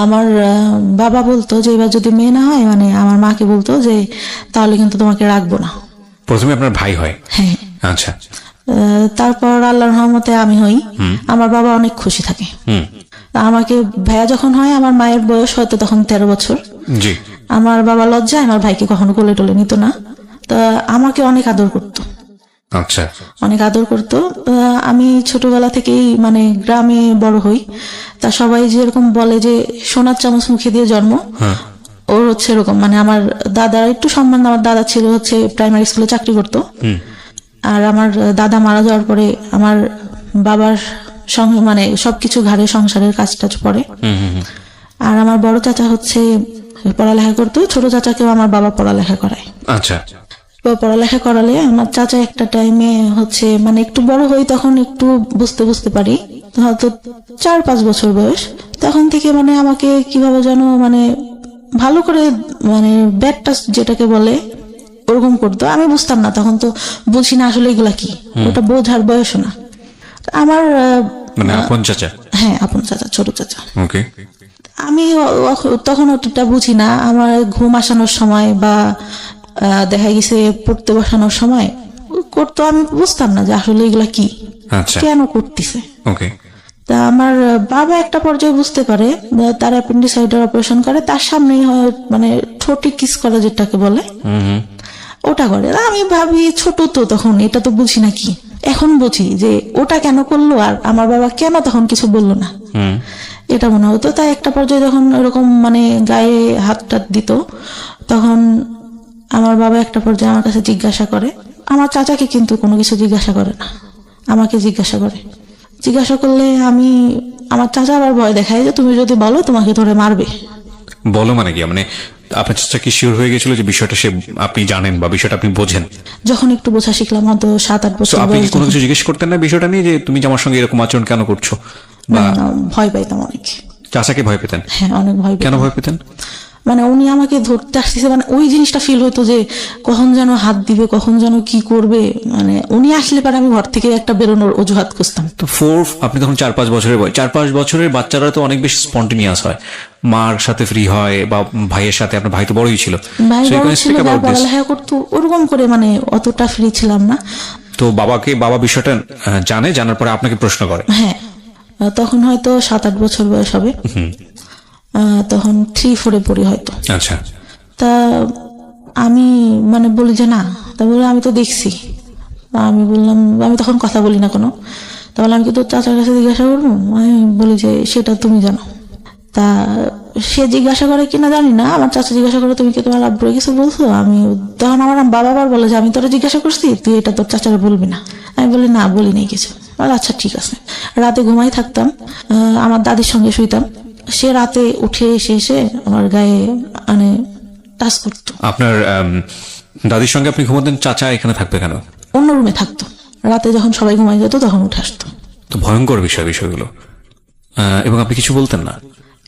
আমার বাবা বলতো যে এবার যদি মেয়ে না হয়, মানে আমার মাকে বলতো যে তাহলে কিন্তু তোমাকে রাখবো না। প্রথমে আপনার ভাই হয়? হ্যাঁ। আচ্ছা। তারপর আল্লাহর রহমতে আমি হই। আমার বাবা অনেক খুশি থাকে। আমাকে ভাইয়া যখন হয়, আমার মায়ের বয়স হয়তো তখন 13 বছর। জি। আমার বাবা লজ্জায় আমার ভাইকে কখনো কোলে টোলে নিত না, তা আমাকে অনেক আদর করতো। আচ্ছা। অনেক আদর করতো। আমি ছোটবেলা থেকেই মানে গ্রামে বড় হই, তা সবাই যেরকম বলে যে সোনার চামচ মুখে দিয়ে জন্ম, ওর হচ্ছে এরকম। মানে আমার দাদার একটু সম্মান, আমার দাদা ছিল হচ্ছে প্রাইমারি স্কুলে চাকরি করতো। আর আমার দাদা মারা যাওয়ার পরে আমার বাবার মানে সবকিছু ঘাড়ে সংসারের কাজ টাজ পড়ে। আর আমার বড় চাচা হচ্ছে পড়ালেখা করতো, ছোট চাচাকেও আমার বাবা পড়ালেখা করায়। আচ্ছা। পড়ালেখা করালে আমার চাচা একটা টাইমে হচ্ছে মানে একটু বড় হই, তখন একটু বুঝতে পারি, হয়তো 4-5 বছর বয়স, তখন থেকে মানে আমাকে কিভাবে যেন মানে ভালো করে মানে ব্যাড টাচ যেটাকে বলে ওরকম করতো। আমি বুঝতাম না, তখন তো বুঝি না আসলে এগুলা কি, ওটা বোঝার বয়স না আমার। মানে আপন চাচা? হ্যাঁ, আপন চাচা, ছোট চাচা। ওকে। আমি তখন অতটা বুঝি না। আমার ঘুম আসানোর সময় বা দেখা গেছে পড়তে বসানোর সময় করতো, আমি বুঝতাম না যে আসলে এগুলা কি, কেন করতেছে। ওকে। তা আমার বাবা একটা পর্যায়ে বুঝতে পারে, তার অ্যাপেন্ডিসাইডের অপারেশন করে, তার সামনেই হয় মানে ঠোঁটে কিস করা যেটাকে বলে, ওটা করে। আমি ভাবি ছোট তো তখন, এটা তো বুঝি না কি। এখন বুঝি যে ওটা কেন করলো আর আমার বাবা কেন তখন কিছু বললো না, এটা মনে হতো। তাই একটা পর্যায়ে যখন এরকম মানে গায়ে হাত টাত দিত, তখন আমার বাবা একটা পর্যায়ে আমার কাছে জিজ্ঞাসা করে। আমার চাচাকে কিন্তু কোনো কিছু জিজ্ঞাসা করে না, আমাকে জিজ্ঞাসা করে। জিজ্ঞাসা করলে আমার চাচা আবার ভয় দেখায় যে তুমি যদি বলো তোমাকে ধরে মারবে। বলো মানে কি? মানে আপনার চাচা কি শিওর হয়ে গেছিল যে বিষয়টা আপনি জানেন বা বিষয়টা আপনি বোঝেন? যখন একটু বোঝা শিখলাম, হয়তো 7-8 বছর। আপনি কি কোনো কিছু জিজ্ঞেস করতেন না বিষয়টা নিয়ে, যে তুমি আমার সঙ্গে এরকম আচরণ কেন করছো? বা ভয় পাইতাম অনেক। চাচাকে ভয় পেতেন? হ্যাঁ, অনেক ভয় পেতাম। কেন ভয় পেতেন? মানে উনি আমাকে ধরতে আসতেছে, মানে ওই জিনিসটা ফিল হতো যে কখন যেন হাত দিবে, কখন যেন কি করবে। মানে উনি আসলে পরে আমি ঘর থেকে একটা বেরোনোর অজুহাত খুঁজতাম। তো আপনি তখন 4-5 বছরের বয়স। 4-5 বছরের বাচ্চারা তো অনেক বেশি স্পন্টেনিয়াস হয়, মার সাথে ফ্রি হয় বা ভাইয়ের সাথে। আপনার ভাই তো বড়ই ছিল, ভাই বড় ছিল, পড়ালেখা করতো, ওরকম করে মানে অতটা ফ্রি ছিলাম না। তো বাবা বিষয়টা জানার পরে আপনাকে প্রশ্ন করে? হ্যাঁ, তখন হয়তো 7-8 বছর বয়স হবে, তখন 3-4 পড়ি হয়তো। আচ্ছা। তা আমি মানে বলি যে না, তা বলে আমি তো দেখছি। আমি বললাম, আমি তখন কথা বলি না কোনো। তাহলে আমি কি তোর চাচার কাছে জিজ্ঞাসা করবো? আমি বলি যে সেটা তুমি জানো। তা সে জিজ্ঞাসা করে কিনা জানি না, আমার চাচা জিজ্ঞাসা করে তুমি কি তোমার আব্বুরে কিছু বলছো? আমি তখন আমার বাবা আবার বলে যে আমি তোরা জিজ্ঞাসা করছি, তুই এটা তোর চাচারা বলবি না। আমি বলি না, বলি নাই কিছু। আচ্ছা ঠিক আছে। রাতে ঘুমাই থাকতাম, আমার দাদির সঙ্গে শুইতাম। সে রাতে উঠে এসে আমার গায়ে মানে টাচ করতো। আপনার দাদির সঙ্গে আপনি ঘুমাতেন, চাচা এখানে থাকবে কেন? অন্য রুমে থাকতো, রাতে যখন সবাই ঘুমাই যেত তখন উঠে আসতো। তো ভয়ঙ্কর বিষয়গুলো। এবং আপনি কিছু বলতেন না?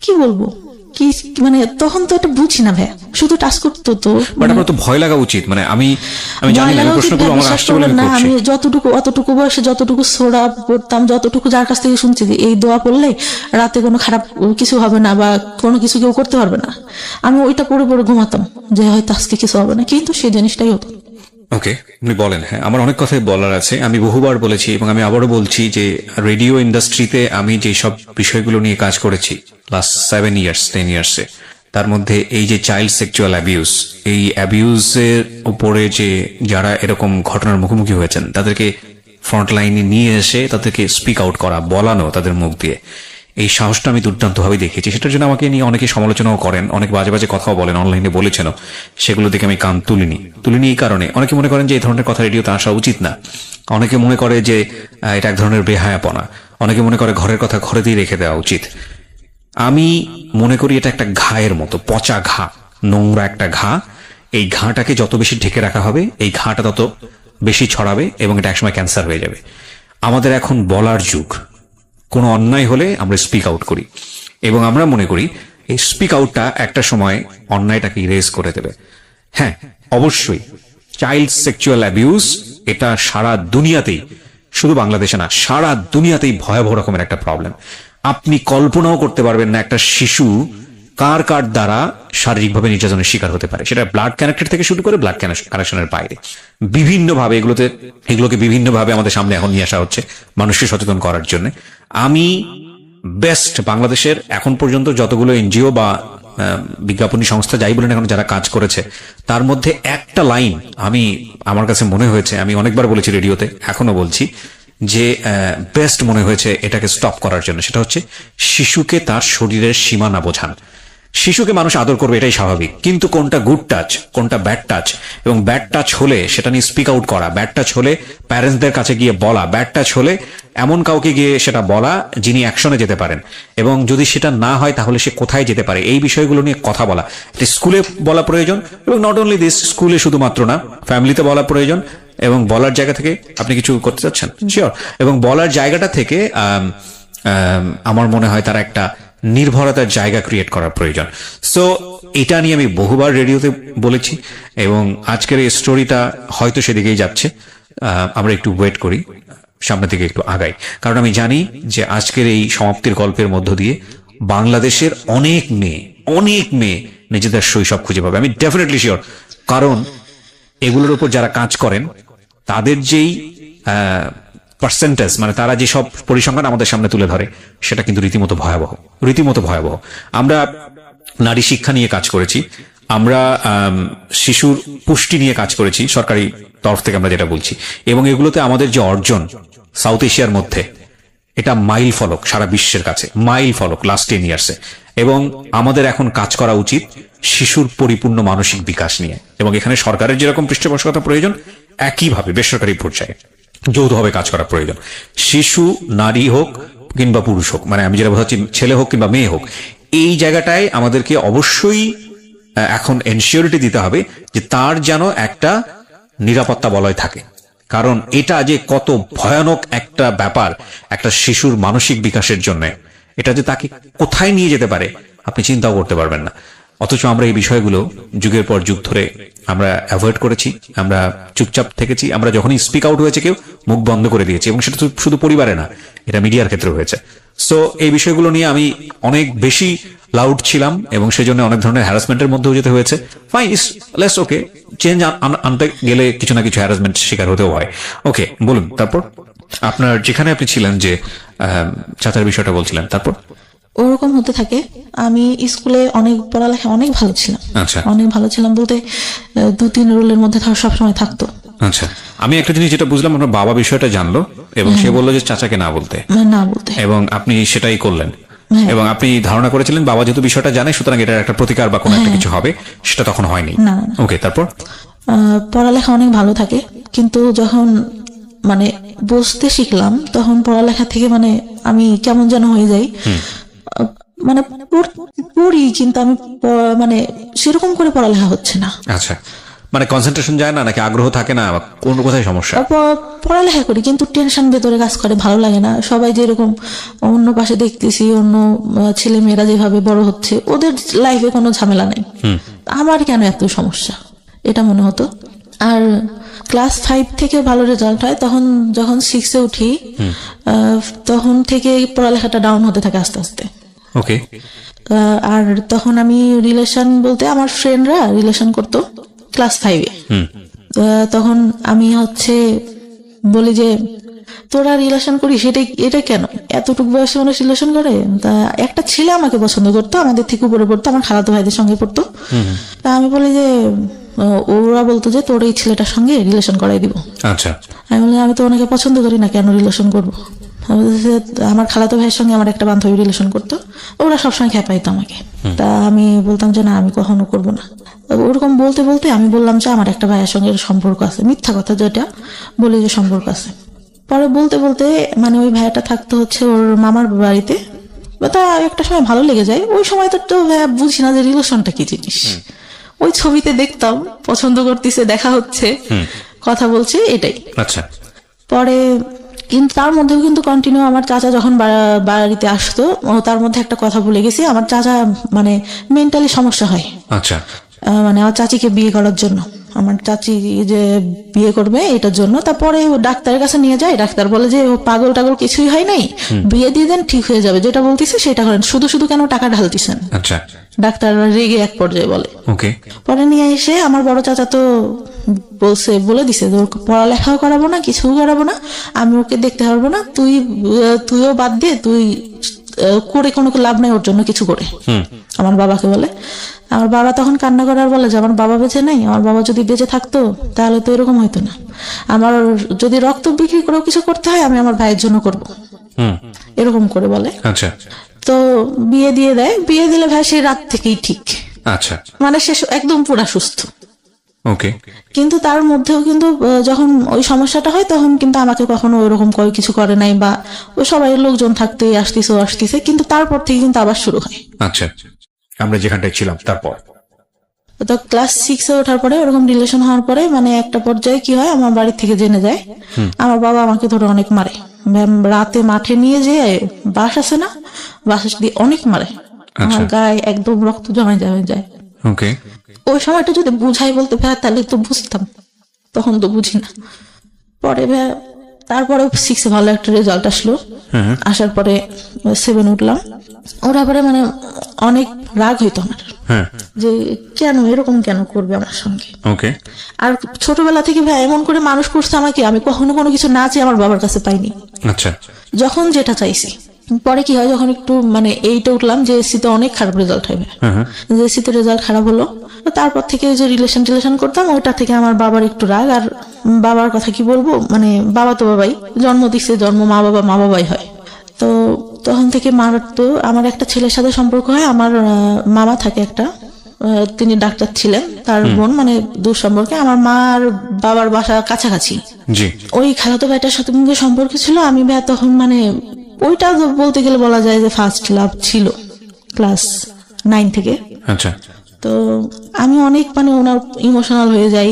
কি বলবো, কি মানে তখন তো এটা বুঝি না ভাই, শুধু টাচ করতো। তো বাট আপনার তো ভয় লাগা উচিত। মানে আমি জানি না, প্রশ্নগুলো আমার আসছে বলে না। আমি অতটুকু বয়সে যতটুকু সোরা পড়তাম, যতটুকু যার কাছ থেকে শুনছি যে এই দোয়া পড়লে রাতে কোনো খারাপ কিছু হবে না বা কোনো কিছু কেউ করতে পারবে না, আমি ওইটা পড়ে ঘুমাতাম যে হয়তো আজকে কিছু হবে না, কিন্তু সেই জিনিসটাই হতো। ওকে, আপনি বলেন। হ্যাঁ, আমার অনেক কথাই বলার আছে। আমি বহুবার বলেছি এবং আমি আবারও বলছি যে রেডিও ইন্ডাস্ট্রিতে আমি যে সব বিষয়গুলো নিয়ে কাজ করেছি লাস্ট 7-10 ইয়ার্সে, তার মধ্যে এই যে চাইল্ড সেক্সুয়াল অ্যাবিউজ, এই অ্যাবিউজের উপরে যে যারা এরকম ঘটনার মুখোমুখি হয়েছেন তাদেরকে ফ্রন্ট লাইনে নিয়ে এসে তাদেরকে স্পিক আউট করা, বলানো তাদের মুখ দিয়ে, এই সাহসটা আমি দুর্দান্তভাবে দেখেছি। সেটার জন্য আমাকে নিয়ে অনেকে সমালোচনাও করেন, অনেক বাজে বাজে কথাও বলেন, অনলাইনে বলেছেন। সেগুলো দেখে আমি কান তুলিনি এই কারণে অনেকে মনে করেন যে এই ধরনের কথা রেডিওতে আসা উচিত না। অনেকে মনে করে যে এটা এক ধরনের বেহায়াপনা। অনেকে মনে করে ঘরের কথা ঘরেতেই রেখে দেওয়া উচিত। আমি মনে করি এটা একটা ঘায়ের মতো, পচা ঘা, নোংরা একটা ঘা। এই ঘাটাকে যত বেশি ঢেকে রাখা হবে, এই ঘাটা তত বেশি ছড়াবে এবং এটা একসময় ক্যান্সার হয়ে যাবে। আমাদের এখন বলার যুগ। কোনো অন্যায় হলে আমরা স্পিক আউট করি এবং আমরা মনে করি এই স্পিক আউটটা একটা সময় অন্যায়টাকে ইরেজ করে দেবে। হ্যাঁ, অবশ্যই চাইল্ড সেক্সুয়াল অ্যাবিউজ এটা সারা দুনিয়াতেই, শুধু বাংলাদেশে না, সারা দুনিয়াতেই ভয়াবহ রকমের একটা প্রবলেম। আপনি কল্পনাও করতে পারবেন না একটা শিশু কার কার দ্বারা শারীরিকভাবে নির্যাতনের শিকার হতে পারে, সেটা ব্লাড কানেক্টেড থেকে শুরু করে ব্লাড কানেকশনের বাইরে বিভিন্নভাবে এগুলোকে বিভিন্নভাবে আমাদের সামনে এখন নিয়ে আসা হচ্ছে মানুষকে সচেতন করার জন্য। আমি বেস্ট বাংলাদেশের এখন পর্যন্ত যতগুলো এনজিও বা বিজ্ঞাপনী সংস্থা যাই বলেন এখন যারা কাজ করেছে, তার মধ্যে একটা লাইন আমার কাছে মনে হয়েছে, আমি অনেকবার বলেছি রেডিওতে, এখনো বলছি, যে বেস্ট মনে হয়েছে এটাকে স্টপ করার জন্য, সেটা হচ্ছে শিশুকে তার শরীরের সীমানা বোঝান। শিশুকে মানুষ আদর করবে, এটাই স্বাভাবিক, কিন্তু কোনটা গুড টাচ কোনটা ব্যাড টাচ, এবং ব্যাড টাচ হলে সেটা নিয়ে স্পিক আউট করা, ব্যাড টাচ হলে প্যারেন্টসদের কাছে গিয়ে বলা, ব্যাড টাচ হলে এমন কাউকে গিয়ে সেটা বলা যিনি অ্যাকশনে যেতে পারেন, এবং যদি সেটা না হয় তাহলে সে কোথায় যেতে পারে, এই বিষয়গুলো নিয়ে কথা বলা। এটা স্কুলে বলা প্রয়োজন, এবং নট অনলি দিস, স্কুলে শুধুমাত্র না, ফ্যামিলিতে বলা প্রয়োজন। এবং বলার জায়গা থেকে আপনি কিছু করতে চাচ্ছেন শিওর, এবং বলার জায়গাটা থেকে আমার মনে হয় তারা একটা নির্ভরতার জায়গা ক্রিয়েট করার প্রয়োজন। সো এটা নিয়ে আমি বহুবার রেডিওতে বলেছি, এবং আজকের এই স্টোরিটা হয়তো সেদিকেই যাচ্ছে। আমরা একটু ওয়েট করি, সামনের দিকে একটু আগাই, কারণ আমি জানি যে আজকের এই সমাপ্তির গল্পের মধ্য দিয়ে বাংলাদেশের অনেক মেয়ে নিজেদের শৈশব খুঁজে পাবে, আমি ডেফিনেটলি শিওর। কারণ এগুলোর উপর যারা কাজ করেন তাদের যেই পার্সেন্টেজ, মানে তারা যেসব পরিসংখ্যান আমাদের সামনে তুলে ধরে, সেটা কিন্তু রীতিমতো ভয়াবহ। আমরা নারী শিক্ষা নিয়ে কাজ করেছি, আমরা শিশুর পুষ্টি নিয়ে কাজ করেছি সরকারি তরফ থেকে, আমরা যেটা বলছি, এবং এগুলোতে আমাদের যে অর্জন সাউথ এশিয়ার মধ্যে, এটা মাইল ফলক সারা বিশ্বের কাছে, মাইল ফলক লাস্ট 10 ইয়ার্সে। এবং আমাদের এখন কাজ করা উচিত শিশুর পরিপূর্ণ মানসিক বিকাশ নিয়ে, এবং এখানে সরকারের যেরকম পৃষ্ঠপোষকতা প্রয়োজন, একইভাবে বেসরকারি পর্যায়ে যৌথভাবে কাজ করা প্রয়োজন। শিশু নারী হোক কিংবা পুরুষ হোক, মানে আমি যেটা বোঝাচ্ছি ছেলে হোক কিংবা মেয়ে হোক, এই জায়গাটায় আমাদেরকে অবশ্যই এখন এনশিওরিটি দিতে হবে যে তার যেন একটা নিরাপত্তা বলয় থাকে। কারণ এটা যে কত ভয়ানক একটা ব্যাপার একটা শিশুর মানসিক বিকাশের জন্য, এটা যে তাকে কোথায় নিয়ে যেতে পারে আপনি চিন্তাও করতে পারবেন না। অথচ আমরা এই বিষয়গুলো যুগের পর যুগ ধরে আমরা অ্যাভয়েড করেছি, আমরা চুপচাপ থেকেছি, আমরা যখনই স্পিক আউট হয়েছে কেউ মুখ বন্ধ করে দিয়েছি, এবং সেটা শুধু পরিবারে না, এটা মিডিয়ার ক্ষেত্রে হয়েছে। সো এই বিষয়গুলো নিয়ে আমি অনেক বেশি লাউড ছিলাম, এবং সেই জন্য অনেক ধরনের হ্যারাসমেন্টের মধ্যেও যেতে হয়েছে। ফাইন, ইস লেস ওকে, চেঞ্জ আনতে গেলে কিছু না কিছু হ্যারাসমেন্ট শিকার হতেও হয়। ওকে, বলুন তারপর আপনার যেখানে আপনি ছিলেন, যে চাচার বিষয়টা বলছিলেন, তারপর ওরকম হতে থাকে। আমি স্কুলে পড়ালেখা অনেক ভালো ছিলাম। আচ্ছা, অনেক ভালো ছিলাম বলতে 2-3 রোলের মধ্যে সবসময় থাকতো। আচ্ছা, আমি একটা জিনিস যেটা বুঝলাম, আপনার বাবা বিষয়টা জানলো এবং সে বললো যে চাচাকে না বলতে, এবং আপনি সেটাই করলেন, এবং আপনি ধারণা করেছিলেন বাবা যেহেতু বিষয়টা জানে সুতরাং এটার একটা প্রতিকার বা কোনো একটা কিছু হবে, সেটা তখন হয়নি। ওকে, তারপর পড়ালেখা অনেক ভালো থাকে, কিন্তু যখন মানে বুঝতে শিখলাম তখন পড়ালেখা থেকে মানে আমি কেমন যেন হয়ে যাই, মানে পড়ি কিন্তু আমি মানে সেরকম করে পড়ালেখা হচ্ছে না। আচ্ছা, মানে কনসেন্ট্রেশন যায় না, নাকি আগ্রহ থাকে না, কোন কোথায় সমস্যা? পড়ালেখা করি কিন্তু টেনশন ভেতরে কাজ করে, ভালো লাগে না। সবাই যেরকম অন্য পাশে দেখতেছি, অন্য ছেলে মেয়েরা যেভাবে বড় হচ্ছে, ওদের লাইফে কোনো ঝামেলা নেই, আমার কেন এত সমস্যা, এটা মনে হতো। আর ক্লাস 5 থেকে ভালো রেজাল্ট হয়, তখন যখন 6-এ উঠি তখন থেকে পড়ালেখাটা ডাউন হতে থাকে আস্তে আস্তে। ওকে, আর তখন আমি রিলেশন বলতে আমার ফ্রেন্ডরা রিলেশন করতো ক্লাস 5-এ। তখন আমি বলি যে তোরা রিলেশন করিস, এটা কেন, এতটুকু বয়সে মানুষ রিলেশন করে? তা একটা ছেলে আমাকে পছন্দ করতো, আমাদের থেকে উপরে পড়তো, আমার খালাতো ভাইদের সঙ্গে পড়তো। তা আমি বলি যে ওরা বলতো যে তোর এই ছেলেটার সঙ্গে রিলেশন করাই দিব। আচ্ছা, আমি বলি আমি তো ওনাকে পছন্দ করি না, কেন রিলেশন করবো? আমার খালাতো ভাইয়ের সঙ্গে আমার একটা বান্ধবী রিলেশন করতো, ওরা সবসময় খেপাইতো আমাকে। তা আমি বলতাম যে না, আমি কখনো করবো না। ওরকম বলতে বলতে আমি বললাম যে আমার একটা ভাইয়ের সঙ্গে সম্পর্ক আছে, মিথ্যা কথা যেটা বলি যে সম্পর্ক আছে। পরে বলতে বলতে মানে ওই ভাইয়াটা থাকতো ওর মামার বাড়িতে, তা একটা সময় ভালো লেগে যায়। ওই সময় তো ভাইয়া বুঝি না যে রিলেশনটা কি জিনিস। ওই ছবিতে দেখতাম পছন্দ করতেছে, দেখা হচ্ছে, কথা বলছে, এটাই। আচ্ছা, পরে কিন্তু তার মধ্যেও কিন্তু কন্টিনিউ আমার চাচা যখন বাড়িতে আসতো, তার মধ্যে একটা কথা ভুলে গেছি, আমার চাচা মানে মেন্টালি সমস্যা হয়। আচ্ছা, মানে আমার চাচিকে বিয়ে করার জন্য আমার চাচি যে বিয়ে করবে এটার জন্য। তারপরে ও ডাক্তারের কাছে নিয়ে যায়, ডাক্তার বলে যে ও পাগল টাগল কিছুই হয় নাই, বিয়ে দিয়ে দেন ঠিক হয়ে যাবে, যেটা বলতেছে সেটা করেন, শুধু শুধু কেন টাকা ঢালতেছেন। আচ্ছা, ডাক্তার রেগে এক পর্যায়ে বলে। ওকে। পরে নিয়ে এসে আমার বড় চাচা তো বলে দিছে যে ওর পড়ালেখাও করাবো না, কিছুও করাবো না, আমি ওকে দেখতে পারবো না, তুইও বাদ দে, তুই করে কোনো লাভ নাই ওর জন্য কিছু করে। আমার বাবাকে বলে। আমার বাবা তখন কান্না করে আর বলে যে আমার বাবা বেঁচে নেই, আমার বাবা যদি বেঁচে থাকতো তাহলে তো এরকম হইতো না, আমার যদি রক্ত বিক্রি করেও কিছু করতে হয় আমি আমার ভাইয়ের জন্য করবো, এরকম করে বলে। আচ্ছা, তো বিয়ে দিয়ে দেয়। বিয়ে দিলে ভাই সেই রাত থেকেই ঠিক, আচ্ছা, মানে সে একদম পুরা সুস্থ। ওকে। কিন্তু তার মধ্যেও কিন্তু যখন ওই সমস্যাটা হয় তখন কিন্তু আমাকে কখনো ওইরকম কিছু করে নাই, বা ওই সবাই লোকজন থাকতে আসতেছে, কিন্তু তারপর থেকে কিন্তু আবার শুরু হয়। আচ্ছা, আমরা যেখানটায় ছিলাম তারপর তো ক্লাস 6-এ ওঠার পরে ওরকম রিলেশন হওয়ার পরে মানে একটা পর্যায়ে কি হয়, আমার বাড়ি থেকে জেনে যায়। আমার বাবা আমাকে ধরে অনেক মারে, রাতে মাঠে নিয়ে যেয়ে বাস আছে না, বাস দিয়ে অনেক মারে, আমার গায়ে একদম রক্ত জমে যায়। ওকে। ওই সময়টা যদি বুঝাই বলতে ভাই তাহলে তো বুঝতাম, তখন তো বুঝি না। পরে তারপরে 6-এ ভালো একটা রেজাল্ট আসলো, আসার পরে 7 উঠলাম। ওরা পরে মানে অনেক রাগ হইতো আমার, যে কেন এরকম কেন করবে আমার সঙ্গে। ওকে। আর ছোটবেলা থেকে ভাই এমন করে মানুষ করছে আমাকে, আমি কখনো কোনো কিছু না চেয়ে আমার বাবার কাছে পাইনি। আচ্ছা, যখন যেটা চাইছি। পরে কি হয়, যখন একটু মানে 8-এ উঠলাম, যে এসসিতে অনেক খারাপ রেজাল্ট হবে, যে এসসিতে রেজাল্ট খারাপ হলো, তারপর থেকে যে রিলেশন করতাম ওইটা থেকে আমার বাবার একটু রাগ। আর বাবার কথা কি বলবো, মানে বাবা তো বাবাই, জন্ম দিচ্ছে, জন্ম মা বাবাই হয়। তো তখন থেকে তো আমার একটা ছেলের সাথে সম্পর্ক হয়, আমার মামা থাকে একটা, তিনি ডাক্তার ছিলেন, তার বোন, মানে দূর সম্পর্কে। আমার মা আর বাবার বাসা কাছাকাছি, ওই খালাতো ভাইটার সাথে মুখে সম্পর্ক ছিল। আমি ভাই তখন মানে ওইটা বলতে গেলে বলা যায় যে ফার্স্ট লাভ ছিল, ক্লাস 9 থেকে। আচ্ছা। তো আমি অনেক মানে ওনার ইমোশনাল হয়ে যাই,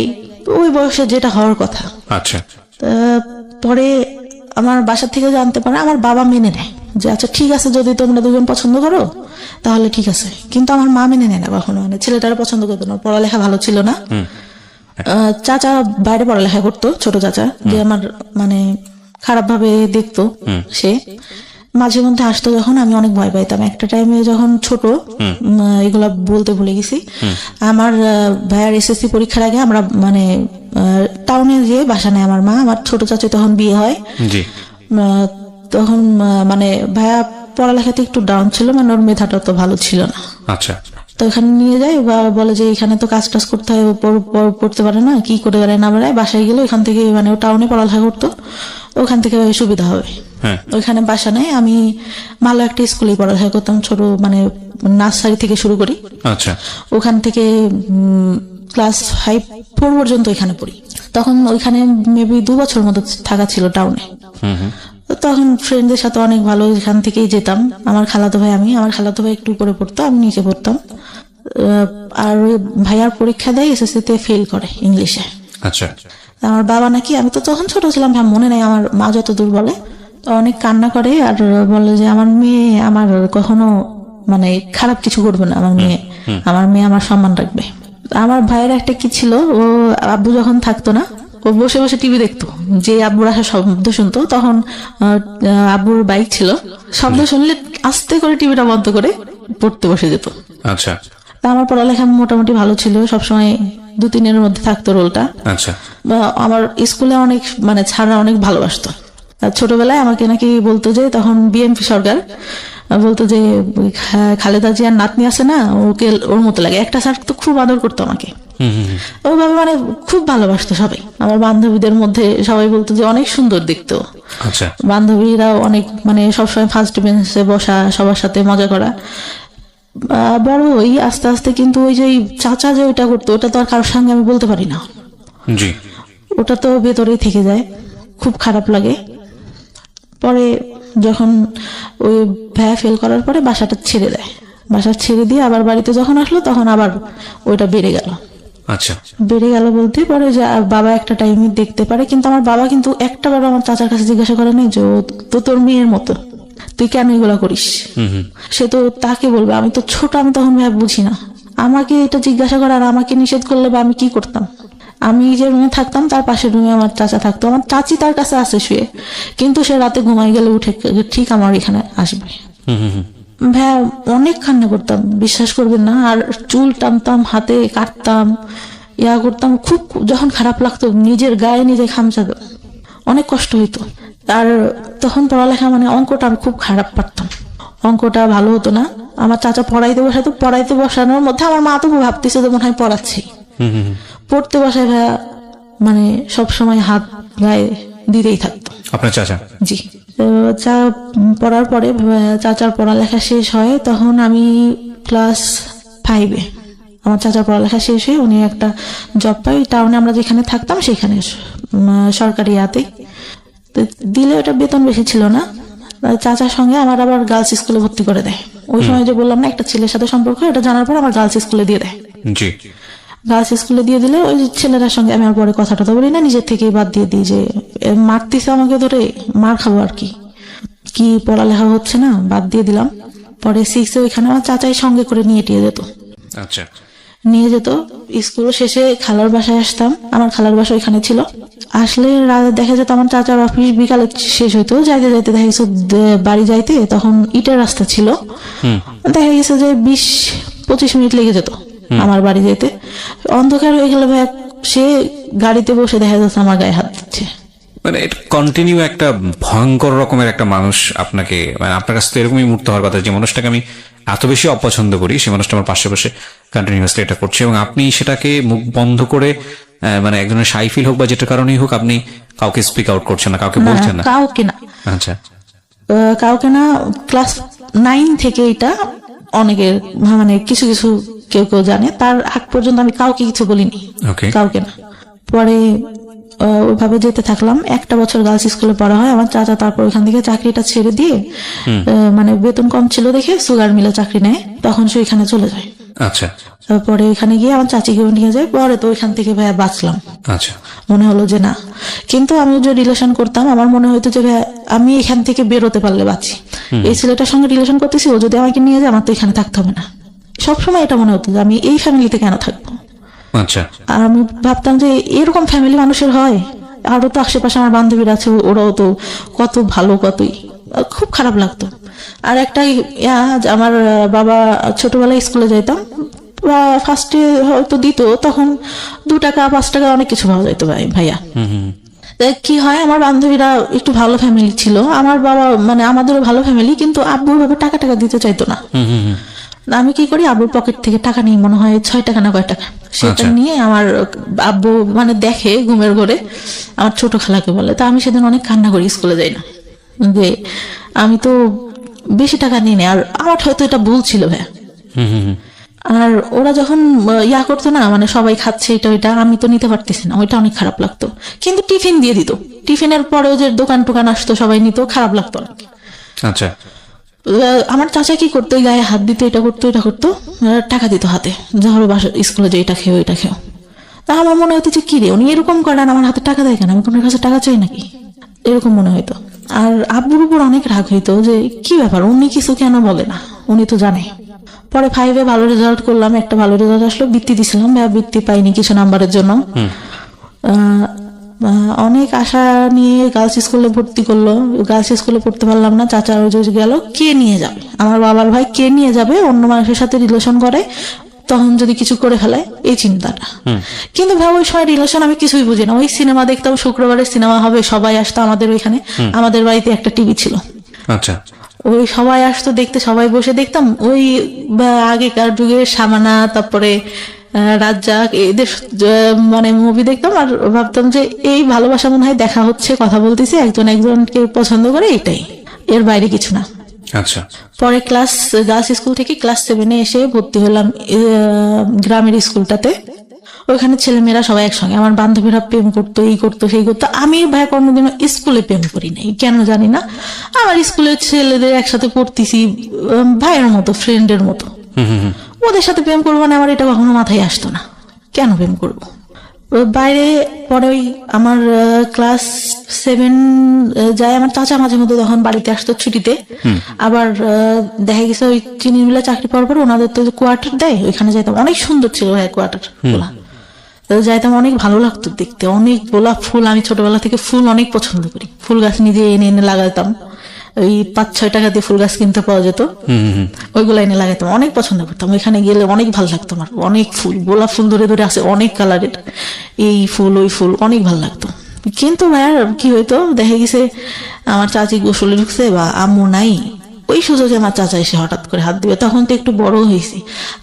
ওই বয়সে যেটা হওয়ার কথা। আচ্ছা। পরে আমার বাসা থেকে জানতে পারে, আমার বাবা মেনে নেয় যে আচ্ছা ঠিক আছে, যদি তোমরা দুজন পছন্দ করো তাহলে ঠিক আছে, কিন্তু আমার মা মেনে নেয় না কখনো, মানে ছেলেটার পছন্দ করতো না, পড়ালেখা ভালো ছিল না। চাচা বাইরে পড়ালেখা করতো, ছোট চাচা, যে আমার মানে খারাপ ভাবে দেখতো, সে মাঝে মধ্যে আসতো যখন, আমি অনেক ভয় পাইতাম। একটা টাইমে যখন ছোট, এগুলা বলতে ভুলে গেছি, আমার ভাইয়ার এসএসসি পরীক্ষার আগে আমরা মানে টাউনে গিয়ে বাসা নেয় আমার মা। আমার ছোট চাচা তখন বিয়ে হয়, তখন মানে ভাইয়া পড়ালেখাতে একটু ডাউন ছিল, মানে ওর মেধাটা তো ভালো ছিল না। আচ্ছা। তো এখানে নিয়ে যায়, বা বলে যে এখানে তো কাজ টাজ করতে হয়, পড়তে পারে না, কি করে বেড়ায় না বেড়ায়, বাসায় গেলে ওইখান থেকে মানে ও টাউনে পড়ালেখা করতো, ওখান থেকে সুবিধা হবে। ওইখানে বাসা নেয়। আমি ভালো একটা স্কুলে পড়ালেখা করতাম, ছোট মানে নার্সারি থেকে শুরু করি। আচ্ছা। ওখান থেকে ক্লাস 5-4 পর্যন্ত ওইখানে পড়ি। তখন ওইখানে মেবি 2 বছর মতো থাকা ছিল টাউনে। তখন ফ্রেন্ডদের সাথে অনেক ভালো, এখান থেকেই যেতাম। আমার খালাতো ভাই একটু উপরে পড়তো, আমি নিচে পড়তাম। আর ওই ভাইয়ার পরীক্ষা দেয়, এসএসসিতে ফেল করে ইংলিশে। আচ্ছা। আমার বাবা নাকি, আমি তো তখন ছোট ছিলাম, মনে নাই, আমার মা যতদূর বলে, অনেক কান্না করে আর বলে যে আমার মেয়ে আমার কখনো মানে খারাপ কিছু করবে না, আমার মেয়ে আমার সম্মান রাখবে। আমার ভাইয়ের একটা কি ছিল, ও আব্বু যখন থাকতো না, ও বসে বসে টিভি দেখতো, যে আব্বুর আসার শব্দ শুনতো, তখন আব্বুর বাইক ছিল, শব্দ শুনলে আস্তে করে টিভিটা বন্ধ করে পড়তে বসে যেত। আচ্ছা। আমার পড়ালেখা মোটামুটি ভালো ছিল, সবসময় 2-3-এর মধ্যে থাকতো রোলটা। আচ্ছা। আমার স্কুলে অনেক মানে ছাড়া অনেক ভালোবাসতো। ছোটবেলায় আমাকে নাকি বলতো যে, তখন বিএনপি সরকার, বলতো যে খালেদা জিয়ার নাতনি আছে না, ওকে ওর মতো লাগে। একটা স্যার তো খুব আদর করতো আমাকে, ওইভাবে মানে খুব ভালোবাসতো সবাই। আমার বান্ধবীদের মধ্যে সবাই বলতো যে অনেক সুন্দর দেখতো। আচ্ছা। বান্ধবীরা অনেক মানে সবসময় ফার্স্ট বেঞ্চে বসা, সবার সাথে মজা করা। বড় ওই আস্তে আস্তে কিন্তু ওই যে চাচা যে ওইটা করতো, ওটা তো আর কারোর সঙ্গে আমি বলতে পারি না, ওটা তো ভেতরেই থেকে যায়, খুব খারাপ লাগে। পরে যখন ওই ভাইয়া ফেল করার পরে বাসাটা ছেড়ে দেয়, বাসা ছেড়ে দিয়ে আবার বাড়িতে যখন আসলো তখন আবার ওইটা বেড়ে গেল। আচ্ছা। বেড়ে গেল বলতে পারে যে বাবা একটা টাইমে দেখতে পারে, কিন্তু আমার বাবা কিন্তু একটা বার আমার চাচার কাছে জিজ্ঞাসা করে নাই যে তো তোর মেয়ের মতো তুই কেন এগুলা করিস। সে তো তাকে বলবে, আমি তো ছোট, আমি তখন ভাই বুঝি না, আমাকে এটা জিজ্ঞাসা করে আর আমাকে নিষেধ করলে বা আমি কি করতাম। আমি যে রুমে থাকতাম তার পাশের রুমে আমার চাচা থাকতো, আমার চাচি তার কাছে আসে শুয়ে, কিন্তু সে রাতে ঘুমাই গেলে উঠে ঠিক আমার এখানে আসবে। ভাইয়া অনেক কান্না করতাম, বিশ্বাস করবেন না। আর চুল টানতাম, হাতে কাটতাম, করতাম। খুব যখন খারাপ লাগতো নিজের গায়ে নিজে খামচাতাম, অনেক কষ্ট হইতো। আর তখন পড়ালেখা মানে অঙ্কটা আমি খুব খারাপ পারতাম, অঙ্কটা ভালো হতো না। আমার চাচা পড়াইতে বসাতো, পড়াইতে বসানোর মধ্যে আমার মা তো ভাবতেছে যে মনে হয় পড়াচ্ছি। পড়তে বসায় ভাইয়া মানে সবসময় হাত গায়ে দিতেই থাকতো। আপনার চাচা? জি। চা পড়ার পরে চাচার পড়ালেখা শেষ হয়, তখন আমি ক্লাস 5-এ। আমার চাচার পড়ালেখা শেষ হয়ে উনি একটা জব পাই টাউনে, আমরা যেখানে থাকতাম সেখানে সরকারি ইয়াতে দিলে, ওটা বেতন বেশি ছিল না। চাচার সঙ্গে আমার আবার গার্লস স্কুলে ভর্তি করে দেয়। ওই সময় যে বললাম না একটা ছেলের সাথে সম্পর্ক, এটা জানার পর আমার গার্লস স্কুলে দিয়ে দেয়। জি। গার্লস স্কুলে দিয়ে দিলে ওই ছেলেটার সঙ্গে আমি আর পরে কথাটা তো বলি না, নিজের থেকেই বাদ দিয়ে দিই যে মারতেছে আমাকে ধরে, মার খাবো আর কি পড়ালেখা হচ্ছে না, বাদ দিয়ে দিলাম। পরে 6-এ ওইখানে আমার চাচাই সঙ্গে করে নিয়ে যেত। আচ্ছা। নিয়ে যেত। স্কুল শেষে খালার বাসায় আসতাম, আমার খালার বাসা ওইখানে ছিল। আসলে দেখা যেত আমার চাচার অফিস বিকালে শেষ হইতো, যাইতে যাইতে দেখা গেছে বাড়ি যাইতে তখন ইটের রাস্তা ছিল, দেখা গেছে যে 20-25 মিনিট লেগে যেত আমার বাড়ি যেতে। অন্ধকার হয়ে গেলে সে গাড়িতে বসে দেখা যাচ্ছে আমার গায়ে হাত দিচ্ছে। মানে এটা কন্টিনিউ একটা ভয়ঙ্কর রকমের একটা মানুষ আপনাকে, মানে আপনার কাছে তো এরকমই মুক্ত হওয়ার কথা, যে মানুষটাকে আমি এত বেশি অপছন্দ করি সেই মানুষটা আমার পাশে বসে কন্টিনিউয়াসলি এটা করছে, এবং আপনি সেটাকে মুখ বন্ধ করে মানে একজনের শাই ফিল হোক বা যেটা কারণেই হোক আপনি কাউকে স্পিক আউট করছেন না, কাউকে বলছেন না? কাউকে না। আচ্ছা। কাউকে না। ক্লাস 9 থেকে এটা অনেকের মানে কিছু কিছু কেউ কেউ জানে, তার আগ পর্যন্ত আমি কাউকে কিছু বলিনি, কাউকে না। পরে ওইভাবে যেতে থাকলাম, একটা বছর গার্লস স্কুলে পড়া হয় আমার চাচা। তারপর ওইখান থেকে চাকরিটা ছেড়ে দিয়ে মানে বেতন কম ছিল দেখে সুগার মিলে চাকরি নেয়, তখন সে ওইখানে চলে যায়। আচ্ছা। তারপরে ওইখানে গিয়ে আমার চাচিকে নিয়ে যায়। পরে তো ওইখান থেকে ভাইয়া বাঁচলাম। আচ্ছা। মনে হলো যে না, কিন্তু আমি যে রিলেশন করতাম আমার মনে হতো যে ভাইয়া আমি এখান থেকে বেরোতে পারলে বাঁচি। এই ছেলেটার সঙ্গে রিলেশন করতেছি, ও যদি আমাকে নিয়ে যায় আমার তো এখানে থাকতে হবে না। সবসময় এটা মনে হতো যে আমি এই ফ্যামিলিতে কেন থাকবো। আচ্ছা। আর আমি ভাবতাম যে এরকম ফ্যামিলি মানুষের হয়। আরো তো আশেপাশে আমার বান্ধবীরা আছে, ওরাও তো কত ভালো, কতই। খুব খারাপ লাগতো। আর একটা আমার বাবা ছোটবেলায় স্কুলে যাইতাম, ফার্স্টে হয়তো দিত, তখন 2 টাকা 5 টাকা অনেক কিছু পাওয়া যাইতো ভাইয়া। কি হয়, আমার বান্ধবীরা একটু ভালো ফ্যামিলি ছিল, আমার বাবা মানে আমাদেরও ভালো ফ্যামিলি, কিন্তু আব্বু ভাবে টাকা দিতে চাইতো না। আমি কি করি, আব্বুর পকেট থেকে টাকা নিয়ে, মনে হয় 6 টাকা না কয় টাকা, সেটা নিয়ে আমার আব্বু মানে দেখে ঘুমের ঘরে, আমার ছোট খালাকে বলে। তা আমি সেদিন অনেক কান্না করি, স্কুলে যাই না, যে আমি তো বেশি টাকা নিয়ে নেই। আর আমার হয়তো এটা ভুল ছিল ভাইয়া। আর ওরা যখন করতো না, মানে সবাই খাচ্ছে এটা ওইটা, আমি তো নিতে পারতেছি না, ওইটা অনেক খারাপ লাগতো। কিন্তু টিফিন দিয়ে দিত, টিফিনের পরেও যে দোকান টোকান আসতো সবাই নিত, খারাপ লাগতো না। আচ্ছা। আমার চাচা কি করতো, গায়ে হাত দিত, এটা করতো, টাকা দিত হাতে, ধরো বাসা স্কুলে যে এটা খেও এটা খেও। তা আমার মনে হতো যে কি রে, উনি এরকম করেন, আমার হাতে টাকা দেয় কেন, আমি কোনো কাছে টাকা চাই নাকি, এরকম মনে হইতো। আর আব্বুর উপর অনেক রাগ হইতো যে কি ব্যাপার, উনি কিছু কেন বলে না, উনি তো জানে। পরে 5-এ ভালো রেজাল্ট করলাম, একটা ভালো রেজাল্ট আসলো, বৃত্তি দিছিলাম, বৃত্তি পাইনি কিছু নাম্বারের জন্য। অনেক আশা নিয়ে গার্লস স্কুলে ভর্তি করলো, গার্লস স্কুলে পড়তে পারলাম না। চাচা গেল, কে নিয়ে যাবে, আমার বাবার ভাই কে নিয়ে যাবে, অন্য মানুষের সাথে রিলেশন করে, তখন যদি কিছু করে ফেলে, এই চিন্তাটা। কিন্তু ভাই ওই সময় রিলেশন আমি কিছুই বুঝি না। ওই সিনেমা দেখতাম, শুক্রবারে সিনেমা হবে, সবাই আসতো আমাদের ওইখানে, আমাদের বাড়িতে একটা টিভি ছিল। আচ্ছা। ওই সবাই আসতো দেখতে, সবাই বসে দেখতাম। ওই আগেকার যুগে সামানা, তারপরে রাজ্জাক, এদের মানে মুভি দেখতাম। আর ভাবতাম যে এই ভালোবাসা মনে হয় দেখা হচ্ছে, কথা বলতেছে, একজন একজনকে পছন্দ করে, এটাই, এর বাইরে কিছু না। আচ্ছা। পরে গার্লস স্কুল থেকে ক্লাস 7-এ এসে ভর্তি হলাম গ্রামের স্কুলটাতে। ওইখানে ছেলেমেয়েরা সবাই একসঙ্গে, আমার বান্ধবীরা প্রেম করতো, এই করতো সেই করতো। আমি ভাই কোনোদিনও স্কুলে প্রেম করি নাই, কেন জানি না। আমার স্কুলের ছেলেদের একসাথে পড়তেছি, ভাইয়ের মতো, ফ্রেন্ডের মতো, ওদের সাথে প্রেম করবো না, আমার এটা কখনো মাথায় আসতো না, কেন প্রেম করবো বাইরে। পরে ওই আমার ক্লাস 7 যায়, আমার চাচা মাঝে মধ্যে তখন বাড়িতে আসতো ছুটিতে। আবার দেখা গেছে ওই চিনি মিলে চাকরি পাওয়ার পর ওনাদের তো কোয়ার্টার দেয়, ওইখানে যাইতাম। অনেক সুন্দর ছিল ভাই কোয়ার্টার গুলা। তো যাইতাম, অনেক ভালো লাগতো দেখতে, অনেক গোলাপ ফুল, আমি ছোটবেলা থেকে ফুল অনেক পছন্দ করি, ফুল গাছ নিজে এনে এনে লাগাতাম, ওই 5-6 টাকা দিয়ে ফুল গাছ কিনতে পাওয়া যেত, ওইগুলো এনে লাগাতাম, অনেক পছন্দ করতাম। ওইখানে গেলে অনেক ভালো লাগতো আমার, অনেক ফুল, গোলাপ ফুল ধরে ধরে আছে অনেক কালারের, এই ফুল ওই ফুল, অনেক ভালো লাগতো। কিন্তু ভাইয়ার কি হইতো, দেখা গেছে আমার চাচি গোসলে ঢুকছে বা আম্মু নাই, ওই সুযোগে আমার চাচা এসে হঠাৎ করে হাত দিবে। তখন তো একটু বড় হয়েছি,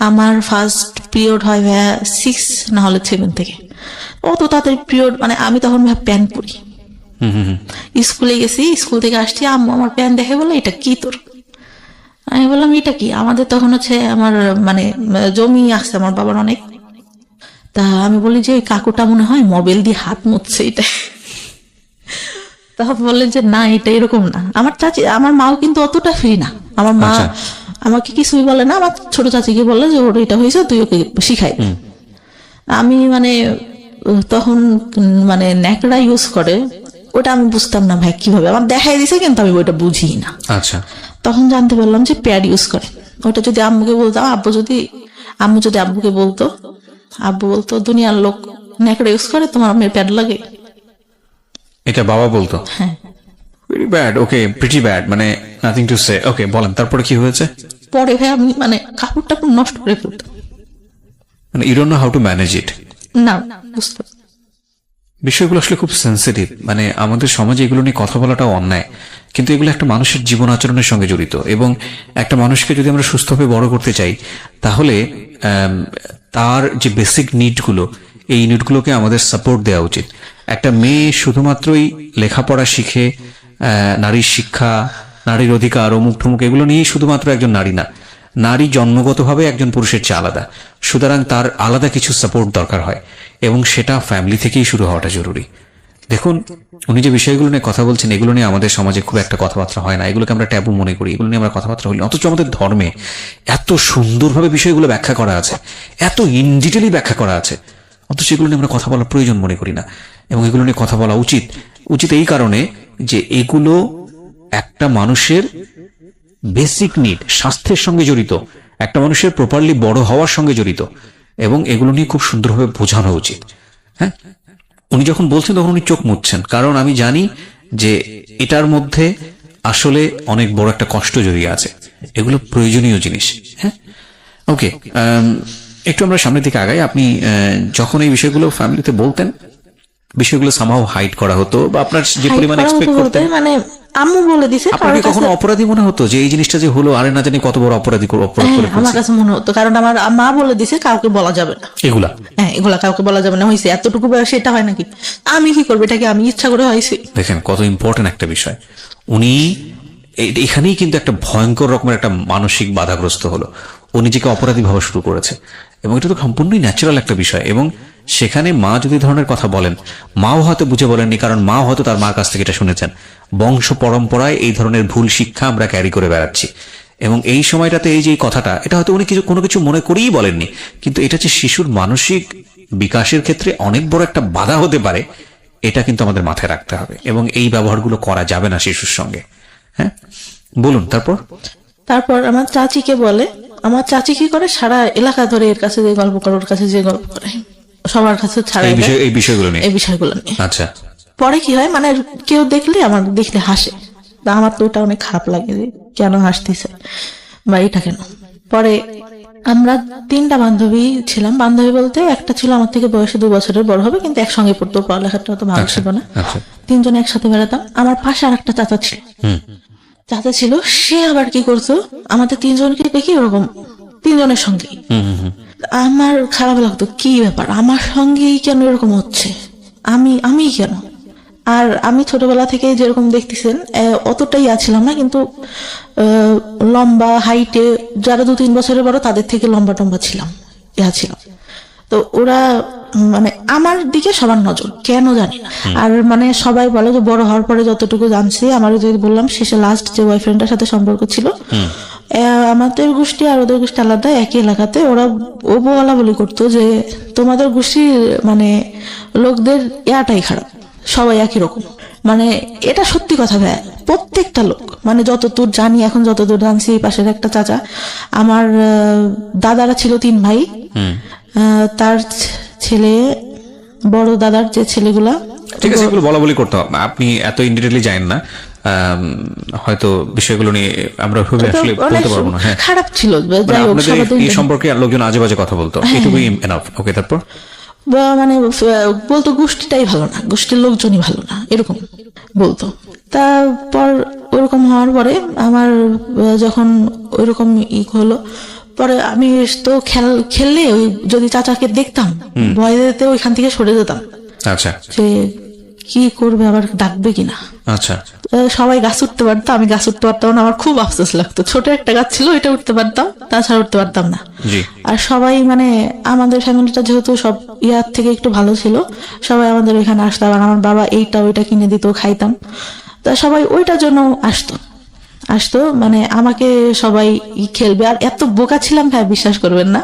আমার ফার্স্ট পিরিয়ড হয় ভাইয়া 6 না হলে 7 থেকে, অত তাড়াতাড়ি পিরিয়ড, মানে আমি তখন ভাই প্যান্ট পরি, স্কুলে গেছি, স্কুল থেকে আসছি, আম্মু আমার প্যান্ট দেখে বলে এটা কি তোর, আমি বললাম এটা কি, আমাদের তখন হচ্ছে আমার মানে জমি আছে আমার বাবার অনেক, তা আমি বলি যে কাকুটা মনে হয় মোবাইল দিয়ে হাত মুছছে এটা, তখন বললেন যে না এটা এরকম না। আমার চাচি, আমার মাও কিন্তু অতটা ফ্রি না, আমার মা আমাকে কিছুই বলে না, আমার ছোট চাচিকে বলে যে ওর এটা হয়েছে তুই ওকে শিখাই। আমি মানে তখন মানে ন্যাকড়া ইউজ করে, ওটা আমি বুঝতাম না ভাই কিভাবে, আমার দেখাই দিছে কিন্তু আমি ওইটা বুঝি না। আচ্ছা, তখন জানতে পারলাম যে প্যাড ইউজ করে, ওটা যদি আম্মুকে বলতাম, আম্মু যদি আব্বুকে বলতো, আব্বু বলতো দুনিয়ার লোক ন্যাকড়া ইউজ করে, তোমার মেয়ের প্যাড লাগে। এটা বাবা বলতো? হ্যাঁ। ভেরি ব্যাড, ওকে, প্রিটি ব্যাড, মানে নাথিং টু সে। ওকে, বলেন তারপরে কি হয়েছে? পরে ভাই আমি মানে কাপড়টা নষ্ট করে ফেলতাম, মানে you don't know how to manage it. না বুঝতে, বিষয়গুলো আসলে খুব সেন্সিটিভ, মানে আমাদের সমাজে এগুলো নিয়ে কথা বলাটাও অন্যায়, কিন্তু এগুলো একটা মানুষের জীবন আচরণের সঙ্গে জড়িত, এবং একটা মানুষকে যদি আমরা সুস্থভাবে বড় করতে চাই তাহলে তার যে বেসিক নিডগুলো, এই নিডগুলোকে আমাদের সাপোর্ট দেওয়া উচিত। একটা মেয়ে শুধুমাত্রই লেখাপড়া শিখে, নারীর শিক্ষা, নারীর অধিকার, অমুক ঠুমুক এগুলো নিয়েই শুধুমাত্র একজন নারী না, নারী জন্মগতভাবে একজন পুরুষের চেয়ে আলাদা, সুতরাং তার আলাদা কিছু সাপোর্ট দরকার হয়, এবং সেটা ফ্যামিলি থেকেই শুরু হওয়াটা জরুরি। দেখুন, উনি যে বিষয়গুলো নিয়ে কথা বলছেন, এগুলো নিয়ে আমাদের সমাজে খুব একটা কথাবার্তা হয় না, এগুলোকে আমরা ট্যাবু মনে করি, এগুলো নিয়ে আমরা কথাবার্তা হই না, অথচ আমাদের ধর্মে এত সুন্দরভাবে বিষয়গুলো ব্যাখ্যা করা আছে, এত ইন ডিটেলি ব্যাখ্যা করা আছে, অথচ এগুলো নিয়ে আমরা কথা বলার প্রয়োজন মনে করি না। এবং এগুলো নিয়ে কথা বলা উচিত এই কারণে যে এগুলো একটা মানুষের বেসিক নিড, স্বাস্থ্যের সঙ্গে জড়িত, একটা মানুষের প্রপারলি বড় হওয়ার সঙ্গে জড়িত, এবং এগুলো নিয়ে খুব সুন্দরভাবে বোঝানো উচিত। হ্যাঁ, উনি যখন বলছেন তখন উনি চোখ মুছছেন, কারণ আমি জানি যে এটার মধ্যে আসলে অনেক বড় একটা কষ্ট জড়িয়ে আছে, এগুলো প্রয়োজনীয় জিনিস। হ্যাঁ, ওকে, একটু আমরা সামনের দিকে আগাই। আপনি যখন এই বিষয়গুলো ফ্যামিলিতে বলতেন, বিষয়গুলো সামহাও হাইড করা হতো, বা আপনার যে পরিমাণ এক্সপেক্ট করতেন, মানে আম্মু বলে দিছে, আপনাকে কখনো অপরাধী মনে হতো যে এই জিনিসটা যে হলো, আরে না জানি কত বড় অপরাধ করে আমার কাছে মনে হতো, কারণ আমার মা বলে দিছে কাউকে বলা যাবে না এগুলা, হ্যাঁ এগুলা কাউকে বলা যাবে না, হয়েছে এতটুকু বয়সে এটা হয় নাকি, আমি কি করবো, এটাকে আমি ইচ্ছা করে হয়েছে। দেখেন কত ইম্পর্টেন্ট একটা বিষয়, উনি এখানেই কিন্তু একটা ভয়ঙ্কর রকমের একটা মানসিক বাধাগ্রস্ত হলো, ও নিজেকে অপরাধী ভাবা শুরু করেছে, এবং এটা তো সম্পূর্ণই ন্যাচারাল একটা বিষয়। এবং সেখানে মা যদি ধরনের কথা বলেন, মাও হয়তো বুঝে বলেননি, কারণ মা হয়তো তার মার কাছ থেকে এটা শুনেছেন, বংশ পরম্পরায় এই ধরনের ভুল শিক্ষা আমরা ক্যারি করে বেড়াচ্ছি, এবং এই সময়টাতে এই যে কথাটা, এটা হয়তো উনি কোনো কিছু মনে করেই বলেননি, কিন্তু এটা যে শিশুর মানসিক বিকাশের ক্ষেত্রে অনেক বড় একটা বাধা হতে পারে, এটা কিন্তু আমাদের মাথায় রাখতে হবে, এবং এই ব্যবহারগুলো করা যাবে না শিশুর সঙ্গে। হ্যাঁ, বলুন তারপর আমার চাচিকে বলে, আমার চাচি কি করে, সারা এলাকা ধরে এর কাছে যে গল্প করে, ওর কাছে যে গল্প করে, সবার কাছে ছাড়া এই বিষয়গুলো নিয়ে। আচ্ছা, পরে কি হয়, মানে কেউ আমার দেখলে হাসে, আমার তো ওটা অনেক খারাপ লাগে যে কেন হাসতেছে বা এটা কেন। পরে আমরা 3টা বান্ধবী ছিলাম, বান্ধবী বলতে একটা ছিল আমার থেকে বয়সে 2 বছরের বড় হবে, কিন্তু একসঙ্গে পড়তো, পড়ালেখাটা তো ভালো ছিল না, 3জন একসাথে বেড়াতাম। আমার পাশে আর একটা চাচা ছিল, সে আবার কি করতো, আমাদের 3জনকে দেখি ওরকম 3জনের সঙ্গে, আমার খারাপ লাগতো, কি ব্যাপার আমার সঙ্গেই কেন এরকম হচ্ছে, আমি কেন। আর আমি ছোটবেলা থেকে যেরকম দেখতেছেন অতটাই আছিলাম না, কিন্তু লম্বা হাইটে যারা 2-3 বছরের বড় তাদের থেকে লম্বা টম্বা ছিলাম, ছিলাম। তো ওরা মানে আমার দিকে সবার নজর, কেন জানি না। আর মানে সবাই বলে যে বড় হওয়ার পরে যতটুকু জানছি, আমার যে বললাম শেষে লাস্ট যে বয়ফ্রেন্ডের সাথে সম্পর্ক ছিল, আমাদের গোষ্ঠী আর ওদের গোষ্ঠী আলাদা, একই এলাকাতে, ওরা বলা বলি করতো যে তোমাদের গোষ্ঠীর মানে লোকদের ইয়াটাই খারাপ, সবাই একই রকম। মানে এটা সত্যি কথা ভাই, প্রত্যেকটা লোক, মানে যতদূর জানি, এখন যতদূর জানছি, পাশের একটা চাচা, আমার দাদারা ছিল 3 ভাই, তার ছেলে বড় দাদার যে ছেলেগুলা, ঠিক আছে, এগুলো বলা বলি করতে হবে, আপনি এত ইনডিটেইলি জানেন না, হয়তো বিষয়গুলো নিয়ে আমরা খুবই আসলে বলতে পারবো না। হ্যাঁ, খারাপ ছিল, মানে যাই হোক আপনাদের সবাই তো এই সম্পর্কে লোকজন আজে বাজে কথা বলতো, এটুকুই এনাফ। ওকে, তারপর মানে বলতো গোষ্ঠীটাই ভালো না, গোষ্ঠীর লোকজনই ভালো না, এরকম বলতো। তারপর ওরকম হওয়ার পরে আমার যখন ওইরকম হলো, পরে আমি তো খেললে ওই যদি চাচাকে দেখতাম ভয় দিতে ওইখান থেকে সরে যেতাম, আচ্ছা যে কি করবে আবার ডাকবে কিনা। আচ্ছা, সবাই গাছ উঠতে পারতো, আমি গাছ উঠতে পারতাম না, আমার খুব আফসোস লাগতো। ছোট একটা গাছ ছিল, ওইটা উঠতে পারতাম, তাছাড়া উঠতে পারতাম না। জি, আর সবাই মানে আমাদের ফ্যামিলিটা যেহেতু সব ইয়ার থেকে একটু ভালো ছিল, সবাই আমাদের এখানে আসতো, আর আমার বাবা এইটা ওইটা কিনে দিত, খাইতাম। তা সবাই ওইটার জন্য আসতো মানে আমাকে সবাই খেলবে। আর এত বোকা ছিলাম ভাই, বিশ্বাস করবেন না,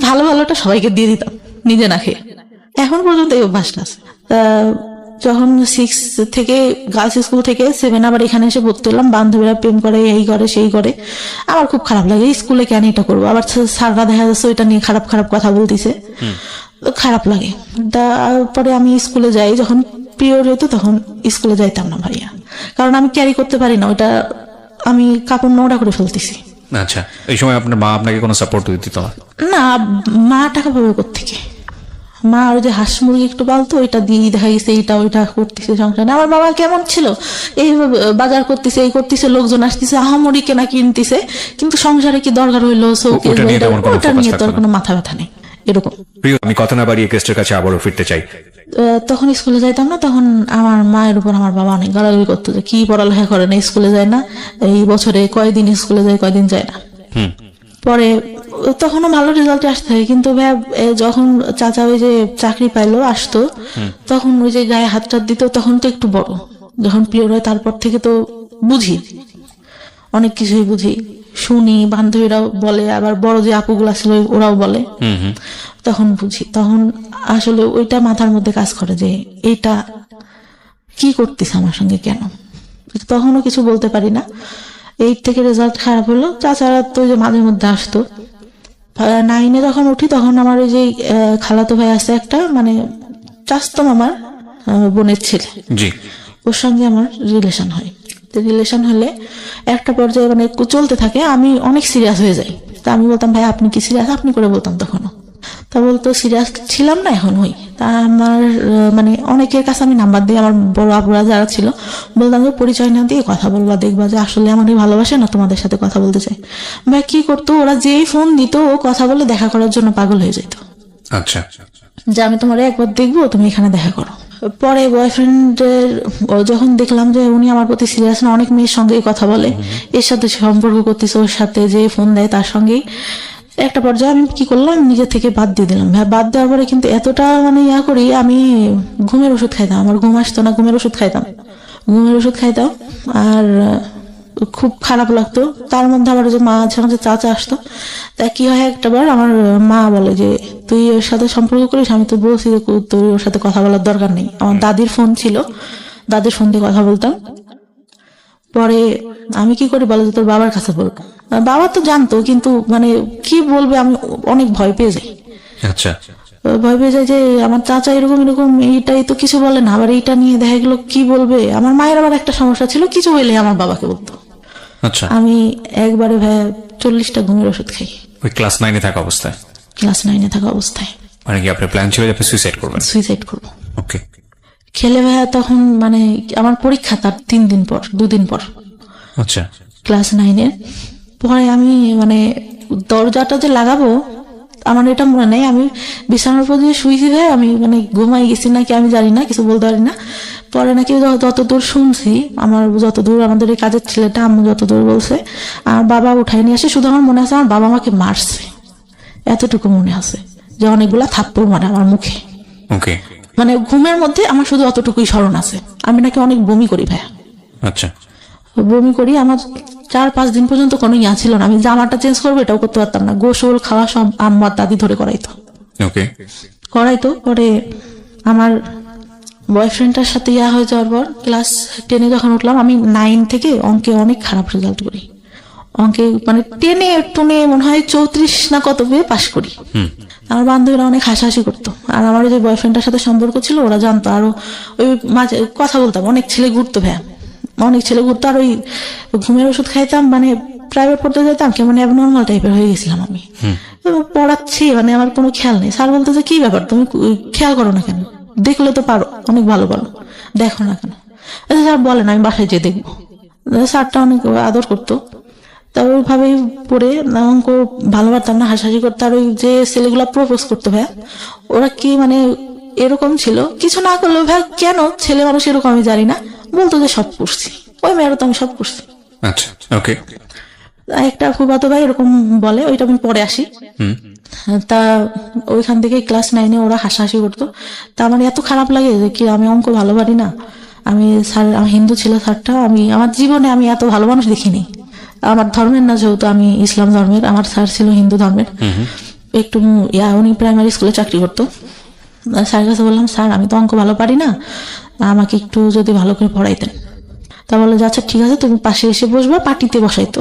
ভালো ভালোটা সবাইকে দিয়ে দিতাম নিজে না খেয়ে। এখন পর্যন্ত এই অভ্যাসটা আছে। যখন 6 থেকে গার্লস স্কুল থেকে 7 আবার এখানে এসে ভর্তি হলাম, বান্ধবীরা প্রেম করে, এই করে সেই করে, আমার খুব খারাপ লাগে। স্কুলে কেন এটা করবো, আবার স্যাররা দেখা যাচ্ছে ওইটা নিয়ে খারাপ খারাপ কথা বলতেছে, খারাপ লাগে। তারপরে আমি স্কুলে যাই, যখন পিরিয়ড হইতো তখন স্কুলে যাইতাম না ভাইয়া, কারণ আমি ক্যারি করতে পারি না, ওইটা আমি কাপড় নোংরা করে ফেলতেছি। আচ্ছা, এই সময় আপনার মা আপনাকে কোনো সাপোর্ট দিত না? না, মা টাকা পাবে কোত্থেকে? মা ওই যে হাঁস মুরগি একটু পালতো, ওইটা দিয়ে দেখা গেছে এইটা ওইটা করতেছে সংসারে। আমার বাবা কেমন ছিল, এই বাজার করতেছে, এই করতেছে, লোকজন আসতেছে, আহামরি কেনা কিনতেছে, কিন্তু সংসারে কি দরকার হইলো ওটা নিয়ে তো আর কোনো মাথা ব্যথা নেই, এরকম। প্রিয়, আমি কথা না বাড়িয়ে গেস্টের কাছে আবারও ফিরতে চাই। তখন স্কুলে যাইতাম না, তখন আমার মায়ের উপর আমার বাবা অনেক গালাগালি করতো, যে কি পড়ালেখা করে না, স্কুলে যায় না, এই বছরে কয়দিন স্কুলে যায়, কয়দিন যায় না। পরে তখনও ভালো রেজাল্ট আসতে হয়, কিন্তু যখন চাচা ওই যে চাকরি পাইলো আসতো, তখন ওই যে গায়ে হাত টাত দিত, তখন তো একটু বড়, যখন পিরিয়ড হয় তারপর থেকে তো বুঝি, অনেক কিছুই বুঝি, শুনি, বান্ধবীরাও বলে, আবার বড় যে আপুগুলা ছিল ওরাও বলে, তখন বুঝি। তখন আসলে ওইটা মাথার মধ্যে কাজ করে যে এইটা কি করতেছে আমার সঙ্গে, কেন। তখনও কিছু বলতে পারি না। 8 থেকে রেজাল্ট খারাপ হলো, চাচারা তো যে মাঝে মধ্যে আসতো। 9 যখন উঠি তখন আমার ওই যে খালাতো ভাই আছে একটা, মানে চাচতো মামার বোনের ছেলে, ওর সঙ্গে আমার রিলেশন হয়। রিলেশন হলে একটা পর্যায়ে মানে চলতে থাকে, আমি অনেক সিরিয়াস হয়ে যাই। তা আমি বলতাম, ভাই আপনি কি সিরিয়াস, আপনি করে বলতাম তখনও। তা বলতো সিরিয়াস ছিলাম না, এখন হই। তা আমার মানে অনেকের কাছে আমি নাম্বার দিই, আমার বড় আপুরা যারা ছিল, বলতাম যে পরিচয় না দিয়ে কথা বলবা, দেখবা যে আসলে আমাকে ভালোবাসে না, তোমাদের সাথে কথা বলতে চাই। ভাই কি করতো, ওরা যেই ফোন দিত ও কথা বলে দেখা করার জন্য পাগল হয়ে যেত। আচ্ছা, যে আমি তোমার একবার দেখবো, তুমি এখানে দেখা করো। পরে বয়ফ্রেন্ডের যখন দেখলাম যে উনি আমার প্রতি সিরিয়াস না, অনেক মেয়ের সঙ্গে কথা বলে, এর সাথে সম্পর্ক করতেছে, ওর সাথে যে ফোন দেয় তার সঙ্গেই, একটা পর্যায়ে আমি কি করলাম, নিজে থেকে বাদ দিয়ে দিলাম। বাদ দেওয়ার পরে কিন্তু এতটা মানে করি, আমি ঘুমের ওষুধ খাইতাম, আমার ঘুম আসতো না, ঘুমের ওষুধ খাইতাম আর খুব খারাপ লাগতো। তার মধ্যে আবার যে মা আছে, আমাদের চাচা আসতো। তা কি হয়, একটাবার আমার মা বলে যে তুই ওর সাথে সম্পর্ক করিস, আমি তো বলছি যে তুই ওর সাথে কথা বলার দরকার নেই। আমার দাদির ফোন ছিল, দাদির ফোন দিয়ে কথা বলতাম। পরে আমি কি করি বলো, যে তোর বাবার কাছে বলবো। বাবা তো জানতো, কিন্তু মানে কি বলবে, আমি অনেক ভয় পেয়ে যাই। আচ্ছা, ভয় পেয়ে যায় যে আমার চাচা এরকম এইটাই তো কিছু বলে না, আবার এইটা নিয়ে দেখা গেলো কি বলবে। আমার মায়ের আবার একটা সমস্যা ছিল, কিছু হইলে আমার বাবাকে বলতো। আচ্ছা, আমি একবারে 40টা ঘুমের ওষুধ খাই ওই ক্লাস 9 থাকা অবস্থায়। ক্লাস 9 থাকা অবস্থায়। মানে কি আপনার প্ল্যান ছিল যে আপনি সুইসাইড করবেন? সুইসাইড করবো। ওকে। খেলে ভাইয়া তখন মানে আমার পরীক্ষা তার 3 দিন পর, 2 দিন পর। আচ্ছা, ক্লাস 9 পরে আমি মানে দরজাটা যে লাগাবো, আমার এটা মনে নেই, আমি বিছানার উপর দিয়ে শুয়েছি ভাই, আমি মানে ঘুমাই গেছি নাকি আমি জানি না, কিছু বলতে পারি না। পরে নাকি যতদূর শুনছি, আমার যতদূর আমাদের এই কাজের ছেলেটা আম্মু যতদূর বলছে, আমার বাবা উঠাই নিয়ে আসে। শুধু আমার মনে আছে আমার বাবা আমাকে মারছে, এতটুকু মনে আছে, যে অনেকগুলা থাপ্পড় মারে আমার মুখে। ওকে। মানে ঘুমের মধ্যে আমার শুধু অতটুকুই স্মরণ আছে। আমি নাকি অনেক বমি করি ভাইয়া। আচ্ছা, বমি করি, আমার 4-5 দিন পর্যন্ত কোনো ইয়া ছিল না। আমি জামাটা চেঞ্জ করবো এটাও করতে পারতাম না, গোসল খাওয়া সব আম্মার দাদি ধরে করাইতো। পরে আমার বয়ফ্রেন্ডটার সাথে ইয়া হয়ে যাওয়ার পর ক্লাস 10 যখন উঠলাম, আমি 9 থেকে অঙ্কে অনেক খারাপ রেজাল্ট করি, অঙ্কে মানে টেনে টুনে মনে হয় 34 না কত পেয়ে পাশ করি। আমার বান্ধবীরা অনেক হাসাহাসি করতো, আর আমার যে বয়ফ্রেন্ডের সাথে সম্পর্ক ছিল ওরা জানতো, আরো ওই মাঝে কথা বলতাম, অনেক ছেলে ঘুরতো ভাইয়া, অনেক ছেলে ঘুরতো। আর ওই ঘুমের ওষুধ খাইতাম, মানে প্রাইভেট পড়তে যেতাম, কেমন অ্যাবনর্মাল টাইপের হয়ে গেছিলাম আমি। পড়াচ্ছি মানে আমার কোনো খেয়াল নেই, স্যার বলতো যে কি ব্যাপার তুমি খেয়াল করো না কেন, দেখলে তো পারো, অনেক ভালো পারো, দেখো না কেন। স্যার বলেন আমি বাসায় যেয়ে দেখবো। স্যারটা অনেক আদর করতো। তা ওইভাবেই পড়ে অঙ্ক ভালো পারতাম না, হাসাহাসি করতো। আর ওই যে ছেলেগুলা প্রপোজ করতো ভাইয়া, ওরা কি মানে এরকম ছিল, কিছু না করলেও ভাই কেন ছেলে মানুষ এরকম আমি জানি না, বলতো যে সব করছি, ওই মেয়েরও তো আমি সব করছি। আচ্ছা, ওকে। একটা ফুফাতো ভাই এরকম বলে, ওইটা আমি পরে আসি। তা ওইখান থেকে ক্লাস 9-এ ওরা হাসাহাসি করতো। তা আমার এত খারাপ লাগে যে কি আমি অঙ্ক ভালো পারি না। আমি স্যার, আমি হিন্দু ছিল স্যারটা, আমি আমার জীবনে আমি এত ভালো মানুষ দেখিনি। আমার ধর্মের না, যেহেতু আমি ইসলাম ধর্মের, আমার স্যার ছিল হিন্দু ধর্মের। একটু উনি প্রাইমারি স্কুলে চাকরি করতো। স্যারের কাছে বললাম স্যার আমি তো অঙ্ক ভালো পারি না, আমাকে একটু যদি ভালো করে পড়াইতেন। তা বললো যে আচ্ছা ঠিক আছে, তুমি পাশে এসে বসবা, পার্টিতে বসাইতো,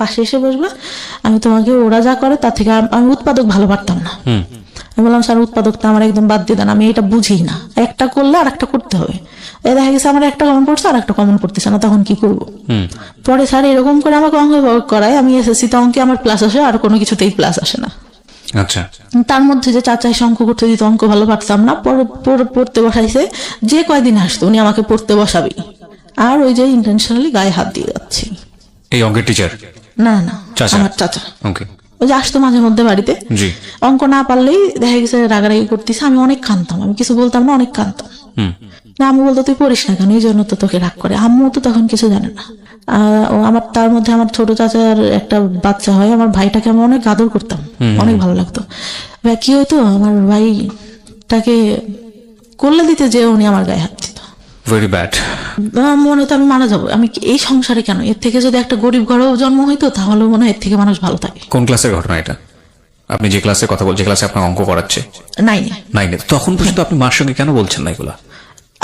পাশে এসে বসবা, আমি তোমাকে ওরা যা করে তার থেকে আমি উৎপাদক ভালো পারতাম না। আমি বললাম স্যার উৎপাদকটা আমার একদম বাদ দিয়ে দেন, আমি এটা বুঝি না, একটা করলে আর একটা করতে হবে। দেখা গেছে আমার একটা কমন পড়ছে আর একটা কমন পড়তেছে না, তখন কি করবো? পরে স্যার এরকম করে আমাকে অঙ্ক করায়, আমি এসএসসি তে অঙ্কে আমার প্লাস আসে, আর কোনো কিছুতেই প্লাস আসে না। আচ্ছা, তার মধ্যে যে চাচা এসে অঙ্ক করতে দিত, অঙ্ক ভালো পারতাম না, পড়তে বসাইছে, যে কয়দিন আসতো উনি আমাকে পড়তে বসাবেই, আর ওই যে ইন্টেনশনালি গায়ে হাত দিয়ে যাচ্ছি। এই অঙ্কের টিচার? না না, চাচা। আমার চাচা। ওকে। ওই যে আসতো মাঝে মধ্যে বাড়িতে, জি। অঙ্ক না পারলেই দেখা গেছে রাগারাগি করতেছে, আমি অনেক কাঁদতাম, আমি কিছু বলতাম না, অনেক কাঁদতাম। না আমি বলতো তুই পড়িস না কেন, এই জন্য তো তোকে রাগ করে। আম্মু তো তখন কিছু জানে না। আমার তার মধ্যে আমার ছোট চাচার একটা বাচ্চা হয়, আমার ভাইটাকে আমি অনেক আদর করতাম, অনেক ভালো লাগতো। ভাই কি হয়তো আমার ভাইটাকে করলে দিতে যে উনি আমার গায়ে হাত দিত। Very bad. মনে হতো আমি মারা যাবো, আমি এই সংসারে কেন, এর থেকে যদি একটা গরিব ঘরেও জন্ম হইতো তাহলে মনে হয় এর থেকে মানুষ ভালো থাকে। কোন ক্লাসের ঘটনা এটা? আপনি যে ক্লাসে কথা বলছেন, যে ক্লাসে আপনার অঙ্ক করাচ্ছে? 9-এ। তখন পর্যন্ত আপনি মার সঙ্গে কেন বলছেন না এগুলা?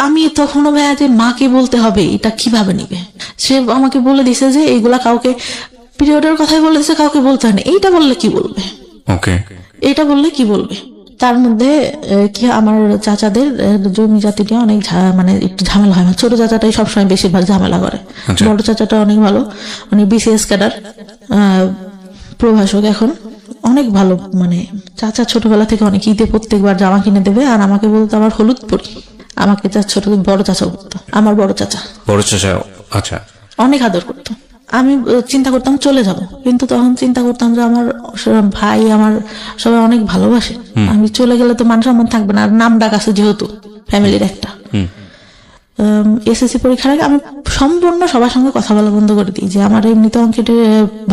আমি তখনও ভাইয়া যে মাকে বলতে হবে এটা কিভাবে নিবে, সে আমাকে বলে দিছে যে এইগুলা কাউকে, পিরিয়ডের কথাই বলে দিছে, কাউকে বলতে হয় না, এইটা বললে কি বলবে, ওকে, এইটা বললে কি বলবে। তার মধ্যে কি আমার চাচাদের জমি জাতিটা অনেক মানে একটু ঝামেলা হয়। ছোট চাচাটাই সবসময় বেশিরভাগ ঝামেলা করে, বড় চাচাটা অনেক ভালো, মানে বিসিএস ক্যাডার, প্রভাষক এখন, অনেক ভালো। মানে চাচা ছোটবেলা থেকে অনেক ঈদে প্রত্যেকবার জামা কিনে দেবে, আর আমাকে বলতো আমার হলুদ পরি, আমাকে ছোট বড় চাচা বলতো, আমার বড় চাচা। আচ্ছা। অনেক আদর করতো। আমি চিন্তা করতাম চলে যাব, কিন্তু তখন চিন্তা করতাম যে আমার ভাই, আমার সবাই অনেক ভালোবাসে, আমি চলে গেলে তো মান সম্মান থাকবে না, আর নাম ডাক আছে যেহেতু ফ্যামিলির একটা। এসএসসি পরীক্ষার আগে আমি সম্পূর্ণ সবার সঙ্গে কথা বলা বন্ধ করে দিই, যে আমার এমনিতে অঙ্কেটে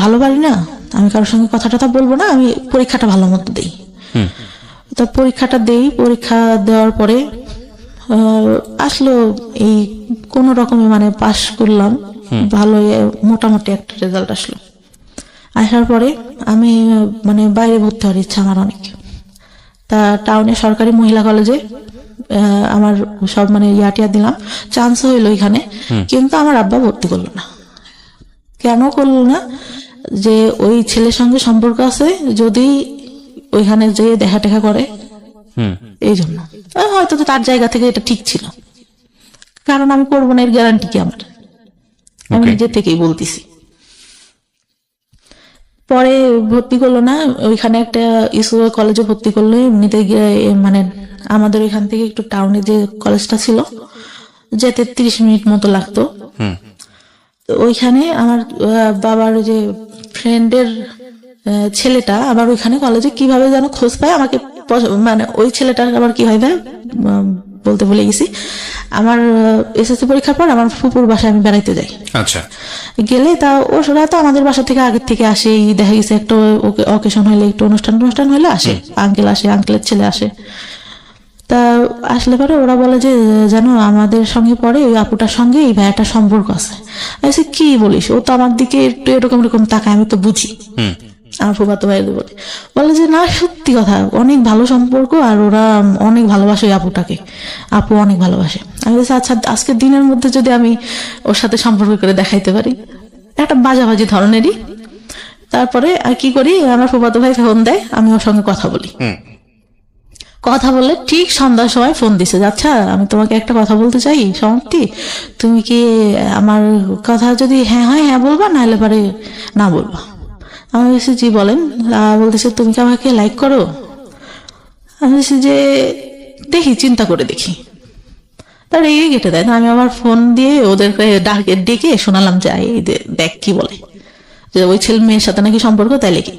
ভালো পারি না, আমি কারোর সঙ্গে কথা টথা বলবো না, আমি পরীক্ষাটা ভালো মতো দিই। তো পরীক্ষাটা দেই, পরীক্ষা দেওয়ার পরে আসলো এই কোন রকমে মানে পাশ করলাম, ভালো মোটামুটি একটা রেজাল্ট আসলো। আসার পরে আমি মানে বাইরে ভর্তি হওয়ার ইচ্ছা আমার অনেক। তা টাউনে সরকারি মহিলা কলেজে আমার সব মানে ইয়াটিয়া দিলাম, চান্স হইলো এখানে, কিন্তু আমার আব্বা ভর্তি করলো না। কেন করলো না? যে ওই ছেলের সঙ্গে সম্পর্ক আছে, যদি ওইখানে যে দেখা টেকা করে, এই জন্য। হয়তো তার জায়গা থেকে এটা ঠিক ছিল, কারণ আমি করবো না এর গ্যারান্টি কি আমার, আমি নিজের থেকেই বলতেছি। পরে ভর্তি করলো না, ওইখানে একটা ইসরো কলেজে ভর্তি করলো। এমনিতে মানে আমাদের ওইখান থেকে একটু টাউনে যে কলেজটা ছিল, যেতে 30 মিনিট মতো লাগতো। ওইখানে আমার বাবার যে ফ্রেন্ডের ছেলেটা আবার ওইখানে কলেজে কিভাবে যেন খোঁজ পায় আমাকে, মানে ওই ছেলেটার আবার কি হয় বলতে ভুলে গেছি। আমার এসএসসি পরীক্ষার পর আমার ফুপুর বাসায় আমি বেড়াইতে যাই। আচ্ছা। গেলে তা ওরা তো আমাদের বাসা থেকে আগের থেকে আসে, দেখা গেছে একটা অকেশন হইলে, একটু অনুষ্ঠান হইলে আসে, আঙ্কেল আসে, আঙ্কেলের ছেলে আসে। তা আসলে পরে ওরা বলে যে জানো আমাদের সঙ্গে পরে ওই আপুটার সঙ্গে এই ভাইয়াটার সম্পর্ক আছে। আমি কি বলিস, ও তো আমার দিকে একটু এরকম এরকম তাকায়, আমি তো বুঝি। আমার ফুফাতো ভাইদের বলে যে না সত্যি কথা, অনেক ভালো সম্পর্ক, আর ওরা অনেক ভালোবাসে ওই আপুটাকে, আপু অনেক ভালোবাসে। আমি বলছি আচ্ছা আজকে দিনের মধ্যে যদি আমি ওর সাথে সম্পর্ক করে দেখাইতে পারি, একটা বাজাবাজি ধরনেরই। তারপরে আর কি করি, আমার ফুফাতো ভাই ফোন দেয়, আমি ওর সঙ্গে কথা বলি। কথা বললে ঠিক সন্ধ্যার সময় ফোন দিছে, আচ্ছা আমি তোমাকে একটা কথা বলতে চাই সমাপ্তি, তুমি কি আমার কথা যদি হ্যাঁ হয় হ্যাঁ বলবা, নাহলে পারে না বলবা। আমি বলছি জি বলেন। বলতেছে তুমি কি আমাকে লাইক করো? আমি বলছি যে দেখি, চিন্তা করে দেখি। তার এই কেটে দেয়। আমি আবার ফোন দিয়ে ওদেরকে ডেকে শোনালাম যে দেখ কি বলে, যে ওই ছেলে মেয়ের সাথে নাকি সম্পর্ক, তাইলে কি।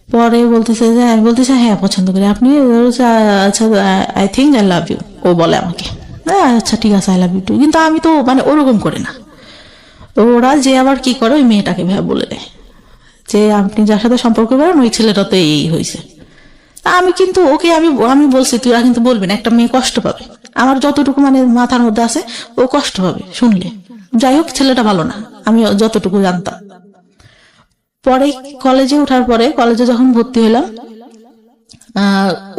পরে বলতেছে যে, আমি বলতেছে হ্যাঁ পছন্দ করি। আপনি? আচ্ছা I think I love you. ও বলে আমাকে আচ্ছা ঠিক আছে আই লাভ ইউ টু। কিন্তু আমি তো মানে ওরকম করে না। তো ওরা যে আবার কি করে, ওই মেয়েটাকে বলে দেয় যে আপনি যার সাথে সম্পর্ক করেন ওই ছেলেটা তো এই হয়েছে। আমি কিন্তু ওকে আমি বলছি তুই কিন্তু বলবি না, একটা মেয়ে কষ্ট পাবে। আমার যতটুকু মানে মাথার মধ্যে আছে, ও কষ্ট পাবে শুনলে। যাই হোক, ছেলেটা ভালো না, আমি যতটুকু জানতাম। পরে কলেজে ওঠার পরে, কলেজে যখন ভর্তি হইলাম,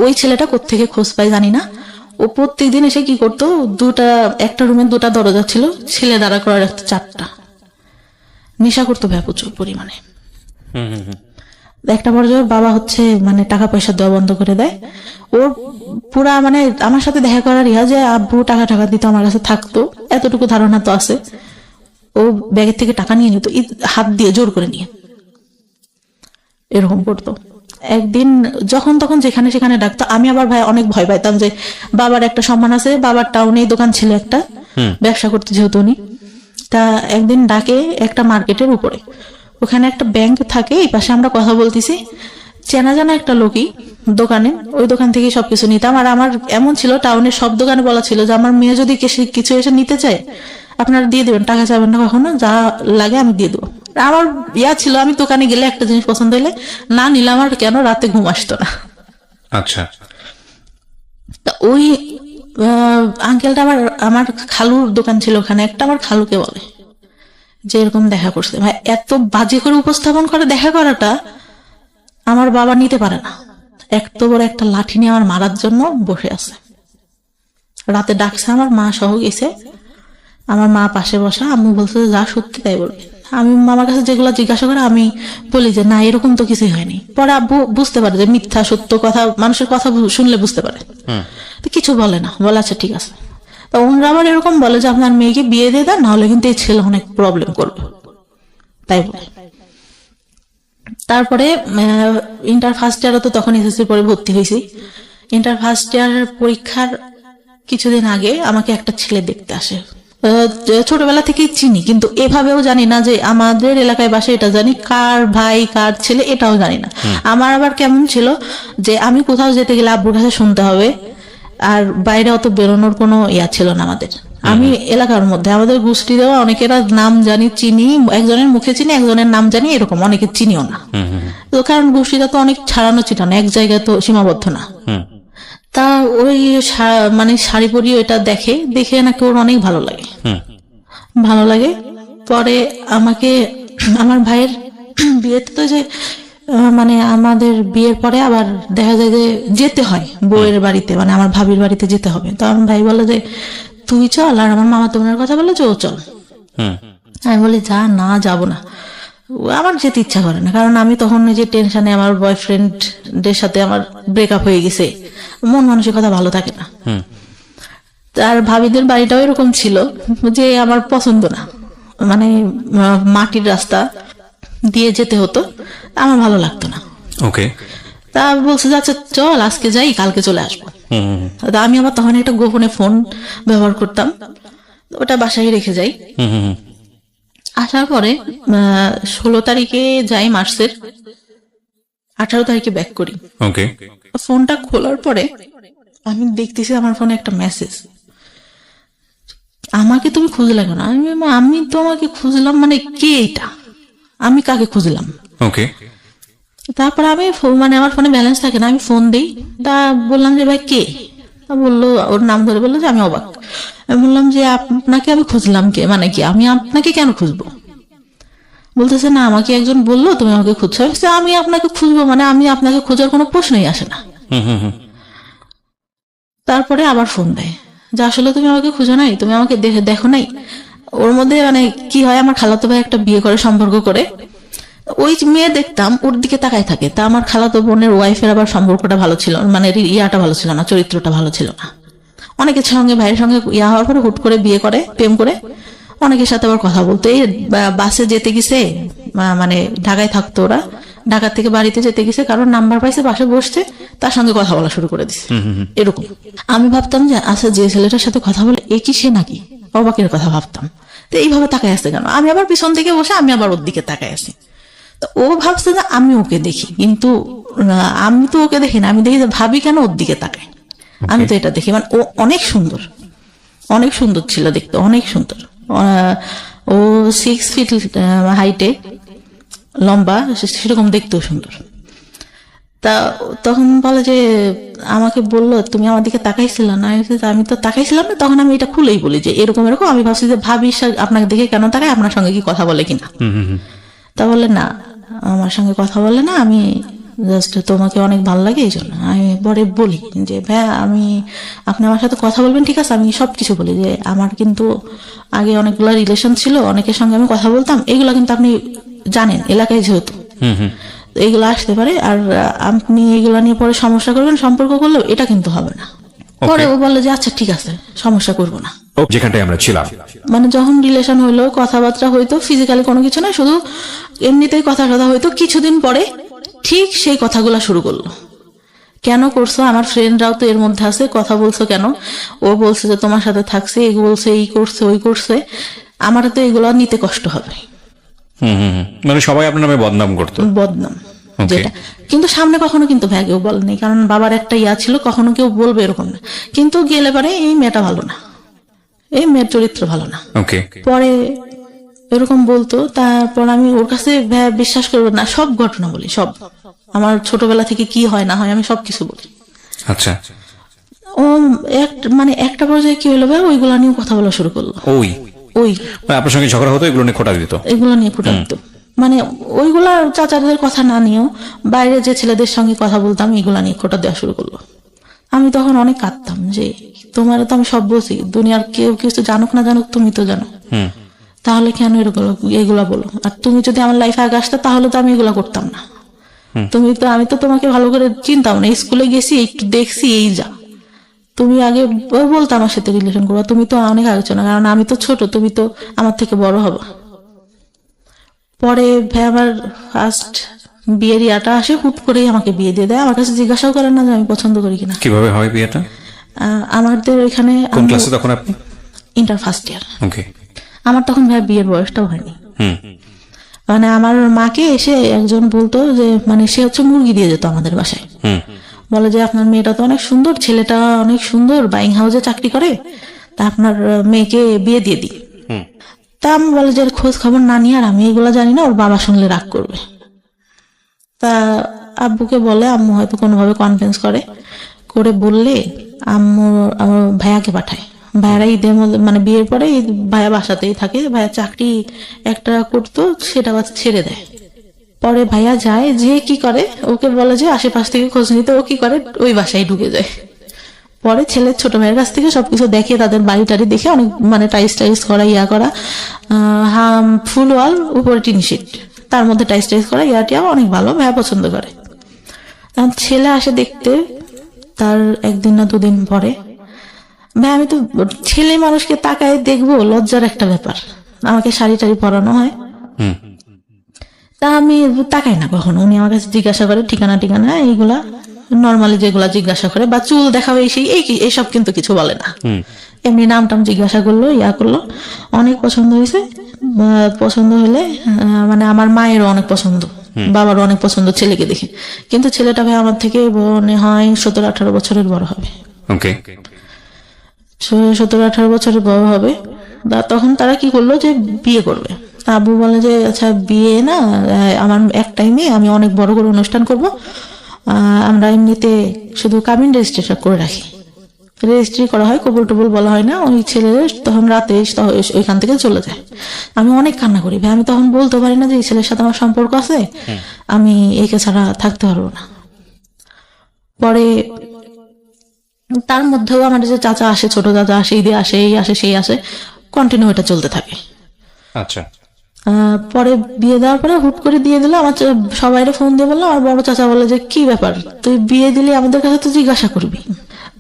ওই ছেলেটা কোত্থেকে খোঁজ পাই জানি না, ও প্রত্যেকদিন এসে কি করতো, একটা রুমে 2টা দরজা ছিল, ছেলে দাঁড়া করা রাখতো 4টা। নেশা করতো প্রচুর পরিমাণে। একটা পর্যায়ে বাবা মানে টাকা পয়সা দেওয়া বন্ধ করে দেয়। ওর পুরা মানে আমার সাথে দেখা করার যে আব্বু টাকা দিত, আমার কাছে থাকতো, এতটুকু ধারণা তো আছে। ও ব্যাগের থেকে টাকা নিয়ে নিত হাত দিয়ে, জোর করে নিয়ে, এরকম করতো। একদিন যখন তখন যেখানে সেখানে ডাকতো। আমি আবার অনেক ভয় পাইতাম, যে বাবার একটা সম্মান আছে, বাবার টাউনে দোকান ছিল একটা, ব্যবসা করতে যেহেতু উনি। তা একদিন ডাকে একটা মার্কেটের উপরে, ওখানে একটা ব্যাংক থাকে, এই পাশে আমরা কথা বলতেছি, চেনা জানা একটা লোকই দোকানে, ওই দোকান থেকে সবকিছু নিতাম। আর আমার এমন ছিল, টাউনের সব দোকানে বলা ছিল যে আমার মেয়ে যদি কিছু এসে নিতে চায় আপনারা দিয়ে দেবেন, টাকা চাবেন না কখনো, যা লাগে আমি দিয়ে দেবো। আমার ছিল, আমি দোকানে গেলে একটা জিনিস পছন্দ হইলে না নিলাম, আর কেন রাতে ঘুম আসতো না। আচ্ছা। তা ওই আঙ্কেলটা আমার খালুর দোকান ছিল ওখানে একটা, আমার খালুকে বলে যে এরকম দেখা করছে। ভাই এত বাজে করে উপস্থাপন করে, দেখা করাটা আমার বাবা নিতে পারে না। এত বড় একটা লাঠি নিয়ে আমার মারার জন্য বসে আছে। রাতে ডাকছে, আমার মা সহ গেছে, আমার মা পাশে বসা। আমি বলছে যা সত্যি তাই বলবে। আমি মামার কাছে যেগুলো জিজ্ঞাসা করে আমি বলি যে না এরকম তো কিছুই হয়নি। পরে আব্বু বুঝতে পারে যে মিথ্যা সত্য কথা, মানুষের কথা শুনলে বুঝতে পারে, তো কিছু বলে না, বলে আচ্ছা ঠিক আছে। তো ওনারা আবার এরকম বলে যে আপনার মেয়েকে বিয়ে দিয়ে দেন, নাহলে কিন্তু এই ছেলে অনেক প্রবলেম করবে, তাই বলে। তারপরে ইন্টার ফার্স্ট ইয়ারও তো তখন এসএসসি পরে ভর্তি হয়েছি। ইন্টার ফার্স্ট ইয়ার পরীক্ষার কিছুদিন আগে আমাকে একটা ছেলে দেখতে আসে। ছোটবেলা থেকেই চিনি, কিন্তু এভাবেও জানি না যে আমাদের এলাকায় বাসে, এটা জানি কার ভাই কার ছেলে এটাও জানি না। আমার আবার কেমন ছিল যে আমি কোথাও যেতে গেলে আব্বুর কাছে শুনতে হবে, আর বাইরে অত বেরোনোর কোনো ছিল না আমাদের। আমি এলাকার মধ্যে আমাদের গোষ্ঠী দেওয়া অনেকের নাম জানি, চিনি, একজনের মুখে চিনি, একজনের নাম জানি, এরকম অনেকে চিনিও না। তো কারণ গোষ্ঠীটা তো অনেক ছাড়ানো চিটানো, এক জায়গায় তো সীমাবদ্ধ না। তা ওই মানে শাড়ি পরিয়ে ওইটা দেখে নাকি ওর অনেক ভালো লাগে। পরে আমাকে আমার ভাইয়ের বিয়েতে তো যে মানে আমাদের বিয়ের পরে আবার দেখা যায় যে যেতে হয় বউয়ের বাড়িতে, মানে আমার ভাবির বাড়িতে যেতে হবে। তো আমার ভাই বলে যে তুই চল, আর আমার মামা তোমার কথা বলে যে ও চল। আমি বলি যা না, যাবো না, আমার যেতে ইচ্ছা করে না। কারণ আমি তখন যে টেনশনে, আমার বয়ফ্রেন্ডের সাথে আমার ব্রেকআপ হয়ে গেছে, মন মানসিকতা ভালো থাকে না। আর ভাবিদের বাড়িটাও এরকম ছিল যে আমার পছন্দ না, মানে মাটির রাস্তা দিয়ে যেতে হতো, আমার ভালো লাগতো না। ওকে। তা বলছে যে আচ্ছা চল আজকে যাই, কালকে চলে আসবো। তা আমি আবার তখন একটা গোপনে ফোন ব্যবহার করতাম, ওটা বাসায় রেখে যাই। আসার পরে 16 তারিখে যাই মার্চের, 18 তারিখে ব্যাক করি। ওকে। ফোনটা খোলার পরে আমি দেখতেছি আমার ফোনে একটা মেসেজ, আমাকে তুমি খুঁজলে কেন? আমি তোমাকে খুঁজলাম মানে কে এটা, আমি কাকে খুঁজলাম? ওকে। তারপর আমি মানে আমার ফোনে ব্যালেন্স থাকে না, আমি ফোন দিই। তা বললাম যে ভাই কে? বললো, ওর নাম ধরে বললো যে আমি অবাক। আমি বললাম যে আপনাকে আমি খুঁজলাম কে, মানে কি আমি আপনাকে কেন খুঁজবো? বলতেছে না আমাকে একজন বললো তুমি আমাকে খুঁজছো। আমি আপনাকে খুঁজবো মানে আমি আপনাকে খোঁজার কোনো প্রশ্নই আসে না। তারপরে আবার ফোন দেয় যে আসলে তুমি আমাকে খুঁজো নাই, তুমি আমাকে দেখো নাই। ওর মধ্যে মানে কি হয়, আমার খালাতো ভাই একটা বিয়ে করে, সম্পর্ক করে, ওই যে মেয়ে দেখতাম ওর দিকে তাকায় থাকে, তা আমার খালাতো বোনের ওয়াইফের আবার সম্পর্কটা ভালো ছিল, মানে ইয়াটা ভালো ছিল না, চরিত্রটা ভালো ছিল না। অনেকের সঙ্গে ভাইয়ের সঙ্গে ইয়া হওয়ার পরে হুট করে বিয়ে করে, প্রেম করে অনেকের সাথে আবার কথা বলতো। এই বাসে যেতে গেছে, মানে ঢাকায় থাকতো ওরা, ঢাকা থেকে বাড়িতে যেতে গেছে, কারণ নাম্বার পাইছে, বাসে বসছে, তার সঙ্গে কথা বলা শুরু করে দিছে এরকম। আমি ভাবতাম যে আচ্ছা যে ছেলেটার সাথে কথা বলে এ কি সে নাকি, অবাকের কথা ভাবতাম। তো এইভাবে তাকায় আসছে কেন, আমি আবার পিছন থেকে বসে আমি আবার ওর দিকে তাকায় আছি। তো ও ভাবছে যে আমি ওকে দেখি, কিন্তু আমি তো ওকে দেখি না, আমি দেখি যে ভাবি কেন ওর দিকে তাকায়, আমি তো এটা দেখি। মানে ও অনেক সুন্দর, অনেক সুন্দর ছিল দেখতে, অনেক সুন্দর। ও 6 ফিট হাইটে, লম্বা, সেরকম দেখতেও সুন্দর। তা তখন বলে যে আমাকে বললো তুমি আমার দিকে তাকাইছিল না, আমি তো তাকাইছিলাম না। তখন আমি এটা খুলেই বলি যে এরকম এরকম, আমি ভাবছি যে ভাবি আপনাকে দেখে কেন তাকায়, আপনার সঙ্গে কি কথা বলে কিনা। তা বলে না, আমার সঙ্গে কথা বলে না, আমি জাস্ট তোমাকে অনেক ভালো লাগে এই জন্য। আমি পরে বলি যে ভাইয়া আমি, আপনি আমার সাথে কথা বলবেন ঠিক আছে, আমি সবকিছু বলি যে আমার কিন্তু আগে অনেকগুলো রিলেশন ছিল, অনেকের সঙ্গে আমি কথা বলতাম, এগুলো কিন্তু আপনি জানেন এলাকায় যেহেতু এগুলো আসতে পারে, আর আপনি এগুলা নিয়ে পরে সমস্যা করবেন, সম্পর্ক করলেও এটা কিন্তু হবে না। পরে ও বললো যে আচ্ছা ঠিক আছে, সমস্যা করবো না। যেখানটায় আমরা ছিলাম, মানে যখন রিলেশন হইলো, কথাবার্তা হইতো, ফিজিক্যালি কোনো কিছু না, শুধু এমনিতেই কথা হইতো। কিছুদিন পরে ঠিক সেই কথাগুলা শুরু করলো, কেন করছো, আমার ফ্রেন্ডরাও তো এর মধ্যে আছে, কথা বলছো কেন, ও বলছে যে তোমার সাথে থাকছে, এই বলছে, এই করছে, ওই করছে, আমার তো এগুলো নিতে কষ্ট হবে। মানে সবাই আপনার নামে বদনাম করতো, বদনাম যেটা, কিন্তু সামনে কখনো কিন্তু ভাই কেউ বলেনি, কারণ বাবার একটা ইয়া ছিল, কখনো কেউ বলবে এরকম না। কিন্তু গেলে পারে এই মেয়েটা ভালো না, এই মেয়ের চরিত্র ভালো না, পরে এরকম বলতো। তারপর আমি ওর কাছে বিশ্বাস করবো না, সব ঘটনা বলি, সব আমার ছোটবেলা থেকে কি হয় না হয় আমি সবকিছু বলি। আচ্ছা, ও মানে একটা পর্যায়ে কি হলো ভাই, ওইগুলা নিয়ে কথা বলা শুরু করলো। ওই আপনার সঙ্গে ঝগড়া হতো, এগুলো নিয়ে খোটা দিত, এগুলো নিয়ে খোটা দিত। মানে ওইগুলা চাচাদের কথা না নিয়েও বাইরে যে ছেলেদের সঙ্গে কথা বলতাম, এগুলা নিয়ে খোটা দেওয়া শুরু করলো। আমি তখন অনেক কাঁদতাম যে তোমার তো আমি সব বলছি, দুনিয়ার কেউ কিছু জানুক না জানুক তুমি তো জানো, তাহলে কেন এগুলা বলো। আর তুমি যদি আমার লাইফে আগে আসতে তাহলে তো আমি এগুলা করতাম না। তুমি তো, আমি তো তোমাকে ভালো করে চিনতাম না, স্কুলে গেছি একটু দেখছি, এই যা, তুমি আগে বলতো আমার সাথে রিলেশন করবা, তুমি তো অনেক আলোচনা, কারণ আমি তো ছোট, তুমি তো আমার থেকে বড় হবা। পরে ভাই আমার ফার্স্ট বিয়ের ইয়াটা আসে, হুট করেই আমাকে বিয়ে দিয়ে দেয়, আমার কাছে জিজ্ঞাসাও করেন না যে আমি পছন্দ করি কিনা। কিভাবে হয় বিয়েটা? আমাদের এখানে কোন ক্লাসে তখন আপনি? Inter first year. ওকে। আমার তখন ভাই বিয়ের বয়সটাও হয়নি। মানে আমার মাকে এসে একজন বলতো যে, মানে সে হচ্ছে মুরগি দিয়ে যেত আমাদের বাসায়, বলে যে আপনার মেয়েটা তো অনেক সুন্দর, ছেলেটা অনেক সুন্দর, বাইং হাউসে চাকরি করে, তা আপনার মেয়েকে বিয়ে দিয়ে দিই। তা আমি বলে যে খোঁজ খবর না নিয়ে, আর আমি এগুলা জানি না, ওর বাবা শুনলে রাগ করবে। তা আব্বুকে বলে, আম্মু হয়তো কোনোভাবে কনভিন্স করে বললে আম্মু আমার ভাইয়াকে পাঠায়। ভাইয়ারা ঈদের মধ্যে, মানে বিয়ের পরে ভাইয়া বাসাতেই থাকে, ভাইয়া চাকরি একটা করতো, সেটা ছেড়ে দেয়। পরে ভাইয়া যায়, যে কি করে, ওকে বলে যে আশেপাশ থেকে খোঁজ নিতে, ও কি করে ওই বাসায় ঢুকে যায়। পরে ছেলের ছোট ভাইয়ের কাছ থেকে সবকিছু দেখে, তাদের বাড়ি টাড়ি দেখে, অনেক মানে টাইস করা, ইয়া করা, ফুল ওয়াল, উপরে টিন শিট, তার মধ্যে টাইস করা, ইয়াটিয়া অনেক ভালো, ভাইয়া পছন্দ করে। তখন ছেলে আসে দেখতে, তার একদিন না দুদিন পরে, ভাই আমি তো ছেলে মানুষকে তাকায় দেখবো, লজ্জার একটা ব্যাপার, আমাকে শাড়ি টাড়ি পরানো হয়, তা আমি তাকাই না কখনো। উনি আমার কাছে জিজ্ঞাসা করে ঠিকানা এইগুলা নর্মালি যেগুলা জিজ্ঞাসা করে, বা চুল দেখাবে সেই এইসব কিন্তু কিছু বলে না, এমনি নাম টাম জিজ্ঞাসা করলো, ইয়া করলো, অনেক পছন্দ হয়েছে। পছন্দ হলে মানে আমার মায়েরও অনেক পছন্দ, বাবারও অনেক পছন্দ ছেলেকে দেখে, কিন্তু ছেলেটা ভাই আমার থেকে মনে হয় 17-18 বছরের বড় হবে। 17-18 বছরের বড় হবে। তখন তারা কি করলো যে বিয়ে করবে। আব্বু বলে যে আচ্ছা বিয়ে না, আমার এক টাইমে আমি অনেক বড় করে অনুষ্ঠান করব, আমরা এমনিতে শুধু কাবিন রেজিস্ট্রেশন করে রাখি, রেজিস্ট্রি করা হয়, কবুল টবুল বলা হয় না। ওই ছেলের তখন রাতে ওইখান থেকে চলে যায়। আমি অনেক কান্না করি ভাই, আমি তখন বলতে পারি না যে এই ছেলের সাথে আমার সম্পর্ক আছে, আমি একে ছাড়া থাকতে পারবো না। পরে তার মধ্যেও আমার যে চাচা আসে, ছোট চাচা আসে, ঈদে আসে, এই আসে সেই আসে, কন্টিনিউ এটা চলতে থাকে। আচ্ছা, পরে বিয়ে দেওয়ার পরে হুট করে দিয়ে দিল। আমার সবাইরে ফোন দিয়ে বললাম, আমার বড় চাচা বলে যে কি ব্যাপার, তুই বিয়ে দিলি আমাদের কাছে তো জিজ্ঞাসা করবি।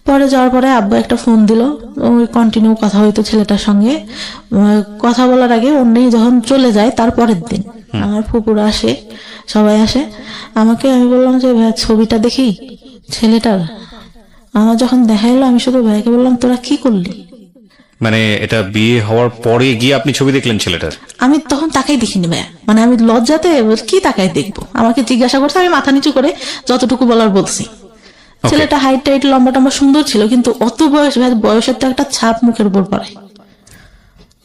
পরে যাওয়ার পরে আব্বু একটা ফোন দিল, ওই কন্টিনিউ কথা হইতো ছেলেটার সঙ্গে। কথা বলার আগে অন্যি যখন চলে যায় তারপরের দিন আমার ফুপুরা আসে, সবাই আসে আমাকে। আমি বললাম যে ভাই ছবিটা দেখি ছেলেটার। আমার যখন দেখাইলো আমি শুধু ভাইকে বললাম তোরা কি করলি। মানে এটা বিয়ে হওয়ার পরে গিয়ে আপনি ছবি দেখলেন ছেলেটার? আমি তখন তাকাই দেখিনি ভাইয়া, মানে আমি লজ্জাতে কি তাকাই দেখবো। আমাকে জিজ্ঞাসা করছে, আমি মাথা নিচু করে যতটুকু বলার বলছি। ছেলেটা হাইট টাইট লম্বা টম্বা সুন্দর ছিল, কিন্তু অত বয়সের তো একটা ছাপ মুখের উপর পড়ে।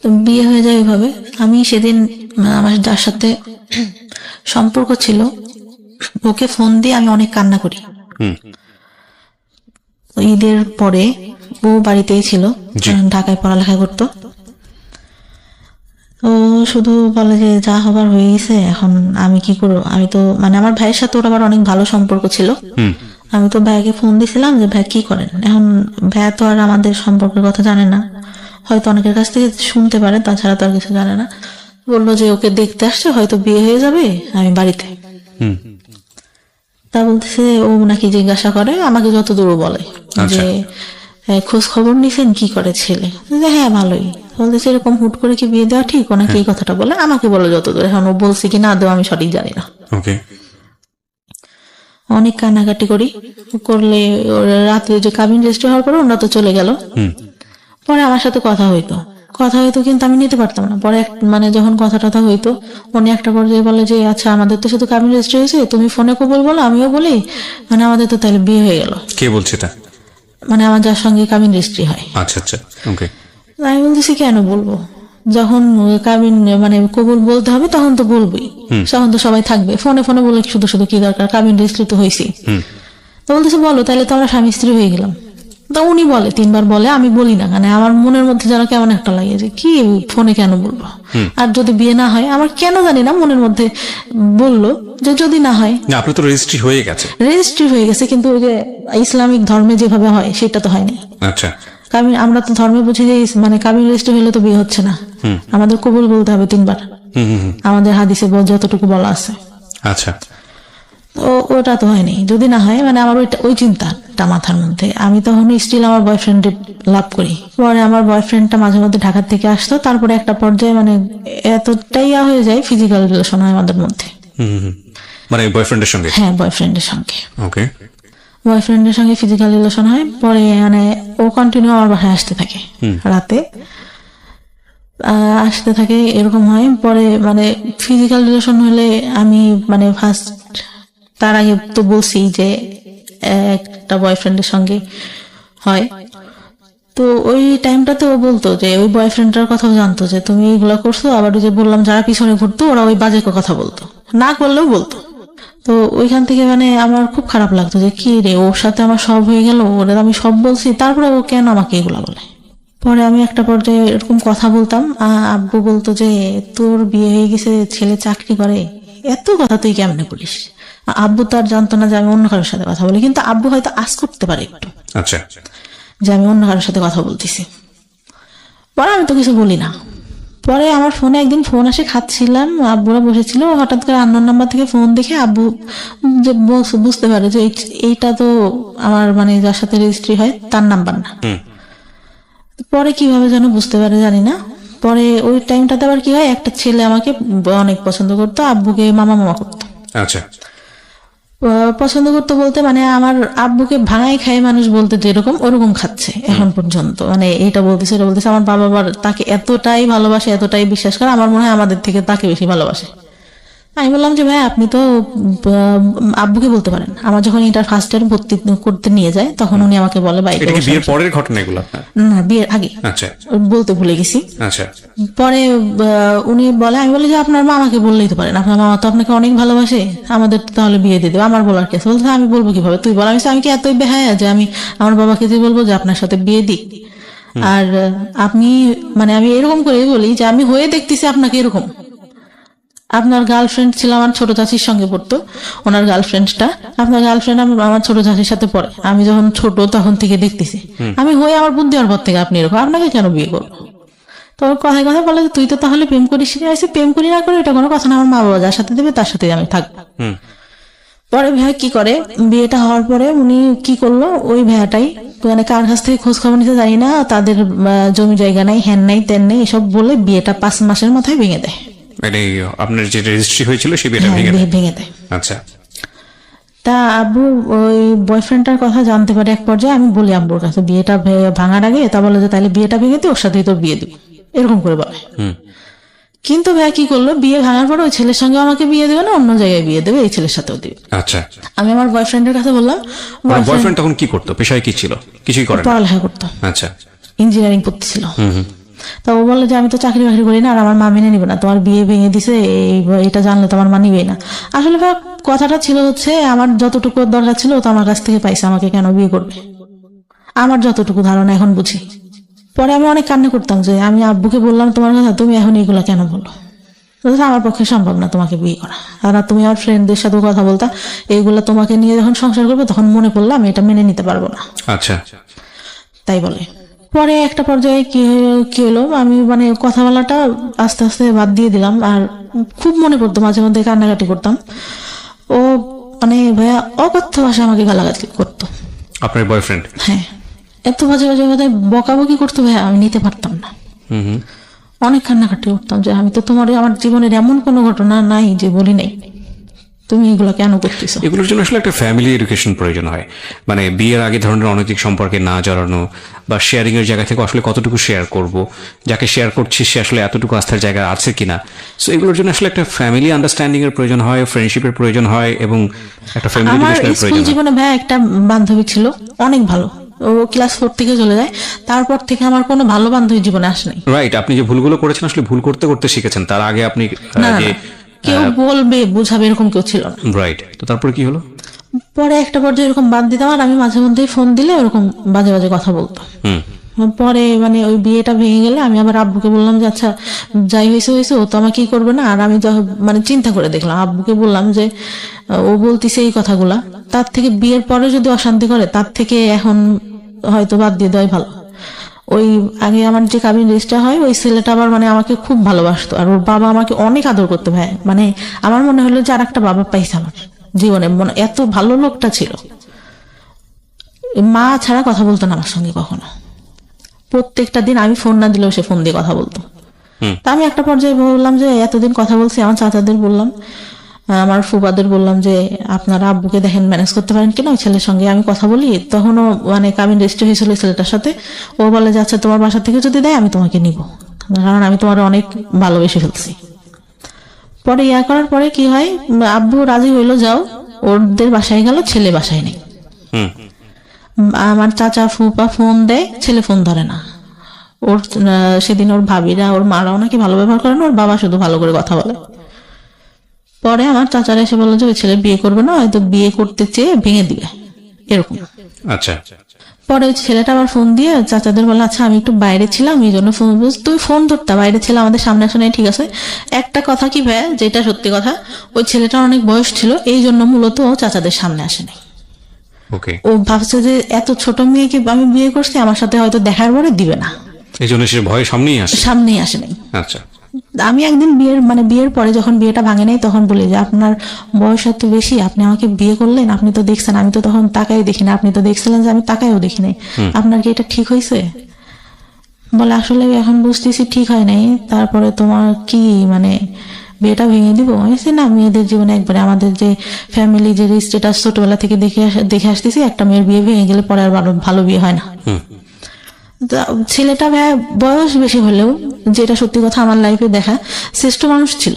তো বিয়ে হয়ে যায় এভাবে। আমি সেদিন আমার যার সাথে সম্পর্ক ছিল ওকে ফোন দিয়ে আমি অনেক কান্না করি। ঈদের পরে ও বাড়িতেই ছিল, ঢাকায় পড়ালেখা করতো। ও শুধু বলে যে যা হবার হয়ে গেছে, এখন আমি কি করবো। আমি তো মানে আমার ভাইয়ের সাথে ওর আবার অনেক ভালো সম্পর্ক ছিল। আমি তো ভাইকে ফোন দিছিলাম যে ভাই কি করেন। এখন ভাই তো আর আমাদের সম্পর্কের কথা জানে না, হয়তো অনেকের কাছ থেকে শুনতে পারে, তাছাড়া তো আর কিছু জানে না। বললো যে ওকে দেখতে আসছে, হয়তো বিয়ে হয়ে যাবে আমি বাড়িতে। তা বলতেছে ও নাকি জিজ্ঞাসা করে আমাকে যতদূর বলে যে খোঁজ খবর নিছেন কি করে ছেলে। হ্যাঁ ভালোই। বলতেছে এরকম হুট করে কি বিয়ে দেওয়া ঠিক? ওনাকে এই কথাটা বলে আমাকে বলো যতদূর। এখন ও বলছে কি না দেওয়া আমি সঠিক জানি না। অনেক কান্নাকাটি করি করলে রাত্রে যে কাবিন রেজিস্ট্রি হওয়ার পরে ওরা তো চলে গেল। পরে আমার সাথে কথা হইতো কিন্তু আমি নিতে পারতাম না। পরে মানে যখন কথা টথা হইতো উনি একটা পর্যায়ে বলে যে আচ্ছা আমাদের তো শুধু কাবিন রেজিস্ট্রি হয়েছে, তুমি ফোনে কবুল বলো আমিও বলি, মানে আমাদের তো তাহলে বিয়ে হয়ে গেল। কে বলছে এটা? মানে আমার যার সঙ্গে কাবিন রেজিস্ট্রি হয়। আচ্ছা আচ্ছা, ওকে। আমি বলতেছি কেন বলবো, যখন কাবিন মানে কবুল বলতে হবে তখন তো বলবোই, তখন তো সবাই থাকবে। ফোনে ফোনে বলে শুধু শুধু কি দরকার, কাবিন রেজিস্ট্রি তো হয়েছি। তো বলতেছে বলো তাহলে তো আমরা স্বামী স্ত্রী হয়ে গেলাম। তো উনি বলে 3 বার বলে, আমি বলি না। মানে আমার মনের মধ্যে যেন কেমন একটা লাগে যে কি ফোনে কেন বলবো। আর যদি বিয়ে না হয়, আমার কেন জানি না মনের মধ্যে বললো যে যদি না হয়। আপনি তো রেজিস্ট্রি হয়ে গেছে। রেজিস্ট্রি হয়ে গেছে, কিন্তু ওই যে ইসলামিক ধর্মে যেভাবে হয় সেটা তো হয়নি। আচ্ছা, কাবিন আমরা তো ধর্মে বুঝি যে মানে কাবিন রেজিস্ট্রি হলে তো বিয়ে হচ্ছে না, আমাদের কবুল বলতে হবে 3 বার। আমাদের হাদিসে যতটুকু বলা আছে। আচ্ছা, ওটা তো হয়নি। যদি না হয় মানে আমার ওই চিন্তাটা মাথার মধ্যে। আমি তখন স্টিল আমার বয়ফ্রেন্ড লাভ করি। পরে আমার বয়ফ্রেন্ডটা মাঝে মধ্যে ঢাকার থেকে আসতো। তারপরে একটা পর্যায়ে মানে এতটাই হয়ে যায়, ফিজিক্যাল রিলেশন হয় আমাদের মধ্যে। মানে বয়ফ্রেন্ডের সঙ্গে? হ্যাঁ, বয়ফ্রেন্ডের সঙ্গে। ওকে। বয়ফ্রেন্ডের সঙ্গে ফিজিক্যাল রিলেশন হয়। পরে মানে ও কন্টিনিউ আমার বাসায় আসতে থাকে, রাতে আসতে থাকে, এরকম হয়। পরে মানে ফিজিক্যাল রিলেশন হলে আমি মানে ফার্স্ট তার আগে তো বলছি যে একটা বয়ফ্রেন্ডের সঙ্গে হয়। তো ওই টাইমটাতে ও বলতো যে ওই বয়ফ্রেন্ডটার কথাও জানতো যে তুমি এইগুলো করছো। আবার ওই যে বললাম যারা পিছনে ঘুরতো ওরা ওই বাজে কথা বলতো, না করলেও বলতো। তো ওইখান থেকে মানে আমার খুব খারাপ লাগতো যে কি রে, ওর সাথে আমার সব হয়ে গেল, ওরা আমি সব বলছি, তারপরে ও কেন আমাকে এগুলা বলে। পরে আমি একটা পর্যায়ে এরকম কথা বলতাম, আব্বু বলতো যে তোর বিয়ে হয়ে গেছে, ছেলে চাকরি করে, এত কথা তুই কেমনে বলিস। আব্বু তো আর জানতো না যে আমি অন্য কারোর সাথে কথা বলি, কিন্তু আব্বু হয়তো আজ করতে পারে একটু আচ্ছা যে আমি অন্য কারোর সাথে কথা বলতেছি। পরে আমি তো কিছু বলি না। পরে আমার ফোনে একদিন ফোন আসে, খাচ্ছিলাম, আব্বুরা বসেছিল, হঠাৎ করে আননোন নাম্বার থেকে ফোন দেখে আব্বু যে বুঝতে পারে যে এইটা তো আমার মানে যার সাথে রেজিস্ট্রি হয় তার নাম্বার না। পরে কিভাবে যেন বুঝতে পারে জানি না। পরে ওই টাইমটাতে আবার কি হয়, একটা ছেলে আমাকে অনেক পছন্দ করতো, আব্বুকে মামা মামা করতো। আচ্ছা, পছন্দ করতো বলতে মানে আমার আব্বুকে ভাঙাই খায় মানুষ বলতে যেরকম ওরকম খাচ্ছে এখন পর্যন্ত। মানে এটা বলতেছে এটা বলতেছে। আমার বাবা তাকে এতটাই ভালোবাসে, এতটাই বিশ্বাস করে, আমার মনে হয় আমাদের থেকে তাকে বেশি ভালোবাসে। আমি বললাম যে ভাই আপনি তো আব্বুকে বলতে পারেন। আমার যখন ইন্টার ফার্স্ট ইয়ার ভর্তি করতে নিয়ে যায় তখন উনি আমাকে বলে বাইকে। এটা কি বিয়ের পরের ঘটনা এগুলো আপনার? না, বিয়ের আগে। আচ্ছা, বলতে ভুলে গেছি। আচ্ছা। পরে উনি বলে, আমি বলি যে আপনার মামাকে বললেই তো পারেন, আপনার মামা তো আপনাকে অনেক ভালোবাসে, আমাদের তো তাহলে বিয়ে দিয়ে দেবে। আমার বলার কেস। বলতে আমি বলবো কিভাবে, তুই বল। আমি কি এতই বেহায়া যে আমি আমার বাবাকে যে বলবো যে আপনার সাথে বিয়ে দিই। আর আপনি মানে আমি এরকম করে বলি যে আমি হয়ে দেখতেছি আপনাকে এরকম। আপনার গার্লফ্রেন্ড ছিল আমার ছোট চাচির সঙ্গে পড়তো, ওনার গার্লফ্রেন্ডটা। আপনার গার্লফ্রেন্ড আমার ছোট চাচির সাথে পড়ে। আমি যখন ছোট তখন থেকে দেখতেছি, আমি হয়ে আমার বুদ্ধি হওয়ার পর থেকে আপনি এরকম, আপনাকে কেন বিয়ে করবো। তো ওর কথায় কথা বলে যে তুই তো তাহলে প্রেম করিস নি। আমি প্রেম করি না করে এটা কোনো কথা না, আমার মা বাবা যার সাথে দেবে তার সাথে আমি থাকবো। পরে ভাইয়া কি করে, বিয়েটা হওয়ার পরে উনি কি করলো, ওই ভাইয়াটাই মানে কার কাছ থেকে খোঁজ খবর নিতে জানি না, তাদের জমি জায়গা নাই, হ্যান নাই তেন নেই, এসব বলে বিয়েটা 5 মাসের মাথায় ভেঙে দেয়। মানে আপনার যে রেজিস্ট্রি হয়েছিল সেই বিয়েটা হ্যাঁ, ভেঙে দেয়। ভেঙে দেয়। আচ্ছা, তা আব্বু ওই বয়ফ্রেন্ডটার কথা জানতে পারে এক পর্যায়ে। আমি বলি আব্বুর কাছে বিয়েটা ভাঙার আগে, তা বলে যে তাহলে বিয়েটা ভেঙে দিই, ওর সাথেই তোর বিয়ে দিব, এরকম করে বলে। কিন্তু ভাইয়া কি করলো, বিয়ে ভাঙার পর ওই ছেলের সঙ্গে আমাকে বিয়ে দেবে না, অন্য জায়গায় বিয়ে দেবে, এই ছেলের সাথেও দিবে। আচ্ছা। আমি আমার বয়ফ্রেন্ডের কাছে বললাম, বয়ফ্রেন্ড তখন কি করতো, পেশায় কি ছিল? কিছুই করে না? পড়ালেখা করতো, আচ্ছা, ইঞ্জিনিয়ারিং পড়তেছিল। তা ও বলে যে আমি তো চাকরি বাকরি করি না, আর আমার মা মেনে নিবে না, তোমার বিয়ে ভেঙে দিছে, এটা জানলে তো আমার মা নিবেই না। আসলে ভাই কথাটা ছিল হচ্ছে, আমার যতটুকু দরকার ছিল ও তো আমার কাছ থেকে পাইছে, আমাকে কেন বিয়ে করবে, আমার যতটুকু ধারণা এখন বুঝি। পরে আমি অনেক কান্না করতাম যে আমি আব্বুকে বললাম তোমার কথা, তুমি এখন এইগুলা কেন বলো, আমার পক্ষে সম্ভব না তোমাকে বিয়ে করা। আর তুমি আমার ফ্রেন্ডদের সাথে কথা বলতা, এইগুলা তোমাকে নিয়ে যখন সংসার করবে তখন মনে পড়লো আমি এটা মেনে নিতে পারবো না। আচ্ছা, তাই বলে। পরে একটা পর্যায়ে কি হলো, আমি মানে কথা বলাটা আস্তে আস্তে বাদ দিয়ে দিলাম, আর খুব মনে পড়তো, মাঝে মধ্যে কান্নাকাটি করতাম। ও মানে ভাইয়া অকথ্য ভাষা আমাকে গালাগালি করতো। আপনার বয়ফ্রেন্ড? হ্যাঁ, এত বাজে বাজে কথায় বকাবকি করতো ভাইয়া, আমি নিতে পারতাম না। অনেক কান্নাকাটি করতাম যে আমি তো তোমার, আমার জীবনের এমন কোনো ঘটনা নাই যে বলি নাই, তুমি এগুলো কেন করতেছো। এগুলোর জন্য আসলে একটা ফ্যামিলি এডুকেশন প্রয়োজন হয়। মানে বিয়ের আগে ধরনের অনৈতিক সম্পর্কে না জড়ানো, বা শেয়ারিং এর জায়গা থেকে আসলে কতটুকু শেয়ার করব, যাকে শেয়ার করছি সে আসলে এতটুকু আস্থার জায়গা আছে কিনা। সো এগুলোর জন্য আসলে একটা ফ্যামিলি আন্ডারস্ট্যান্ডিং এর প্রয়োজন হয়, ফ্রেন্ডশিপের প্রয়োজন হয়, এবং একটা ফ্যামিলি আমার এডুকেশনের স্কুল প্রয়োজন হয়। জীবনে ভাইয়া একটা বান্ধবী ছিল, অনেক ভালো, ও ক্লাস 4 থেকে চলে যায়, তারপর থেকে আমার কোনো ভালো বান্ধবী জীবনে আসেনি। রাইট, আপনি যে ভুলগুলো করেছেন আসলে ভুল করতে করতে শিখেছেন, তার আগে আপনি না, যে কেউ বলবে বুঝাবে এরকম কেউ ছিল না। রাইট। তো তারপরে কি হলো? পরে একটা পর্যায়ে এরকম বাদ দিতাম, আর আমি মাঝে মধ্যেই ফোন দিলে এরকম বাজে বাজে কথা বলতো। পরে মানে ওই বিয়েটা ভেঙে গেলে আমি আবার আব্বুকে বললাম যে আচ্ছা যাই হয়েছে হয়েছে, ও তো আমার কি করবে না। আর আমি মানে চিন্তা করে দেখলাম, আব্বুকে বললাম যে ও বলতিছে এই কথাগুলা, তার থেকে বিয়ের পরে যদি অশান্তি করে তার থেকে এখন হয়তো বাদ দিয়ে দেওয়াই ভালো। ওই আগে আমার যে কাবিন রেজিস্টার হয়, ওই ছেলেটা আবার মানে আমাকে খুব ভালোবাসতো, আর ওর বাবা আমাকে অনেক আদর করতো ভাই। মানে আমার মনে হলো যে আর একটা বাবা পাইছে আমার জীবনে, মানে এত ভালো লোকটা ছিল। মা ছাড়া কথা বলতো না আমার সঙ্গে কখনো, প্রত্যেকটা দিন আমি ফোন না দিলেও সে ফোন দিয়ে কথা বলতো। তা আমি একটা পর্যায়ে বললাম যে এতদিন কথা বলছি, আমার চাচাদের বললাম, আমার ফুবাদের বললাম যে আপনারা আব্বুকে দেখেন ম্যানেজ করতে পারেন কিনা, ওই ছেলের সঙ্গে আমি কথা বলি। তখনও মানে কাবিন রেজিস্ট্রি হয়েছিল ছেলেটার সাথে। ও বলে যে আচ্ছা তোমার বাসা থেকে যদি দেয় আমি তোমাকে নিব, কারণ আমি তোমার অনেক ভালোবেসে ফেলছি। পরে ইয়া করার পরে কি হয়, আব্বু রাজি হইলো, যাও, ওদের বাসায় গেল, ছেলে বাসায় নেই। আমার চাচা ফুপা ফোন দেয়, ছেলে ফোন ধরে না। ওর সেদিন ওর ভাবিরা, ওর মারাও নাকি ভালো ব্যবহার করে না, ওর বাবা শুধু ভালো করে কথা বলে। পরে আমার চাচারা এসে বললো যে ওই ছেলে বিয়ে করবে না, হয়তো বিয়ে করতে চেয়ে ভেঙে দিবে, এরকম। আচ্ছা। পরে ওই ছেলেটা আবার ফোন দিয়ে চাচাদের বলে আচ্ছা আমি একটু বাইরে ছিলাম এই জন্য ফোন, তুই ফোন ধরতা, বাইরে ছিলাম, আমাদের সামনে আসে নাই, ঠিক আছে। একটা কথা কি ভাই, যেটা সত্যি কথা, ওই ছেলেটার অনেক বয়স ছিল, এই জন্য মূলত ও চাচাদের সামনে আসে নাই। ওকে। ও ভাবছে যে এত ছোট মেয়েকে আমি বিয়ে করছি, আমার সাথে হয়তো দেখার পরে দিবে না, এই জন্য সে ভয়ে সামনেই আসে নাই। আচ্ছা। আমি একদিন বিয়ের পরে যখন বিয়েটা ভাঙে নাই, তখন বলি যে আপনার বয়স এত বেশি, আপনি আমাকে বিয়ে করলেন, আপনি তো দেখছেন আমি তো তখন তাকাই দেখি না, আপনি তো দেখছিলেন যে আমি তাকাইও দেখি নাই, আপনার কি এটা ঠিক হয়েছে? বলে আসলে এখন বুঝতেছি ঠিক হয় নাই, তারপরে তোমার কি মানে বিয়েটা ভেঙে দিব? না, মেয়েদের জীবনে একবারে আমাদের যে ফ্যামিলি যে স্ট্যাটাস ছোটবেলা থেকে দেখে আসতেছি, একটা মেয়ের বিয়ে ভেঙে গেলে পরে আর ভালো বিয়ে হয় না। ছেলেটা বয়স বেশি হলেও, যেটা সত্যি কথা আমার লাইফে দেখা, শ্রেষ্ঠ মানুষ ছিল,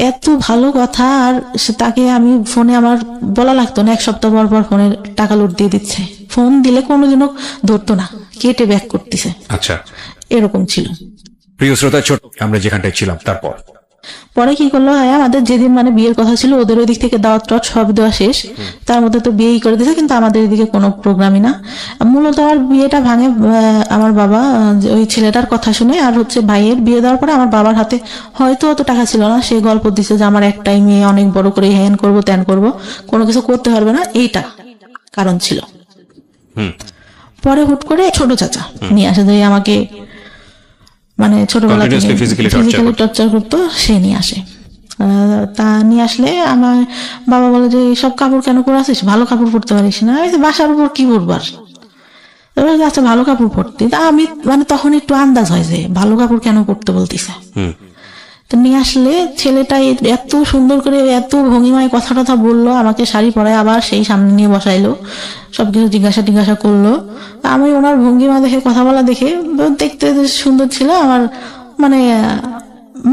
এত ভালো কথা। আর তাকে আমি ফোনে আমার বলা লাগতো না, 1 সপ্তাহ পর পর ফোনে টাকা লোড দিয়ে দিচ্ছে, ফোন দিলে কোনোদিনও ধরতো না, কেটে ব্যাক করতেছে। আচ্ছা, এরকম ছিল। প্রিয় শ্রোতা, ছোট আমরা যেখানটায় ছিলাম, তারপর পরে কি করলো, আমাদের যেদিন মানে বিয়ের কথা ছিল, ওদের ওই দিক থেকে দাওয়াত টাওয়াত সব দেওয়া শেষ, তার মধ্যে তো বিয়েই করে দিয়েছে, কিন্তু আমাদের এদিকে কোনো প্রোগ্রামই না। মূলত আমার বিয়েটা ভাঙে আমার বাবা ওই ছেলেটার কথা শুনে, আর হচ্ছে ভাইয়ের বিয়ে দেওয়ার পরে আমার বাবার হাতে হয়তো অত টাকা ছিল না, সে গল্প দিচ্ছে যে আমার একটাই মেয়ে, অনেক বড় করে হ্যান করবো ত্যান করবো, কোনো কিছু করতে পারবে না, এইটা কারণ ছিল। পরে হুট করে ছোট চাচা নিয়ে আসে যে আমাকে মানে ছোটবেলা থেকে Continuously physically torture physically torture করতো, সে নিয়ে আসে। তা নিয়ে আসলে আমার বাবা বলে যে সব কাপড় কেন পরে আসিস, ভালো কাপড় পরতে পারিস না? আমি বলছি, বাসার উপর কি পরবার? এবার আচ্ছা ভালো কাপড় পরতে, তা আমি মানে তখন একটু আন্দাজ হয় যে ভালো কাপড় কেন পরতে বলতেছে। তো নিয়ে আসলে ছেলেটা এত সুন্দর করে এত ভঙ্গিমায় কথা টথা বললো, আমাকে শাড়ি পরায় আবার সেই সামনে নিয়ে বসাইলো, সবকিছু জিজ্ঞাসা করলো। আমি ওনার ভঙ্গিমা দেখে, কথা বলা দেখে, দেখতে সুন্দর ছিল আমার, মানে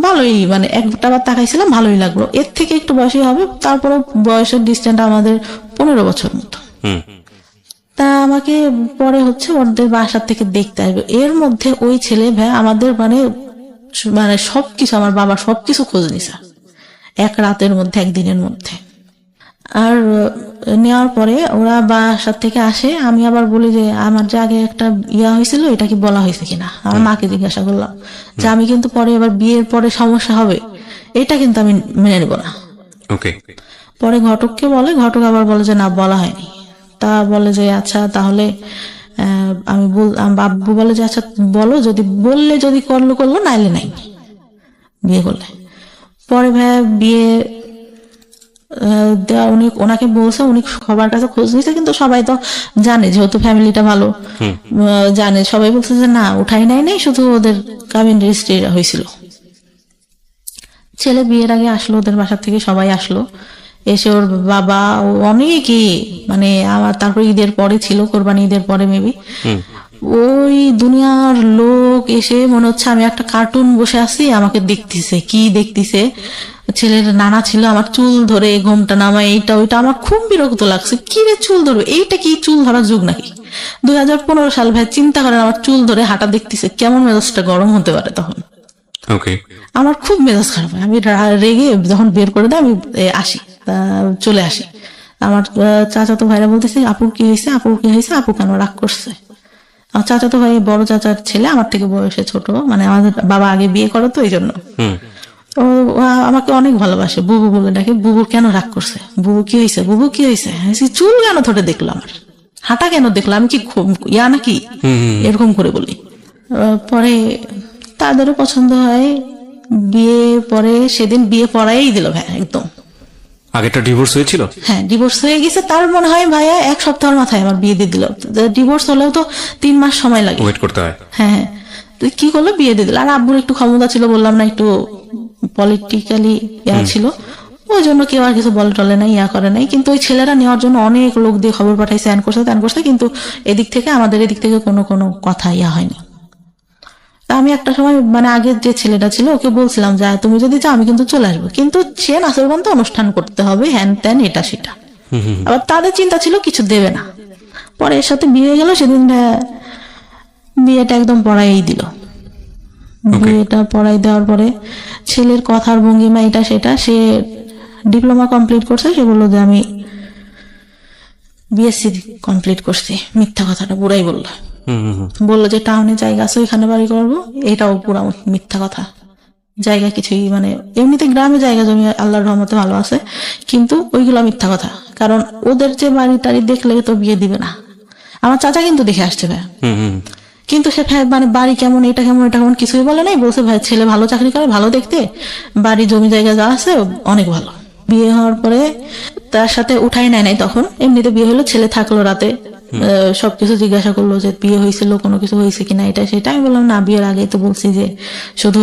ভালোই, মানে একটা বার তাকাইছিলাম, ভালোই লাগলো। এর থেকে একটু বয়সী হবে, তারপরে বয়সের ডিস্টেন্স আমাদের 15 বছর মতো। তা আমাকে পরে হচ্ছে ওদের বাসার থেকে দেখতে আসবে, এর মধ্যে ওই ছেলে ভাই আমাদের মানে মানে সবকিছু, আমার বাবা সবকিছু খোঁজ নিছে এক রাতের মধ্যে, একদিনের মধ্যে। আর নেওয়ার পরে ওরা বাসার থেকে আসে, আমি আবার বলি যে আমার যে আগে একটা ইয়া হয়েছিল এটা কি বলা হয়েছে কিনা, আমার মাকে জিজ্ঞাসা করলাম যে আমি কিন্তু পরে এবার বিয়ের পরে সমস্যা হবে, এটা কিন্তু আমি মেনে নেব না। ওকে। পরে ঘটককে বলে, ঘটক আবার বলে যে না, বলা হয়নি। তা বলে যে আচ্ছা তাহলে বাব্বু বলে যে আচ্ছা বলো, যদি বললে যদি করলো নাইলে নাই, বিয়ে করলে। পরে ভাইয়া বিয়ে দেওয়া, উনি ওনাকে বলছে, উনি সবার কাছে খোঁজ নিয়েছে, কিন্তু সবাই তো জানে যেহেতু ফ্যামিলিটা ভালো, জানে, সবাই বলছে যে না উঠাই নাই, শুধু ওদের কাবিন রেজিস্ট্রি হয়েছিল। ছেলে বিয়ের আগে আসলো, ওদের বাসা থেকে সবাই আসলো, এসে ওর বাবা অনেকে, মানে আমার তারপর ঈদের পরে ছিল, কোরবানি ঈদের পরে মেবি, ওই দুনিয়ার লোক এসে মনে হচ্ছে আমি একটা কার্টুন বসে আছি, আমাকে দেখতেছে, কি দেখতেছে। ছেলের নানা ছিল, আমার চুল ধরে ঘোমটা নামায়, এইটা ওইটা, আমার খুব বিরক্ত লাগছে। কি রে চুল ধরবে, এইটা কি চুল ধরার যুগ নাকি? 2015 সাল ভাই, চিন্তা করেন আমার চুল ধরে হাঁটা দেখতেছে, কেমন মেজাজটা গরম হতে পারে তখন। ওকে। আমার খুব মেজাজ খারাপ হয়, আমি রেগে যখন বের করে দেয় আমি আসি, চলে আসি। আমার চাচাতো ভাইরা বলতেছে আপুর কি হয়েছে, আপু কেন রাগ করছে? আমার চাচাতো ভাই বড় চাচার ছেলে, আমার থেকে বয়সে ছোট, মানে আমাদের বাবা আগে বিয়ে করে তো এই জন্য। ও আমাকে অনেক ভালোবাসে, বুবু বলে ডাকে। বুবু কেন রাগ করছে, বুবু কি হয়েছে? চুল কেন ধরে দেখলো, আমার হাঁটা কেন দেখলো, আমি কি ইয়া নাকি, এরকম করে বলি। পরে তাদেরও পছন্দ হয়, বিয়ে পরে সেদিন বিয়ে পড়াই দিল ভাই, একদম। আগেটা ডিভোর্স হয়েছিল? হ্যাঁ, ডিভোর্স হয়ে গেছে, তার মনে হয় ভাইয়া 1 সপ্তাহের মাথায় আমার বিয়ে দিয়ে দিল। ডিভোর্স হলেও তো 3 মাস সময় লাগে, ওয়েট করতে হয়। হ্যাঁ, তো কি করলো, বিয়ে দিয়ে দিল। আর আব্বুর একটু ক্ষমতা ছিল, বললাম না, একটু পলিটিক্যালি ইয়া ছিল, ওই জন্য কেউ আর কিছু বলে টলে নাই, ইয়া করে নাই। কিন্তু ওই ছেলেরা নেওয়ার জন্য অনেক লোক দিয়ে খবর পাঠাইছে, ত্যান করছে, কিন্তু এদিক থেকে আমাদের এদিক থেকে কোনো কথা ইয়া হয়নি। আমি একটা সময় মানে আগের যে ছেলেটা ছিল ওকে বলছিলাম যে তুমি যদি চাও আমি কিন্তু চলে আসবো, কিন্তু সে নাচরবন্ধ অনুষ্ঠান করতে হবে, হ্যান ত্যান এটা সেটা। আবার তাদের চিন্তা ছিল কিছু দেবে না। পরে এর সাথে বিয়ে গেল, সেদিন বিয়েটা একদম পড়াই দিল। বিয়েটা পড়াই দেওয়ার পরে ছেলের কথার ভঙ্গিমা এটা সেটা, সে ডিপ্লোমা কমপ্লিট করছে, সে বললো যে আমি বিএসসি কমপ্লিট করছি। মিথ্যা কথাটা পুরাই বললো। বললো যে টাউনে জায়গা আছে ওইখানে বাড়ি করবো, এটাও পুরা মিথ্যা কথা। জায়গা কিছুই, মানে এমনিতে গ্রামে জায়গা জমি আল্লাহর রহমতে ভালো আছে, কিন্তু ওইগুলো মিথ্যা কথা। কারণ ওদের যে বাড়ি টাড়ি দেখলে তো বিয়ে দিবে না। আমার চাচা কিন্তু দেখে আসছে ভাই, কিন্তু সে মানে বাড়ি কেমন, এটা কেমন কিছুই বলে নাই। বলছে ভাই ছেলে ভালো চাকরি করে, ভালো দেখতে, বাড়ি জমি জায়গা যা আছে অনেক ভালো। বিয়ে হওয়ার পরে তার সাথে উঠাই নাই, তখন এমনিতে বিয়ে হলো, ছেলে থাকলো রাতে, সবকিছু জিজ্ঞাসা করলো যে বিয়ে হয়েছিল, কোনো কিছু হয়েছে কিনা, এটা সেটা। আমি বললাম না, বিয়ের আগে তো বলছি যে শুধু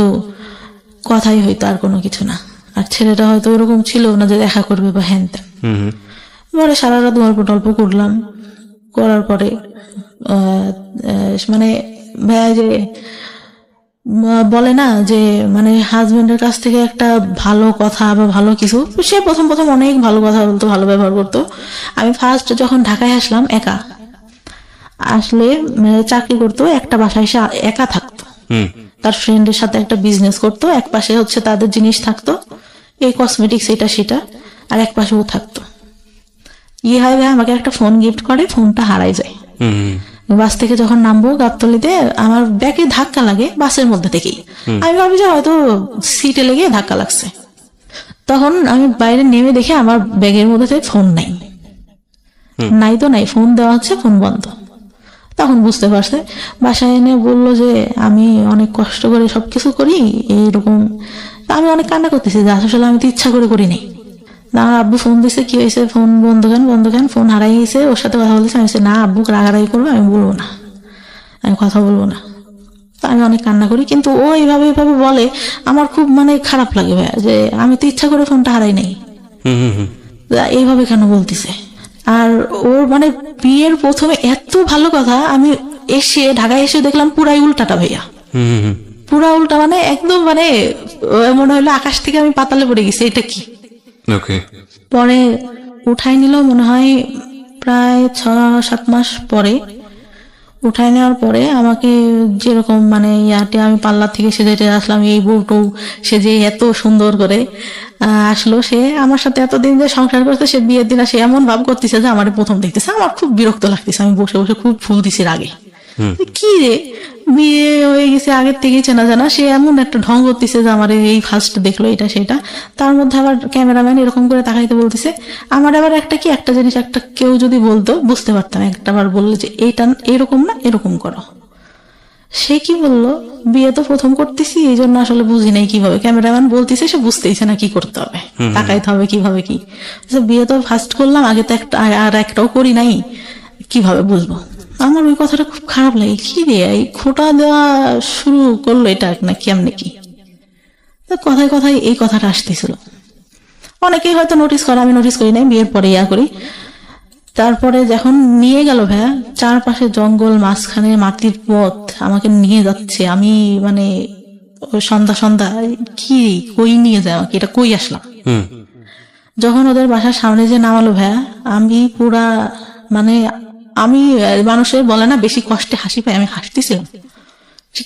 কথাই হইতো, আর কোনো কিছু না। আর ছেলেটা হয়তো ওরকম ছিল না যে দেখা করবে বা হ্যান ত্যান। পরে সারা রাত গল্প টল্প করলাম, করার পরে মানে ভাইয়া যে বলে না যে মানে হাজবেন্ডের কাছ থেকে একটা ভালো কথা বা ভালো কিছু, সে প্রথম অনেক ভালো কথা বলতো, ভালো ব্যবহার করতো। আমি ফার্স্ট যখন ঢাকায় আসলাম, একা আসলে চাকরি করতো, একটা বাসায় এসে একা থাকতো, তার ফ্রেন্ডের সাথে একটা বিজনেস করতো, এক পাশে হচ্ছে তাদের জিনিস থাকতো, এই কসমেটিক্স এটা সেটা, আর এক পাশে ও থাকতো। ইয়ে হয় ভাই, আমাকে একটা ফোন গিফট করে, ফোনটা হারাই যায়। বাস থেকে যখন নামবো গাবতলীতে, আমার ব্যাগে ধাক্কা লাগে বাসের মধ্যে থেকেই। আমি ভাবি যে হয়তো সিটে লেগে ধাক্কা লাগছে। তখন আমি বাইরে নেমে দেখে আমার ব্যাগের মধ্যে থেকে ফোন নাই, ফোন দেওয়া হচ্ছে, ফোন বন্ধ। তখন বুঝতে পারছে, বাসায় এনে বললো যে আমি অনেক কষ্ট করে সবকিছু করি এইরকম। তা আমি অনেক কান্না করতেছি যে আসলে আমি তো ইচ্ছা করে করিনি। আমার আব্বু ফোন দিছে, কি হয়েছে, ফোন বন্ধ কেন, ফোন হারাই গেছে, ওর সাথে কথা বলতেছে। আমি বলছি, না আব্বু রাগারাগি করবো, আমি বলবো না, আমি কথা বলবো না। আমি অনেক কান্না করি, কিন্তু ও এইভাবে বলে আমার খুব মানে খারাপ লাগে ভাইয়া, যে আমি তো ইচ্ছা করে ফোনটা হারাই নাই, এইভাবে কেন বলতেছে। আর ওর মানে বিয়ের প্রথমে এত ভালো কথা, আমি এসে ঢাকায় এসে দেখলাম পুরাই উল্টাটা ভাইয়া, পুরা উল্টা, মানে একদম মানে মনে হলো আকাশ থেকে আমি পাতালে পড়ে গেছি, এটা কি। পরে উঠাই নিল মনে হয় প্রায় 6-7 মাস পরে। উঠাই নেওয়ার পরে আমাকে যেরকম মানে ইয়াতে আমি পার্লার থেকে সেজে আসলাম, এই বউটু সে যে এত সুন্দর করে আসলো, সে আমার সাথে এতদিন যে সংসার করতে, সে বিয়ের দিন সে এমন ভাব করতেছে যে আমার প্রথম দেখতেছে। আমার খুব বিরক্ত লাগতেছে, আমি বসে বসে খুব ফুল দিছি আগে, কি রে বিয়ে হয়ে গেছে আগের থেকেই চেনা জানা, সে এমন একটা ঢং করতেছে যে আমার এই ফার্স্ট দেখলো এটা সেটা। তার মধ্যে আবার ক্যামেরাম্যান এরকম করে তাকাইতে বলতেছে। আমার আবার একটা জিনিস একটা কেউ যদি বলতো বুঝতে পারতাম, একটাবার বললে যে এইটা এরকম না এরকম করো। সে কি বললো, বিয়ে তো প্রথম করতেছি এই জন্য আসলে বুঝি নাই কিভাবে, ক্যামেরাম্যান বলতেছে সে বুঝতেইছে না কি করতে হবে, তাকাইতে হবে কিভাবে কি। বিয়ে তো ফার্স্ট করলাম, আগে তো আর একটাও করি নাই, কিভাবে বুঝবো। আমার ওই কথাটা খুব খারাপ লাগে, কি রে এই খোটা দেওয়া শুরু করলো এটা না কেমনে কি। কথায় কথায় এই কথাটা আসতেছিল। অনেকেই হয়তো নোটিস করে, আমি নোটিস করি নাই, বিয়ের পরে করি। তারপরে যখন নিয়ে গেল ভাইয়া, চারপাশে জঙ্গল, মাঝখানে মাটির পথ, আমাকে নিয়ে যাচ্ছে। আমি মানে সন্ধ্যা কি কই নিয়ে যায় আমাকে, এটা কই আসলাম। যখন ওদের বাসার সামনে যে নামালো ভাইয়া, আমি পুরা মানে আমি মানুষের বলে না বেশি কষ্টে হাসি পাই, আমি হাসতেছিলাম।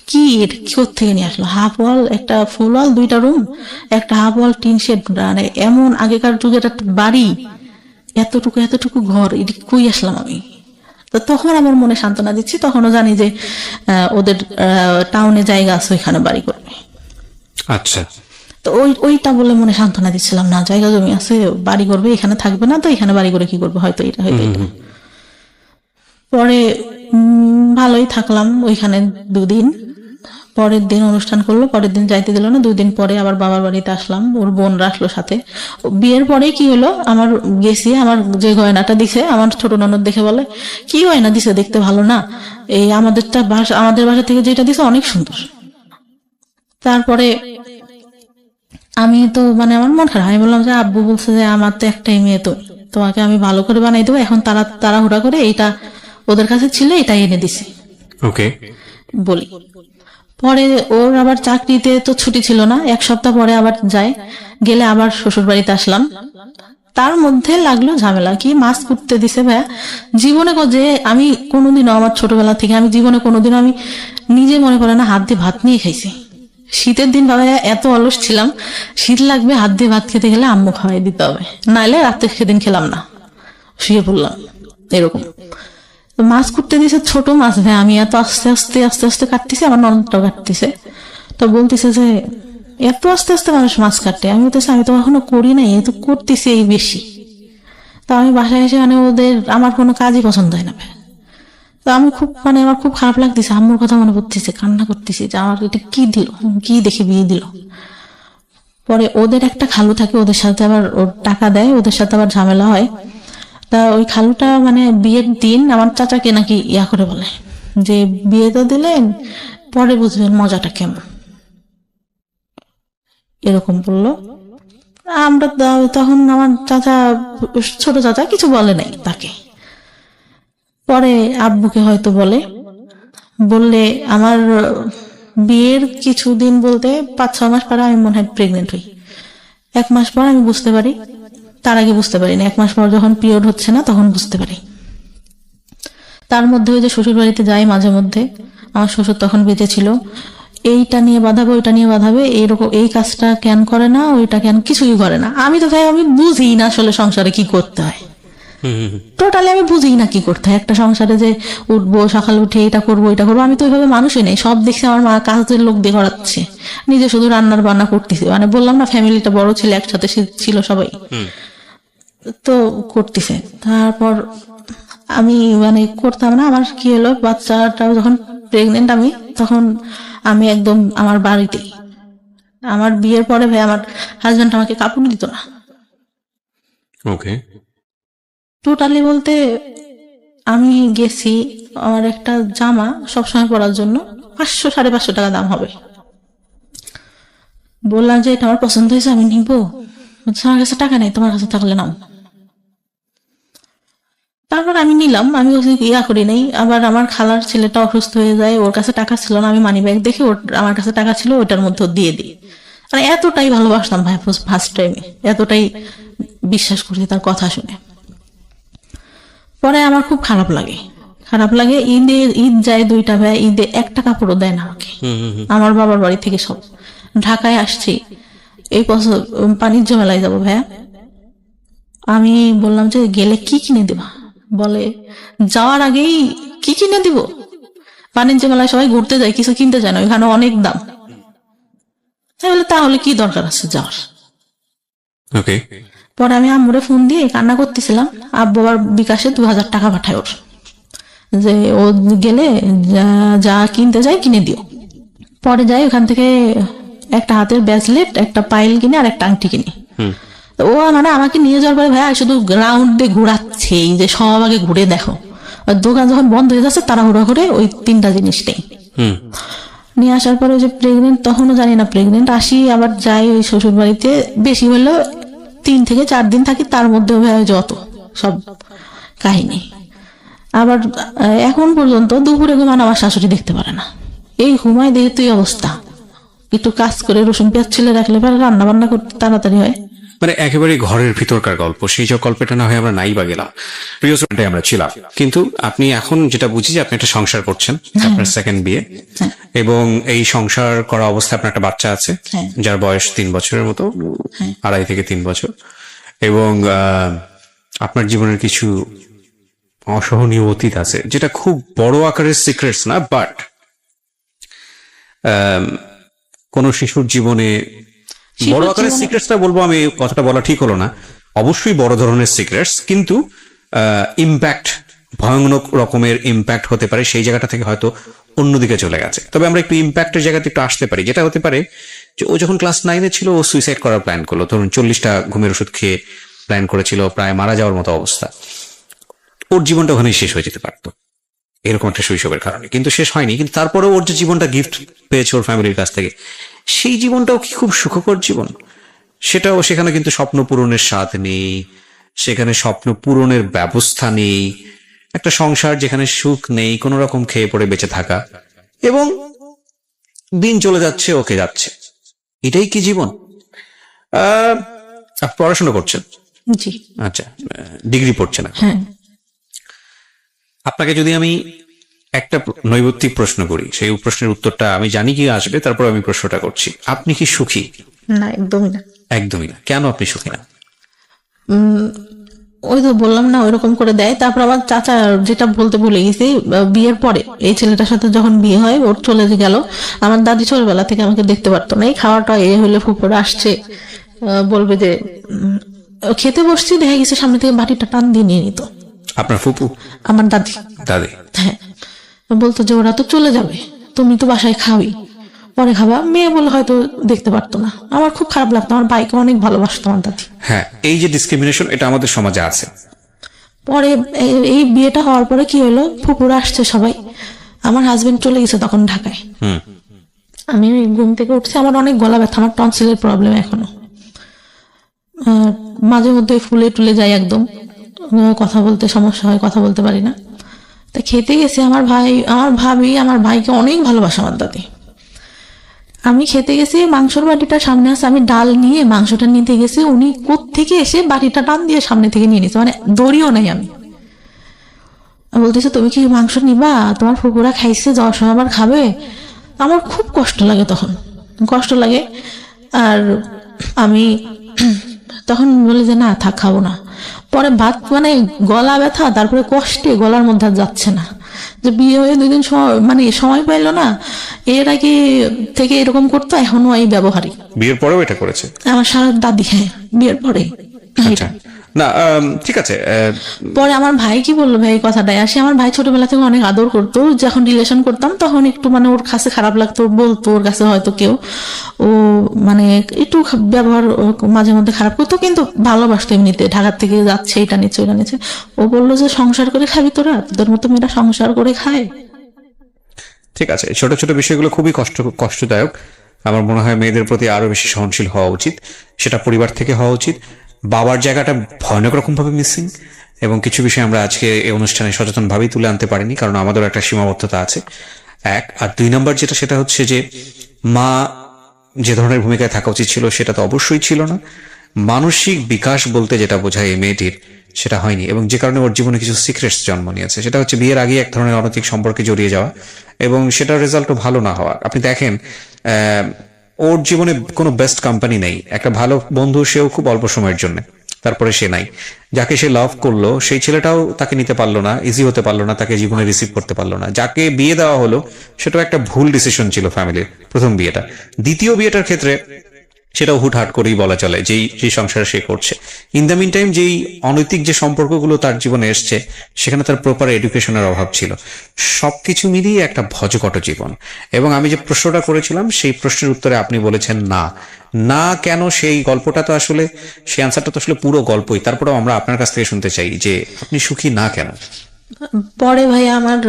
কি এটা কি থেকে নিয়ে আসলো, হাফ ওয়াল একটা ফুল ওয়াল 2টা রুম, একটা হাফ ওয়াল টিন শেড, মানে এমন আগেকার যুগের একটা বাড়ি, এতটুকু ঘর, এটা কই আসলাম আমি। তো তখন আমার মনে সান্ত্বনা দিচ্ছি, তখনও জানি যে ওদের টাউনে জায়গা আছে, ওইখানে বাড়ি করবে। আচ্ছা, তো ওইটা বলে মনে সান্ত্বনা দিচ্ছিলাম, না জায়গা জমি আছে, বাড়ি করবে, এখানে থাকবে না, তো এখানে বাড়ি করে কি করবে, হয়তো এটা। পরে ভালোই থাকলাম ওইখানে 2 দিন। পরের দিন অনুষ্ঠান করলো, পরের দিন যাইতে দিল না। 2 দিন পরে আবার বাবার বাড়িতে আসলাম, ওর বোনরা আসলো সাথে। বিয়ের পরে কি হলো, আমার গেছি, আমার যে গয়নাটা দিছে আমার ছোট ননদ দেখে বলে, কি গয়না দিছে, দেখতে ভালো না, এই আমাদের বাসা থেকে যেটা দিছে অনেক সুন্দর। তারপরে আমি তো মানে আমার মন খারাপ, আমি বললাম যে আব্বু বলছে যে আমার তো একটাই মেয়ে, তো তোমাকে আমি ভালো করে বানাই দেবো, এখন তাড়াহুড়া করে এইটা ওদের কাছে ছিল এটাই এনে দিছে বলি। পরে ওর আবার চাকরিতে তো ছুটি ছিল না, 1 সপ্তাহ পরে আবার গেলে আবার শ্বশুর বাড়িতে আসলাম। তার মধ্যে লাগলো ঝামেলা, কি মাছ কুটতে দিছে ভাইয়া। জীবনে যে আমি কোনোদিনও আমার ছোটবেলা থেকে আমি জীবনে কোনোদিনও আমি নিজে মনে করে না হাত দিয়ে ভাত নিয়ে খাইছি। শীতের দিন বাবা এত অলস ছিলাম, শীত লাগবে হাত দিয়ে ভাত খেতে গেলে আম্মু খাওয়াই দিতে হবে, নাইলে রাতে সেদিন খেলাম না, শুয়ে পড়লাম এরকম। মাছ কুটতে দিয়েছে, ছোট মাছ ভাই, আমি এত আস্তে কাটতেছি, আমার ননদটাও কাটতেছে। তো বলতেছে যে এত আস্তে মানুষ মাছ কাটে। আমি বলতেছি আমি তো এখনো করি নাই, এ তো করতেছি এই বেশি। তো আমি বাসায় এসে মানে আমার কোনো কাজই পছন্দ হয় না ভাই। তো আমি খুব মানে আমার খুব খারাপ লাগতেছে, আম্মুর কথা মনে পড়তেছে, কান্না করতেছি যে আমার এটা কি দিল, কি দেখে বিয়ে দিল। পরে ওদের একটা খালু থাকে, ওদের সাথে আবার ওর টাকা দেয়, ওদের সাথে আবার ঝামেলা হয়। তা ওই খালুটা মানে বিয়ের দিন আমার চাচাকে নাকি করে বলে যে বিয়ে তো দিলেন, পরে বুঝবেন মজাটা কেমন, এরকম বললো। আমরা তখন আমার ছোট চাচা কিছু বলে নাই তাকে। পরে আব্বুকে হয়তো বললে আমার বিয়ের কিছুদিন বলতে 5-6 মাস পরে আমি মনে হয় প্রেগনেন্ট হই। 1 মাস পর আমি বুঝতে পারি, তার আগে বুঝতে পারিনি। 1 মাস পর যখন পিরিয়ড হচ্ছে না তখন বুঝতে পারি। তার মধ্যে ওই যে শ্বশুর বাড়িতে যাই মাঝে মধ্যে, আমার শ্বশুর তখন বেঁচে ছিল, এইটা নিয়ে বাঁধাবে ওইটা নিয়ে বাঁধাবে, এইরকম এই কাজটা কেন করে না, ওইটা কেন কিছুই করে না। আমি তো ভাই আমি বুঝি না আসলে সংসারে কি করতে হয়, টোটালি আমি বুঝি না কি করতে হয় একটা সংসারে, যে উঠবো সকালে উঠে এটা করবো ওইটা করবো। আমি তো ওইভাবে মানুষই নেই, সব দেখছি আমার মা কাজের লোক দিয়ে করাচ্ছে, নিজে শুধু রান্নার বান্না করতেছে। মানে বললাম না ফ্যামিলিটা বড় ছিল, একসাথে ছিল সবাই, তো করতেছে। তারপর আমি মানে করতাম না। আমার কি হলো, বাচ্চাটা যখন প্রেগনেন্ট আমি, তখন আমি একদম আমার বাড়িতেই, আমার বিয়ের পরে ভাই আমার হাজবেন্ড আমাকে কাপড় দিত না ওকে। টোটালি বলতে। আমি গেছি, আমার একটা জামা সবসময় পরার জন্য 500-550 টাকা দাম হবে। বললাম যে এটা আমার পছন্দ হয়েছে, আমি নিবো। বলছে, আমার কাছে টাকা নেই, তোমার কাছে থাকলে নাও। তারপর আমি নিলাম, আমি ইয়া করি নাই। আবার আমার খালার ছেলেটা অসুস্থ হয়ে যায়, ওর কাছে টাকা ছিল না, আমি মানি ব্যাগ দেখে আমার কাছে টাকা ছিল, ওটার মধ্যে দিয়ে দিই। মানে এতটাই ভালোবাসতাম ভাই ফার্স্ট টাইমে, এতটাই বিশ্বাস করছি তার কথা শুনে। পরে আমার খুব খারাপ লাগে। ঈদ যায় 2টা ভাই, ঈদে 1 কাপড়ও দেয় না আমাকে। আমার বাবার বাড়ি থেকে সব ঢাকায় আসছি, এই বছর বাণিজ্য মেলায় যাবো ভাইয়া। আমি বললাম যে গেলে কি কিনে দেবা, বলে যাওয়ার আগেই কি কিনে দিব। বাণিজ্য মেলায় সবাই ঘুরতে যায়, কিছু কিনতে যায় না, ওখানে অনেক দাম। তাহলে কি দরকার আছে যাওয়ার। ওকে। পরে আমি আম্মুরে ফোন দিয়ে কান্না করতেছিলাম, আব্বু আবার বিকাশে 2000 টাকা পাঠায় ওর, যে ও গেলে যা কিনতে যায় কিনে দিও। পরে যাই, ওখান থেকে একটা হাতের ব্রেসলেট, একটা পাইল কিনে আর একটা আংটি কিনি। ও মানে আমাকে নিয়ে যাওয়ার পরে ভাইয়া শুধু গ্রাউন্ডে ঘোরাচ্ছে, যে সব আগে ঘুরে দেখো। আর দোকান যখন বন্ধ হয়ে যাচ্ছে তাড়াহুড়ো করে ওই 3টা জিনিস নেই। নিয়ে আসার পরে যে প্রেগনেন্ট, তখনও জানি না প্রেগনেন্ট। আসি আবার যাই ওই শ্বশুর বাড়িতে, বেশি হলেও 3 থেকে 4 দিন থাকি, তার মধ্যে যত সব কাহিনী। আবার এখন পর্যন্ত দুপুরে ঘুমান আমার শাশুড়ি দেখতে পারে না, এই ঘুমায় দেখে তুই অবস্থা। একটু কাজ করে রসুন পেঁয়াজ ছিলে রাখলে পরে রান্না বান্না করতে তাড়াতাড়ি হয়। মানে একেবারে ঘরের ভিতরকার গল্প, সেই যে গল্পটা না হয় আমরা নাই বা গেলাম, রিওসটাই আমরা ছিলাম। কিন্তু আপনি এখন যেটা বুঝি যে আপনি একটা সংসার করছেন, আপনার সেকেন্ড বিয়ে, এবং এই সংসার করা অবস্থায় আপনার একটা বাচ্চা আছে যার বয়স 3 বছরের মতো, 2.5 থেকে 3 বছর। এবং আপনার জীবনের কিছু অসহনীয় অতীত আছে, যেটা খুব বড় আকারের সিক্রেটস না, বাট কোন শিশুর জীবনে বড় আকারের সিক্রেটসটা বলবো আমি, কথাটা বলা ঠিক হলো না, অবশ্যই বড় ধরনের সিক্রেটস, কিন্তু ইম্প্যাক্ট, ভয়ানক রকমের ইম্প্যাক্ট হতে পারে, সেই জায়গাটা থেকে হয়তো অন্যদিকে চলে গেছে। তবে আমরা একটু ইম্প্যাক্টের জায়গাতে একটু আসতে পারি, যেটা হতে পারে যে ও যখন ক্লাস 9-এ ছিল ও সুইসাইড করার প্ল্যান করলো, ধরুন 40টা ঘুমের ওষুধ খেয়ে প্ল্যান করেছিল, প্রায় মারা যাওয়ার মতো অবস্থা। ওর জীবনটা ওখানেই শেষ হয়ে যেতে পারতো এরকম একটা শৈশবের কারণে, কিন্তু শেষ হয়নি। কিন্তু তারপরে ওর যে জীবনটা গিফট পেয়েছে ওর ফ্যামিলির কাছ থেকে, সেই জীবনটাও কি খুব সুখকর জীবন? সেটাও, সেখানে কিন্তু স্বপ্ন পূরণের স্বাদ নেই, সেখানে স্বপ্ন পূরণের ব্যবস্থা নেই, একটা সংসার যেখানে সুখ নেই, কোন রকম খেয়ে পড়ে বেঁচে থাকা, এবং দিন চলে যাচ্ছে, ওকে যাচ্ছে। এটাই কি জীবন? আপনি পড়াশোনা করছেন? জি। আচ্ছা, ডিগ্রি পড়ছেন? হ্যাঁ। আপনাকে যদি আমি একটা নৈমিত্তিক প্রশ্ন করি, সেই প্রশ্নের উত্তরটা আমি জানি কি আসবে, তারপর আমি প্রশ্নটা করছি। আপনি কি সুখী? না, একদমই না। একদমই না। কেন আপনি সুখী না? ওই তো বললাম না, ওইরকম করে দেয়। তারপর আমার চাচা, যেটা বলতে ভুলে গেছি, বিয়ের পরে এই ছেলেটার সাথে যখন বিয়ে হয়, ওর চলে গেল। আমার দাদি ছোটবেলা থেকে আমাকে দেখতে পারতো না। এই খাওয়াটা এ হলে ফুপুরে আসছে, বলবে যে খেতে বসছি, দেখা গেছে সামনে থেকে বাটিটা টান দিয়ে নিয়ে নিত। আপনার ফুপু? আমার দাদি। দাদি? হ্যাঁ। বলতো যে ওরা তো চলে যাবে, তুমি তো বাসায় খাওয়াই, পরে খাবা। মেয়ে বলে হয়তো দেখতে পারতো না। আমার খুব খারাপ লাগতো, আমার ভাইকে অনেক ভালোবাসতো আমার দাদি। হ্যাঁ, এই যে ডিসক্রিমিনেশন, এটা আমাদের সমাজে আছে। পরে এই বিয়েটা হওয়ার পরে কি হলো, ফুপুরা আসছে সবাই, আমার হাজবেন্ড চলে গেছে তখন ঢাকায়। আমি ঘুম থেকে উঠছি, আমার অনেক গলা ব্যথা, আমার টনসিলের প্রবলেম এখনো, মাঝে মধ্যে ফুলে টুলে যায় একদম, কথা বলতে সমস্যা হয়, কথা বলতে পারি না। তা খেতে গেছি, আমার ভাবি আমার ভাইকে অনেক ভালোবাসে আমার দাদি। আমি খেতে গেছি, মাংসর বাটিটা সামনে আছে, আমি ডাল নিয়ে মাংসটা নিতে গেছি, উনি কোত্থেকে এসে বাটিটা টান দিয়ে সামনে থেকে নিয়ে নিচ্ছে, মানে দড়িও নাই। আমি বলতেছে, তুমি কি মাংস নিবা? তোমার ফুপুরা খাইছে, যাওয়ার সময় আবার খাবে। আমার খুব কষ্ট লাগে, তখন কষ্ট লাগে। আর আমি তখন বলি যে না থাক, খাবো না। পরে ভাত, মানে গলা ব্যথা, তারপরে কষ্টে গলার মধ্যে যাচ্ছে না, যে বিয়ে হয়ে 2 দিন সময় পাইলো না, এর আগে থেকে এরকম করতো, এখনো এই ব্যবহারই। বিয়ের পরেও এটা করেছে আমার সারা দাদি? হ্যাঁ, বিয়ের পরে। আচ্ছা, না ঠিক আছে পরে আমার ভাই কি বললো ভাই এই কথাটাই আসে, আমার ভাই ছোটবেলা থেকে অনেক আদর করতো, যখন রিলেশন করতাম তখন একটু মানে ওর কাছে খারাপ লাগতো, বলতো ওর কাছে হয়তো কেউ, ও মানে একটু ব্যবহার মাঝে মধ্যে খারাপ করতো, কিন্তু ভালোবাসতো এমনিতে, ঢাকার থেকে যাচ্ছে এটা নিচ্ছে ওটা নিচ্ছে। ও বললো যে সংসার করে খাবি তোরা, তোদের মতো মেয়েরা সংসার করে খায়। ঠিক আছে, ছোট ছোট বিষয়গুলো খুবই কষ্টদায়ক। আমার মনে হয় মেয়েদের প্রতি আরো বেশি সহনশীল হওয়া উচিত, সেটা পরিবার থেকে হওয়া উচিত। বাবার জায়গাটা ভয়ানক রকম ভাবে মিসিং, এবং কিছু বিষয় আমরা আজকে এই অনুষ্ঠানে সচেতন ভাবেই তুলে আনতে পারিনি, কারণ আমাদের একটা সীমাবদ্ধতা আছে। এক আর দুই নম্বর যেটা, সেটা হচ্ছে যে মা যে ধরনের ভূমিকায় থাকা উচিত ছিল সেটা তো অবশ্যই ছিল না। মানসিক বিকাশ বলতে যেটা বোঝায় এই মেয়েটির, সেটা হয়নি, এবং যে কারণে ওর জীবনে কিছু সিক্রেটস জন্ম নিয়েছে। সেটা হচ্ছে বিয়ের আগে এক ধরনের অনৈতিক সম্পর্কে জড়িয়ে যাওয়া, এবং সেটার রেজাল্টও ভালো না হওয়া। আপনি দেখেন ওর জীবনে কোনো বেস্ট কোম্পানি নেই, একটা ভালো বন্ধু সেও খুব অল্প সময়ের জন্য, তারপরে সে নাই। যাকে সে লাভ করলো সেই ছেলেটাও তাকে নিতে পারলো না, ইজি হতে পারলো না, তাকে জীবনে রিসিভ করতে পারলো না। যাকে বিয়ে দেওয়া হলো সেটাও একটা ভুল ডিসিশন ছিল ফ্যামিলির, প্রথম বিয়েটা। দ্বিতীয় বিয়েটার ক্ষেত্রে সেটাও হুটহাট করেই বলা চলে, যেই সংসার সে করছে। ইন দ্য মিন টাইম যেই অনৈতিক যে সম্পর্কগুলো তার জীবনে এসছে, সেখানে তার প্রপার এডুকেশনের অভাব ছিল। সবকিছু মিলিয়ে একটা ভজকট জীবন। এবং আমি যে প্রশ্নটা করেছিলাম সেই প্রশ্নের উত্তরে আপনি বলেছেন না। না কেন, সেই গল্পটা তো আসলে, সেই আনসারটা তো আসলে পুরো গল্পই। তারপরেও আমরা আপনার কাছ থেকে শুনতে চাই যে আপনি সুখী না কেন। পরে ভাই আমার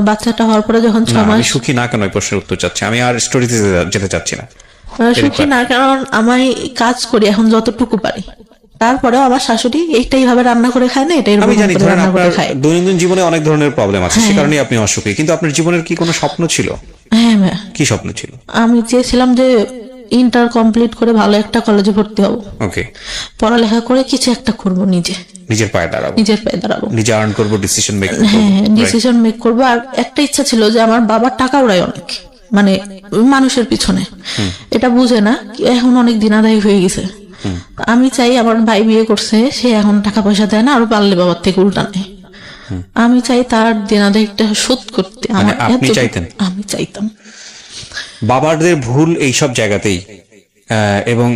বাচ্চাটা হওয়ার পরে যখন না, আমি সুখী না কেন এই প্রশ্নের উত্তর চাচ্ছি, আমি আর স্টোরিতে যেতে চাচ্ছি না। সুখী না কারণ আমি কাজ করি এখন যতটুকু পারি, তারপরেও আমার শাশুড়ি এইটাই ভাবে রান্না করে খায় না, এটাই আমি জানি, ধরেন রান্না করে আপনার খায়। দৈনন্দিন জীবনে অনেক ধরনের প্রবলেম আছে, সে কারণে আপনি অসুখী। কিন্তু আপনার জীবনের কি কোনো স্বপ্ন ছিল? হ্যাঁ ভাই, কি স্বপ্ন ছিল? আমি চেয়েছিলাম যে ইন্টার কমপ্লিট করে ভালো একটা কলেজে ভর্তি হব, ওকে, পড়ালেখা করে কিছু একটা করব, নিজের পায়ে দাঁড়াবো, নিজে আর্ন করবো, ডিসিশন মেক করবো। হ্যাঁ, ডিসিশন মেক করবো। আর একটা ইচ্ছা ছিল যে আমার বাবার টাকা উড়ায় অনেক, মানে মানুষের পিছনে, এটা বুঝে না, এখন অনেক দিনাদায়ী হয়ে গেছে। আমি চাই, আমার ভাই বিয়ে করছে, সে এখন টাকা পয়সা দেয় না, আরো পারলে বাবার থেকে উল্টা নেয়। আমি চাই তার দেনাদায়িটা শোধ করতে। মানে আপনি চাইতেন? আমি চাইতাম। বাবাদের ভুল এই সব জায়গাতেই, এবং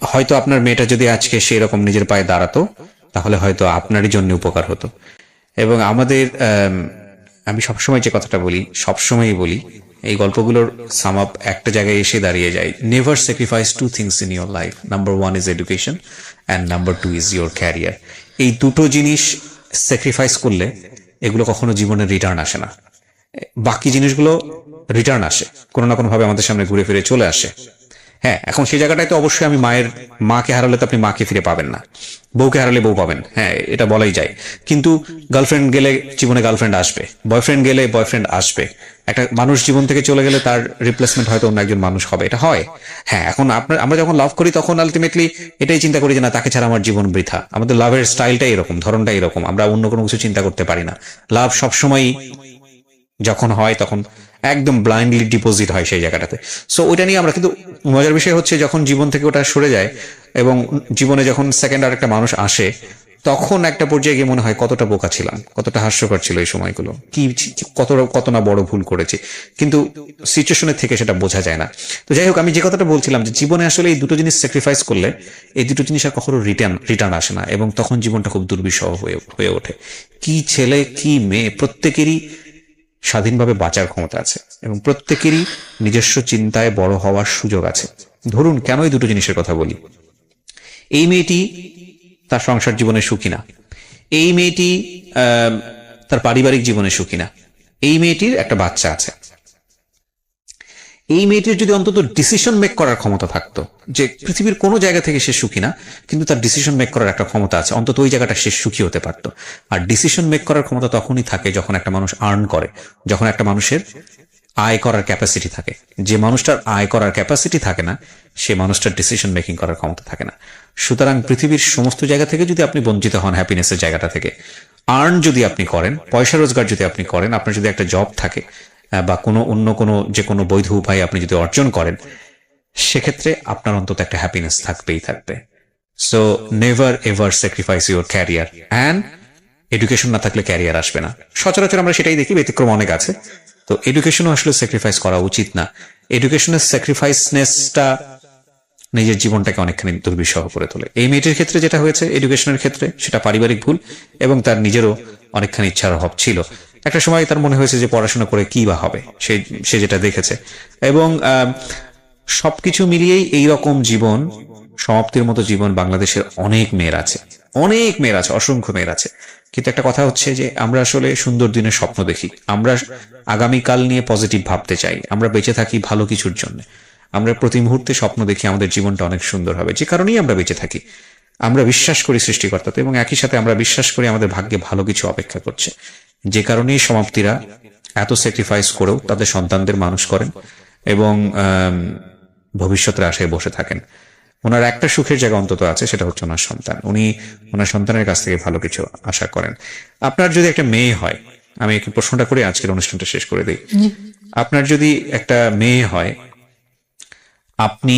হয়তো আপনার মেয়েটা যদি আজকে সেরকম নিজের পায়ে দাঁড়াতো, তাহলে হয়তো আপনারই জন্য উপকার হতো। এবং আমাদের আমি সবসময় যে কথাটা বলি, সবসময়ই বলি, এই গল্পগুলোর সাম আপ একটা জায়গায় এসে দাঁড়িয়ে যায়। Never sacrifice two things in your life. Number 1 is education and number 2 is your career. এই দুটো জিনিস স্যাক্রিফাইস করলে এগুলো কখনো জীবনের রিটার্ন আসে না। বাকি জিনিসগুলো রিটার্ন আসে, কোনো না কোনো ভাবে আমাদের সামনে ঘুরে ফিরে চলে আসে। হ্যাঁ, এখন সেই জায়গাটায় তো অবশ্যই আমি মাকে হারালে তো আপনি মাকে ফিরে পাবেন না, বউকে হারালে বউ পাবেন, হ্যাঁ এটা বলাই যায়। কিন্তু গার্লফ্রেন্ড গেলে জীবনে গার্লফ্রেন্ড আসবে, বয়ফ্রেন্ড গেলে বয়ফ্রেন্ড আসবে। একটা মানুষ জীবন থেকে চলে গেলে তার রিপ্লেসমেন্ট হয়তো অন্য একজন মানুষ হবে, এটা হয়। হ্যাঁ, এখন আমরা যখন লাভ করি তখন আলটিমেটলি এটাই চিন্তা করি যে না, তাকে ছাড়া আমার জীবন বৃথা। আমাদের লাভের স্টাইলটাই এরকম, ধরনটাই এরকম, আমরা অন্য কোনো কিছু চিন্তা করতে পারি না। লাভ সবসময় যখন হয় তখন একদম ব্লাইন্ডলি ডিপোজিট হয় সেই জায়গাটাতে। সো ওইটা নিয়ে আমরা, কিন্তু মজার বিষয় হচ্ছে যখন জীবন থেকে ওটা সরে যায় এবং জীবনে যখন সেকেন্ড আর একটা মানুষ আসে, তখন একটা পর্যায়ে গিয়ে মনে হয় কতটা বোকা ছিলাম, কতটা হাস্যকর ছিল এই সময়গুলো, কত না বড় ভুল করেছি। কিন্তু সিচুয়েশনের থেকে সেটা বোঝা যায় না। তো যাই হোক, আমি যে কথাটা বলছিলাম যে জীবনে আসলে এই দুটো জিনিস স্যাক্রিফাইস করলে এই দুটো জিনিস আর কখনো রিটার্ন আসে না, এবং তখন জীবনটা খুব দুর্বিষহ হয়ে ওঠে। কি ছেলে কি মেয়ে, প্রত্যেকেরই স্বাধীনভাবে বাঁচার ক্ষমতা আছে এবং প্রত্যেকেরই নিজস্ব চিন্তায় বড় হওয়ার সুযোগ আছে। ধরুন, কেন এই দুটো জিনিসের কথা বলি? এই মেয়েটি তার সংসার জীবনে সুখী না, এই মেয়েটি তার পারিবারিক জীবনে সুখী না, এই মেয়েটির একটা বাচ্চা আছে। এই মেয়েটির যদি অন্তত ডিসিশন মেক করার ক্ষমতা থাকতো, যে পৃথিবীর কোনো জায়গা থেকে সে সুখী না, কিন্তু তার ডিসিশন মেক করার একটা ক্ষমতা আছে, অন্তত ওই জায়গাটা সে সুখী হতে পারতো। আর ডিসিশন মেক করার ক্ষমতা তখনই থাকে যখন একটা মানুষ আর্ন করে, যখন একটা মানুষের আয় করার ক্যাপাসিটি থাকে। যে মানুষটার আয় করার ক্যাপাসিটি থাকে না, সে মানুষটার ডিসিশন মেকিং করার ক্ষমতা থাকে না। সুতরাং পৃথিবীর সমস্ত জায়গা থেকে যদি আপনি বঞ্চিত হন হ্যাপিনেসের জায়গাটা থেকে, আর্ন যদি আপনি করেন, পয়সা রোজগার যদি আপনি করেন, আপনার যদি একটা জব থাকে বা অন্য কোনো যে কোনো বৈধ উপায় আপনি যদি অর্জন করেন, সেক্ষেত্রে আপনার অন্তত একটা হ্যাপিনেস থাকবে। So never ever sacrifice your career, and education না থাকলে ক্যারিয়ার আসবে না। সচরাচর আমরা সেটাই দেখি, ব্যতিক্রম অনেক আছে। তো এডুকেশনও আসলে স্যাক্রিফাইস করা উচিত না। এডুকেশনের স্যাক্রিফাইসনেসটা নিজের জীবনটাকে অনেকখানি দুর্বিষহ করে তোলে। এই মেয়েটির ক্ষেত্রে যেটা হয়েছে এডুকেশনের ক্ষেত্রে, সেটা পারিবারিক ভুল এবং তার নিজেরও অনেকখানি ইচ্ছার অভাব ছিল। একটা সময় তার মনে হয়েছে যে পড়াশোনা করে কি বা হবে, সে যেটা দেখেছে। এবং সবকিছু মিলিয়েই এইরকম জীবন, সমাপ্তির মতো জীবন বাংলাদেশের অনেক মেয়ের আছে, অসংখ্য মেয়ের আছে। কিন্তু একটা কথা হচ্ছে যে আমরা আসলে সুন্দর দিনের স্বপ্ন দেখি, আমরা আগামীকাল নিয়ে পজিটিভ ভাবতে চাই, আমরা বেঁচে থাকি ভালো কিছুর জন্য। আমরা প্রতি মুহূর্তে স্বপ্ন দেখি আমাদের জীবনটা অনেক সুন্দর হবে, যে কারণেই আমরা বেঁচে থাকি। আমরা বিশ্বাস করি সৃষ্টিকর্তাতে এবং একই সাথে আমরা বিশ্বাস করি আমাদের ভাগ্যে ভালো কিছু অপেক্ষা করছে, যে কারণেই সমাপ্তিরা এত স্যাক্রিফাইস করেও তাদের সন্তানদের মানুষ করেন এবং ভবিষ্যতের আশায় বসে থাকেন। ওনার একটা সুখের জায়গা অন্তত আছে, সেটা হচ্ছে ওনার সন্তান। উনি ওনার সন্তানের কাছ থেকে ভালো কিছু আশা করেন। আপনার যদি একটা মেয়ে হয়, আমি একটু প্রশ্নটা করে আজকের অনুষ্ঠানটা শেষ করে দিই। আপনার যদি একটা মেয়ে হয়, আপনি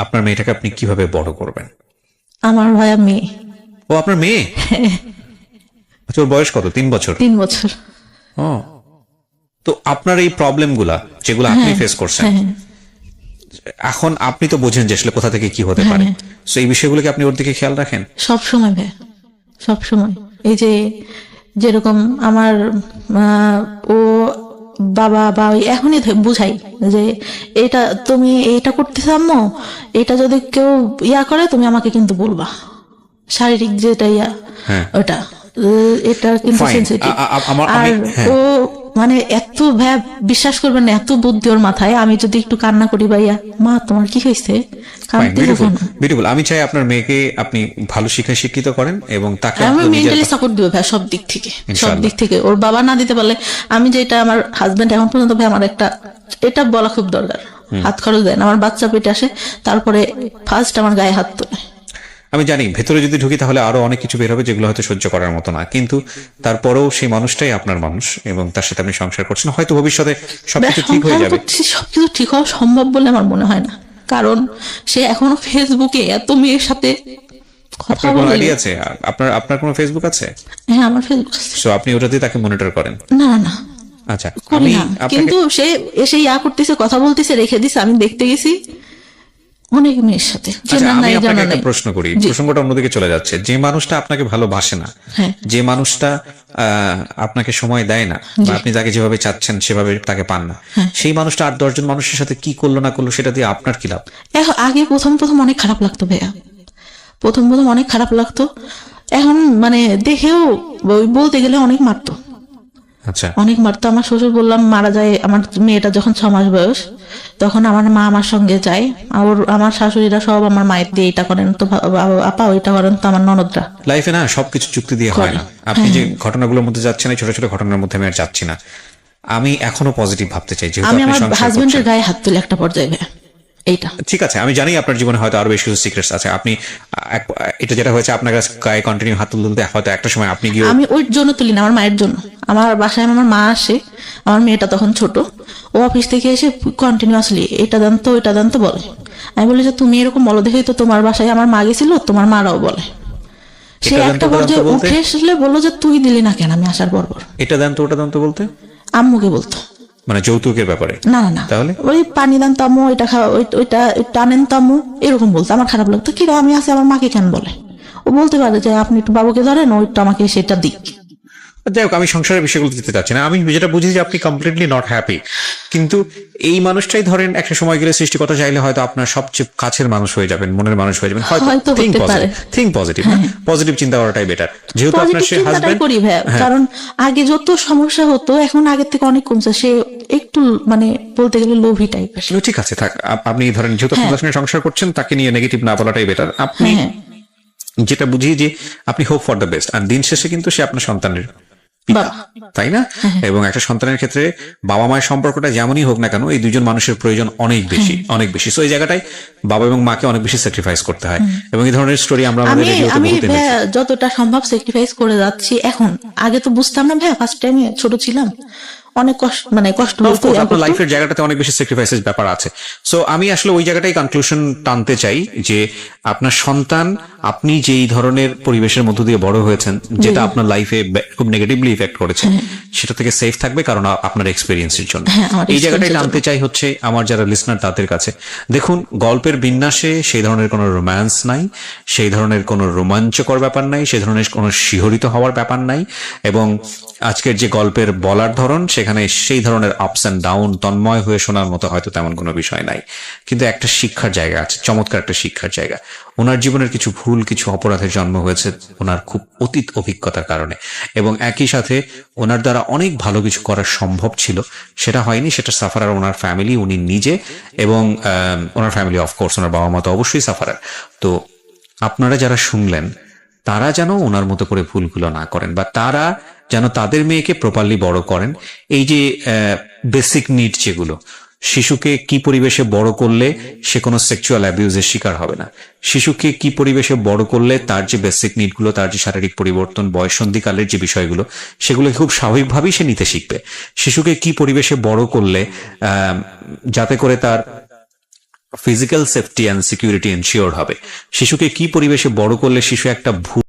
আপনার মেয়েটাকে আপনি কিভাবে বড় করবেন? আমার ভাইয়া মেয়ে। ও আপনার মেয়ে? আচ্ছা, ওর বয়স কত? 3 বছর? 3 বছর। ও, তো আপনার এই প্রবলেমগুলা যেগুলো আপনি ফেস করছেন, এখন আপনি তো বোঝেন যে আসলে কোথা থেকে কি হতে পারে, তো এই বিষয়গুলোকে আপনি ওর দিকে খেয়াল রাখেন? সব সময় ভাই, সব সময়। এই যে যেরকম আমার ও বাবা বা এখনই বুঝাই যে এটা তুমি এটা করতেছ আম্মু, এটা যদি কেউ ইয়া করে তুমি আমাকে কিন্তু বলবা, শারীরিক যেটা ইয়া ওটা, এটা কিন্তু সেনসিটিভ। আর ও মানে এত বিশ্বাস করবেন না, এত বুদ্ধি ওর মাথায়। আমি যদি একটু কান্না করি ভাইয়া, মা তোমার কি হয়েছে, বিউটিফুল। আমি চাই আপনার মেয়েকে আপনি ভালো শিক্ষায় শিক্ষিত করেন এবং তাকে আমি মেন্টালি সাপোর্ট দিব ভাই, সব দিক থেকে। ওর বাবা না দিতে পারলে আমি যেটা, আমার হাজবেন্ড এখন পর্যন্ত ভাই আমার এটা বলা খুব দরকার, হাত খরচ দেন। আমার বাচ্চা পেটে আসে, তারপরে ফার্স্ট আমার গায়ে হাত তোলে। আমি জানি ভেতরে যদি ঢুকি তাহলে আরো অনেক কিছু বের হবে যেগুলো হয়তো সহ্য করার মতো না, কিন্তু তারপরেও সেই মানুষটাই আপনার মানুষ এবং তার সাথে আপনি সংসার করছেন। হয়তো ভবিষ্যতে সবকিছু ঠিক হয়ে যাবে। সবকিছু ঠিক হওয়া সম্ভব বলে আমার মনে হয় না, কারণ সে এখনো ফেসবুকে এত মেয়ের সাথে কথা বলে। আইডি আছে আপনার কোনো ফেসবুক আছে? হ্যাঁ, আমার ফেসবুক আছে। সো আপনি ওটা দিয়ে তাকে মনিটর করেন? না। আচ্ছা, কিন্তু সে এসে ইয়া করতেছে, কথা বলতেছে, রেখে দিছে। আমি দেখতে গেছি অনেক মেয়ের সাথে। আমি আপনাকে একটা প্রশ্ন করি, প্রসঙ্গটা অন্যদিকে চলে যাচ্ছে। যে মানুষটা আপনাকে ভালোবাসে না, যে মানুষটা আপনাকে সময় দেয় না, বা আপনি যাকে যেভাবে চাচ্ছেন সেভাবে তাকে পান না, সেই মানুষটা 8-10 জন মানুষের সাথে কি করলো না করলো সেটা দিয়ে আপনার কি লাভ? আগে প্রথম অনেক খারাপ লাগতো ভাইয়া, প্রথম অনেক খারাপ লাগতো। এখন মানে দেখেও বলতে গেলে অনেক মারতো। আচ্ছা, অনেক মারতো। আমার শ্বশুর বললাম মারা যায়, আমার মেয়েটা যখন 6 মাস বয়স, তখন আমার মা আমার সঙ্গে যায়। আমার শাশুড়িরা সব আমার মায়ের দিয়ে এটা করেন তো, আপা ওইটা করেন তো, আমার ননদরা। লাইফে না সবকিছু চুক্তি দিয়ে হয় না। আপনি যে ঘটনাগুলোর মধ্যে যাচ্ছেন, এই ছোট ছোট ঘটনার মধ্যে আমি আর যাচ্ছি না। আমি এখনো পজিটিভ ভাবতে চাই, যেহেতু আমি আমার হাজবেন্ডের গায়ে হাত তুলে একটা পর্যায়ে ভাই। এইটা ঠিক আছে, আমি জানি আপনার জীবনে হয়তো আরো বেশ কিছু সিক্রেটস আছে। আপনি এটা যেটা হয়েছে আপনার কাছে গায়ে কন্টিনিউ হাত তুলতে হয়তো একটা সময় আপনি গিয়ে, আমি ওই জন্য তুলি না, আমার মায়ের জন্য। আমার বাসায় আমার মা আসে, আমার মেয়েটা তখন ছোট, ও অফিস থেকে এসে কন্টিনিউয়াসলি এটা দেন তো ওইটা দেন তো বলে। আমি বলি যে তুমি এরকম বলো দেখেই তো তোমার বাসায় আমার মা গেছিল, তোমার মারাও বলে। সে একটা পর্যায়ে উঠে আসলে বললো যে তুই দিলি না কেন আমি আসার পর। এটা দেন তো ওটা দেন তো বলতে আম্মুকে বলতো, মানে যৌতুকের ব্যাপারে? না। তাহলে ওই পানি দান তো আম্মু, এটা খাওয়া, ওইটা টানেন তো আম্মু, এরকম বলতো। আমার খারাপ লাগতো, কি আমি আছে আমার মাকে কেন বলে? ও বলতে পারে যে আপনি একটু বাবুকে ধরেন, ওইটা আমাকে সেটা দিক। যাই হোক, আমি সংসারের বিষয়গুলো দিতে চাচ্ছি না। আমি যেটা বুঝি যে আপনি কমপ্লিটলি নট হ্যাপি, কিন্তু এই মানুষটাই ধরেন একটা সময় গেলে সৃষ্টিকর্তা চাইলে হয়তো আপনার সবচেয়ে কাছের মানুষ হয়ে যাবেন, মনের মানুষ হয়ে যাবেন। হয়তো থিঙ্ক পজিটিভ, পজিটিভ চিন্তা করাটাই বেটার। যেহেতু আপনার সে হাজবেন্ড, করি ভাই, কারণ আগে যত সমস্যা হতো এখন আগের থেকে অনেক কমছে। সে একটু মানে বলতে গেলে লোভী টাইপের। ঠিক আছে, থাক। আপনি ধরেন যেহেতু আপনার সঙ্গে সংসার করছেন, তাকে নিয়ে নেগেটিভ না বলাটাই বেটার। আপনি যেটা বুঝি যে আপনি হোপ ফর দ্য বেস্ট, আর দিন শেষে কিন্তু সে আপনার সন্তানের, তাই না? এবং একটা সন্তানের ক্ষেত্রে বাবা মায়ের সম্পর্কটা যেমনই হোক না কেন, এই দুজন মানুষের প্রয়োজন অনেক বেশি। সো এই জায়গাটায় বাবা এবং মাকে অনেক বেশি স্যাক্রিফাইস করতে হয়, এবং এই ধরনের স্টোরি আমরা আমি যতটা সম্ভব স্যাক্রিফাইস করে যাচ্ছি এখন। আগে তো বুঝতাম না ভাই, ফার্স্ট টাইমে ছোট ছিলাম, অনেক কষ্ট হতো। আপনার লাইফের জায়গাটাতে অনেক বেশি স্যাক্রিফাইসের ব্যাপার আছে। সো আমি আসলে ওই জায়গাটাই কনক্লুশন টানতে চাই যে আপনার সন্তান আপনি যেই ধরনের পরিবেশের মধ্য দিয়ে বড় হয়েছেন, যেটা আপনার লাইফে খুব নেগেটিভলি ইফেক্ট করেছে, সেটা থেকে সেফ থাকবে, কারণ আপনার এক্সপিরিয়েন্সের জন্য। হ্যাঁ, আমার এই জায়গাটাই experience-এর টানতে চাই হচ্ছে আমার যারা লিসনার তাদের কাছে। দেখুন, গল্পের বিন্যাসে সেই ধরনের কোনো রোম্যান্স নাই, সেই ধরনের কোনো রোমাঞ্চকর ব্যাপার নাই, সেই ধরনের কোনো শিহরিত হওয়ার ব্যাপার নাই, এবং আজকের যে গল্পের বলার ধরন, সেখানে সেই ধরনের আপস অ্যান্ড ডাউন তন্ময় হয়ে শোনার মতো হয়তো তেমন কোনো বিষয় নাই। কিন্তু একটা শিক্ষার জায়গা আছে, চমৎকার একটা শিক্ষার জায়গা। ওনার জীবনের কিছু ভুল, কিছু অপরাধের জন্ম হয়েছে ওনার খুব অতীত অভিজ্ঞতার কারণে, এবং একই সাথে ওনার দ্বারা অনেক ভালো কিছু করা সম্ভব ছিল, সেটা হয়নি। সেটা সাফারার ওনার ফ্যামিলি, উনি নিজে, এবং ওনার ফ্যামিলি অফকোর্স, ওনার বাবা মা তো অবশ্যই সাফারার। তো আপনারা যারা শুনলেন, তারা যেন ওনার মতো করে ভুলগুলো না করেন, বা তারা যেন তাদের মেয়েকে প্রপারলি বড় করেন। এই যে বেসিক নিড, যেগুলো শিশুকে কি পরিবেশে বড় করলে সে কোনো সেক্সুয়াল অ্যাবিউজের শিকার হবে না, শিশুকে কি পরিবেশে বড় করলে তার যে বেসিক নিডগুলো, তার যে শারীরিক পরিবর্তন, বয়ঃসন্ধিকালের যে বিষয়গুলো, সেগুলো খুব স্বাভাবিকভাবেই সে নিতে শিখবে। শিশুকে কি পরিবেশে বড় করলে যাতে করে তার physical safety and security ensure হবে, শিশুকে কি পরিবেশে বড় করলে শিশু একটা ভুল